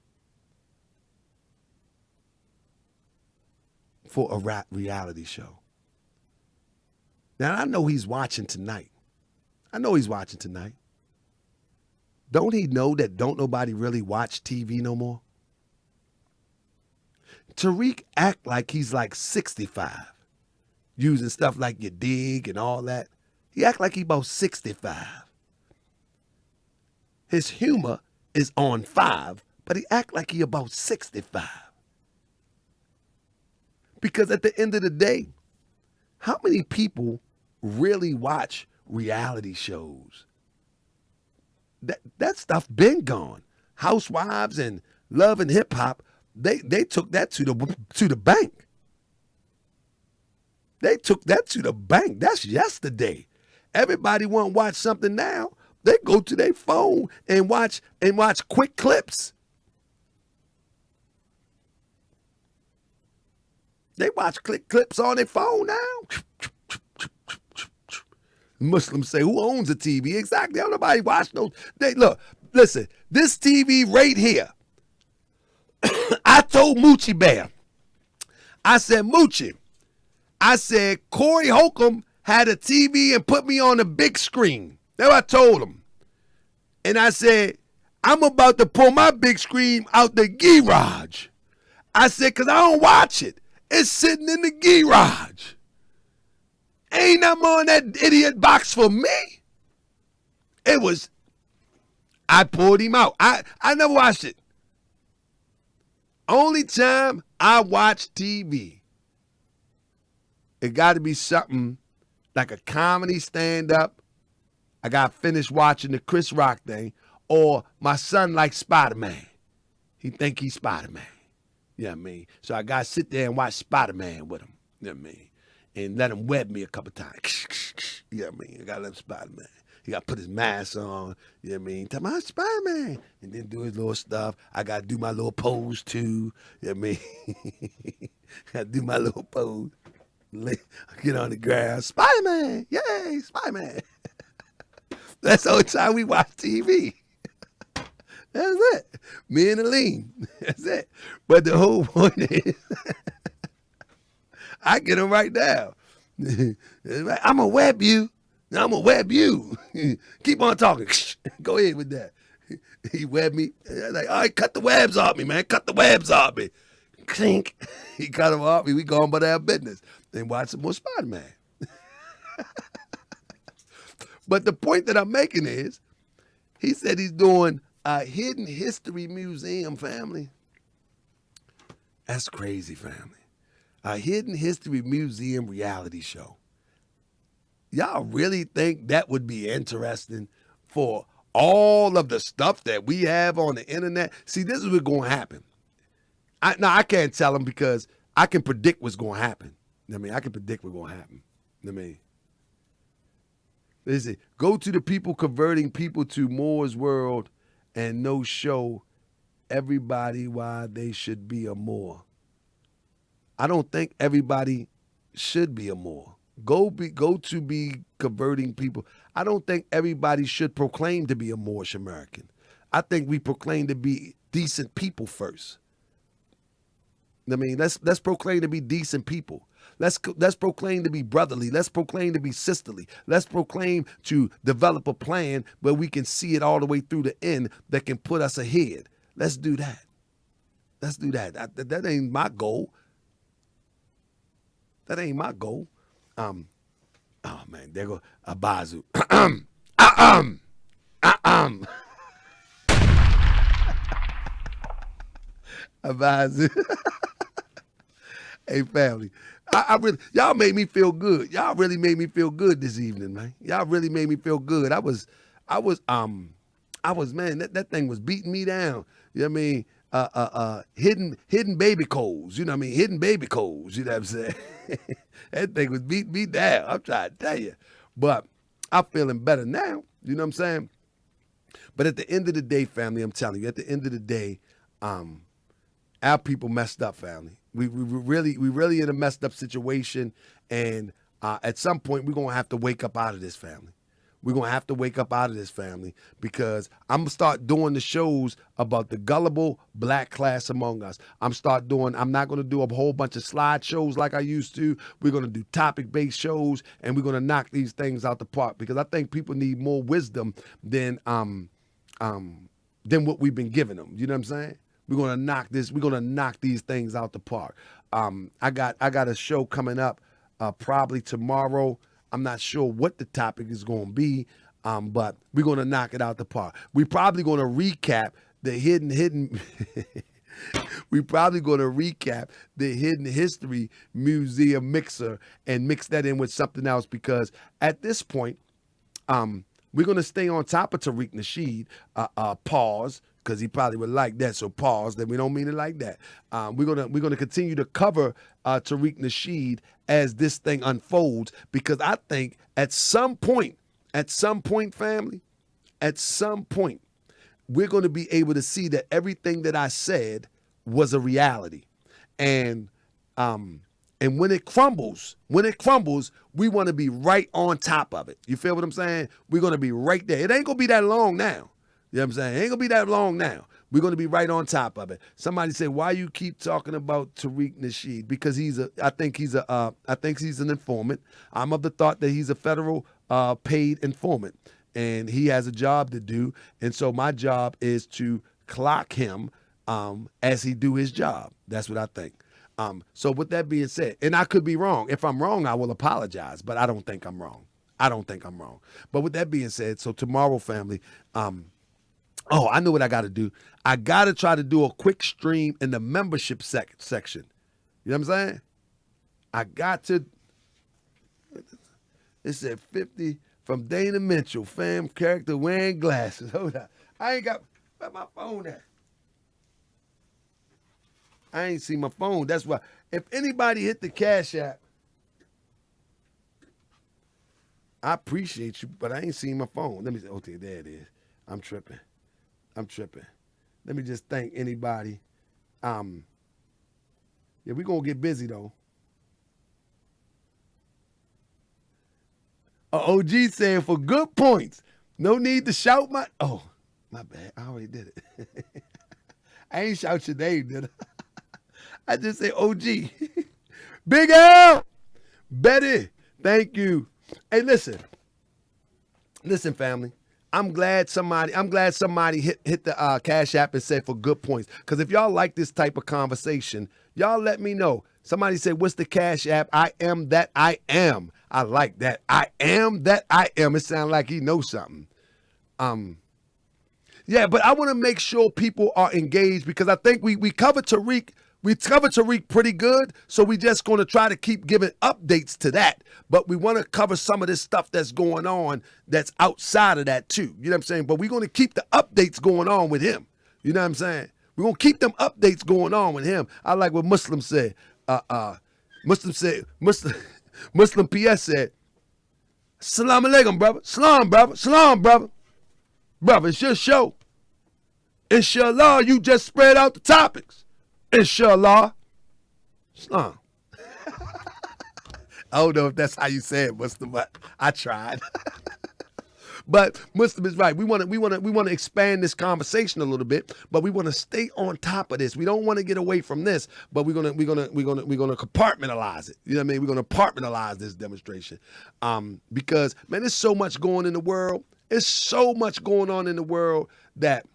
for a reality show. Now I know he's watching tonight. Don't he know that don't nobody really watch TV no more? Tariq act like he's like 65, using stuff like You Dig and all that. He act like he about 65. His humor is on 5, but he act like he about 65. Because at the end of the day, how many people really watch reality shows? That stuff been gone. Housewives and Love and Hip Hop, they took that to the bank. They took that to the bank. That's yesterday. Everybody want to watch something now. They go to their phone and watch quick clips. They watch quick clips on their phone now. Muslims say, who owns a TV? Exactly. Don't nobody watch those. Listen, this TV right here. I told Moochie Bear, I said, Moochie, I said, Corey Holcomb had a TV and put me on a big screen. That's what I told him. And I said, I'm about to pull my big screen out the garage. I said, because I don't watch it. It's sitting in the garage. Ain't nothing on that idiot box for me. I pulled him out. I never watched it. Only time I watch TV, it got to be something like a comedy stand-up. I got finished watching the Chris Rock thing, or my son likes Spider-Man. He think he's Spider-Man. You know what I mean? So I got to sit there and watch Spider-Man with him. You know what I mean? And let him web me a couple times. You know what I mean? I got to let him Spider-Man. He got to put his mask on. You know what I mean? Tell my Spider-Man. And then do his little stuff. I got to do my little pose too. You know what I mean? Got to do my little pose. Get on the ground. Spider-Man. Yay, Spider-Man. That's the only time we watch TV. That's it. Me and Aline. That's it. But the whole point is, I get him right now. I'm going to web you. I'm going to web you. Keep on talking. Go ahead with that. He webbed me. Like, all right, cut the webs off me, man. Cut the webs off me. Clink. He cut them off me. We go on about our business. Then watch some more Spider-Man. But the point that I'm making is, he said he's doing a hidden history museum, family. That's crazy, family. A hidden history museum reality show. Y'all really think that would be interesting for all of the stuff that we have on the internet? See, this is what's going to happen. I can't tell them because I can predict what's going to happen. I mean, I can predict what's going to happen. I mean, listen, go to the people converting people to Moore's world and no show everybody why they should be a Moor. I don't think everybody should be a Moor. Go to be converting people. I don't think everybody should proclaim to be a Moorish American. I think we proclaim to be decent people first. I mean, let's proclaim to be decent people. Let's proclaim to be brotherly. Let's proclaim to be sisterly. Let's proclaim to develop a plan where we can see it all the way through the end that can put us ahead. Let's do that. Let's do that. That ain't my goal. That ain't my goal. Oh man, there go Abazu. Abazu. Hey family, I really, y'all made me feel good. Y'all really made me feel good this evening, man. Y'all really made me feel good. I was man, that thing was beating me down. You know what I mean? Hidden baby coals. You know what I mean? Hidden baby coals. You know what I'm saying? That thing was beating me down. I'm trying to tell you, but I'm feeling better now. You know what I'm saying? But at the end of the day, family, I'm telling you, at the end of the day, our people messed up, family. We really in a messed up situation, and at some point we're gonna have to wake up out of this, family. We're gonna have to wake up out of this, family, because I'm gonna start doing the shows about the gullible black class among us. I'm not gonna do a whole bunch of slide shows like I used to. We're gonna do topic-based shows, and we're gonna knock these things out the park because I think people need more wisdom than what we've been giving them. You know what I'm saying? We're gonna knock these things out the park. I got a show coming up probably tomorrow. I'm not sure what the topic is gonna be, but we're gonna knock it out the park. We're probably gonna recap the hidden we're probably gonna recap the hidden history museum mixer and mix that in with something else because at this point, we're gonna stay on top of Tariq Nasheed. Pause. Because he probably would like that, so pause. Then we don't mean it like that. We're gonna continue to cover Tariq Nasheed as this thing unfolds, because I think at some point, family, at some point, we're gonna be able to see that everything that I said was a reality, and when it crumbles, we want to be right on top of it. You feel what I'm saying? We're gonna be right there. It ain't gonna be that long now. You know what I'm saying? It ain't gonna be that long now. We're gonna be right on top of it. Somebody said, why you keep talking about Tariq Nasheed? Because I think he's an informant. I'm of the thought that he's a federal paid informant, and he has a job to do. And so my job is to clock him as he do his job. That's what I think. So with that being said, and I could be wrong. If I'm wrong, I will apologize, but I don't think I'm wrong. But with that being said, so tomorrow, family, oh, I know what I got to do. I got to try to do a quick stream in the membership section. You know what I'm saying? I got to. It said 50 from Dana Mitchell, fam character wearing glasses. Hold on. I ain't got, where my phone at? I ain't see my phone. That's why. If anybody hit the Cash App, I appreciate you, but I ain't seen my phone. Let me see. Okay, there it is. I'm tripping. Let me just thank anybody. Yeah, we're going to get busy, though. OG saying, for good points, no need to shout my... Oh, my bad. I already did it. I ain't shout your name, did I? I just say OG. Big L. Betty, thank you. Hey, listen, family. I'm glad somebody hit the Cash App and said for good points. Because if y'all like this type of conversation, y'all let me know. Somebody said, what's the Cash App? I am that I am. I like that. I am that I am. It sounds like he knows something. Yeah, but I want to make sure people are engaged because I think we covered Tariq. We covered Tariq pretty good, so we just going to try to keep giving updates to that. But we want to cover some of this stuff that's going on that's outside of that too. You know what I'm saying? But we're going to keep the updates going on with him. You know what I'm saying? We're going to keep them updates going on with him. I like what Muslim said. Muslim PS said, Salam alaikum, brother. Salam, brother. Salam, brother. Brother, it's your show. Inshallah, you just spread out the topics. Inshallah. Salam. I don't know if that's how you say it, Muslim, but I tried. But Muslim is right. We want to expand this conversation a little bit, but we want to stay on top of this. We don't want to get away from this, but we're gonna compartmentalize it. You know what I mean? We're gonna compartmentalize this demonstration, because man, there's so much going in the world. There's so much going on in the world that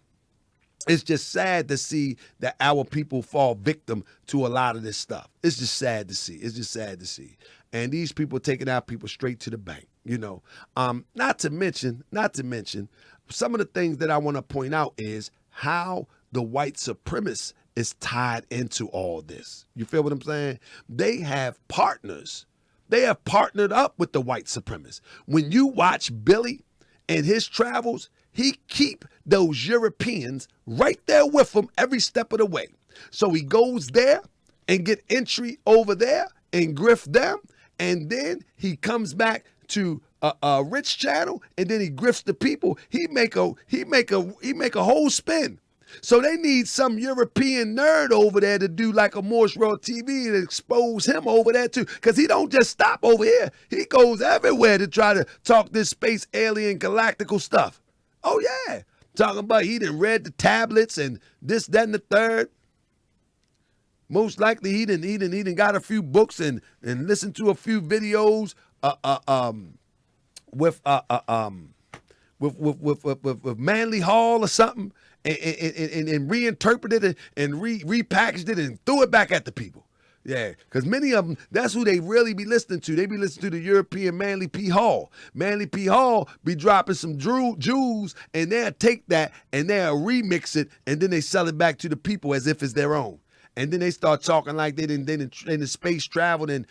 it's just sad to see that our people fall victim to a lot of this stuff. It's just sad to see. And these people taking our people straight to the bank, you know. Not to mention, some of the things that I want to point out is how the white supremacist is tied into all this. You feel what I'm saying? They have partners. They have partnered up with the white supremacists. When you watch Billy and his travels, he keep those Europeans right there with him every step of the way. So he goes there and get entry over there and grift them, and then he comes back to a rich channel, and then he grifts the people. He make a whole spin. So they need some European nerd over there to do like a Moorish World TV and expose him over there too. Because he don't just stop over here. He goes everywhere to try to talk this space alien galactical stuff. Oh yeah. Talking about he done read the tablets and this, that, and the third. Most likely he done got a few books and listened to a few videos with Manly Hall or something, and reinterpreted it and repackaged it and threw it back at the people. Yeah, because many of them, that's who they really be listening to. They be listening to the European Manly P. Hall. Manly P. Hall be dropping some jewels, and they'll take that and they'll remix it, and then they sell it back to the people as if it's their own. And then they start talking like they didn't space traveled and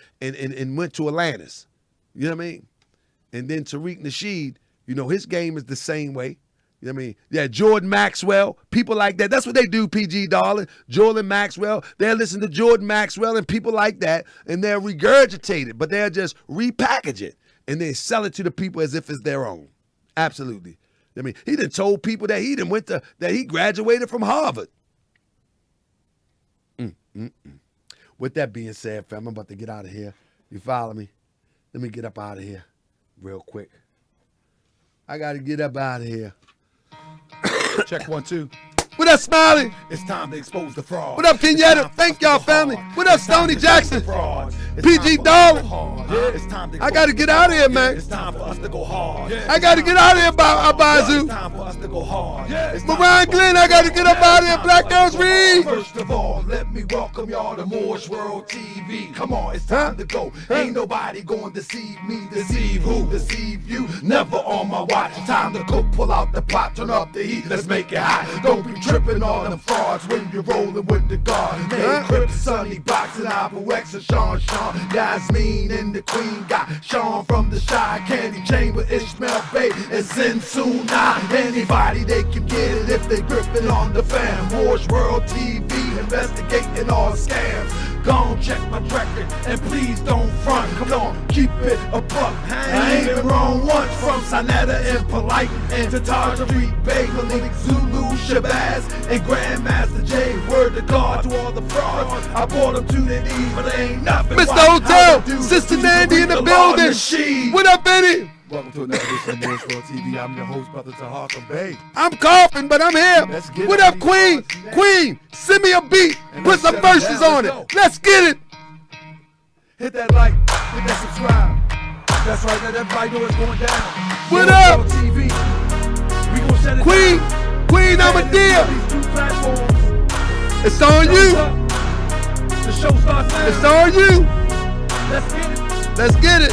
went to Atlantis. You know what I mean? And then Tariq Nasheed, you know, his game is the same way. You know what I mean? Yeah, Jordan Maxwell, people like that. That's what they do, PG, darling. Jordan Maxwell, they'll listen to Jordan Maxwell and people like that, and they'll regurgitate it, but they'll just repackage it, and then sell it to the people as if it's their own. Absolutely. I mean, he done told people that he graduated from Harvard. With that being said, fam, I'm about to get out of here. You follow me? Let me get up out of here real quick. I got to get up out of here. Check 1, 2. What up, Smiley? It's time to expose the fraud. What up, Kenyatta? Thank y'all, family. What up, Stoney Jackson? PG Darling. I got to get out of here, man. It's time for us to go hard. I got to get out of here, Abazu. It's time for us to go hard. Mariah Glenn, I got to get up out of here. Black Girls Read. First of all, let me welcome y'all to Moorish World TV. Come on, it's time to go. Ain't nobody going to deceive me. Deceive who? Deceive you. Never on my watch. Time to go pull out the pot, turn up the heat. Let's make it hot. Don't be tripping on them frauds when you're rolling with the guard. Man, Crip, Sonny, Boxing, Apple X, and Sean, Yasmin, and the Queen got Sean from the Shy, Candy Chamber, Ishmael Bay, and Zinsun. Anybody they can get it if they gripping on the fam. Moorish World TV, investigating all scams. Gon' check my record and please don't front. Come on, keep it a buck. I ain't been wrong once. From Sinetta and Polite and Tatar Tariq Bey, Malik Zulu, Shabazz and Grandmaster J. Word to God to all the frauds. I brought them to their knees, but they ain't nothing. Mr. Hotel, Sister Nandy in the building. What up, Benny? Welcome to another edition of Moorish World TV. I'm your host, Brother Tariq Bey. I'm coughing, but I'm here. What up, Queen? Queen, send me a beat. Put some verses on it. Let's get it. Hit that like, hit that subscribe. That's right, let everybody know it's going down. What Moorish up? World TV. We gon' shut it Queen, down. Queen, I'm a deal. These two platforms. It's on you. The show starts now. It's on you. Let's get it. Let's get it.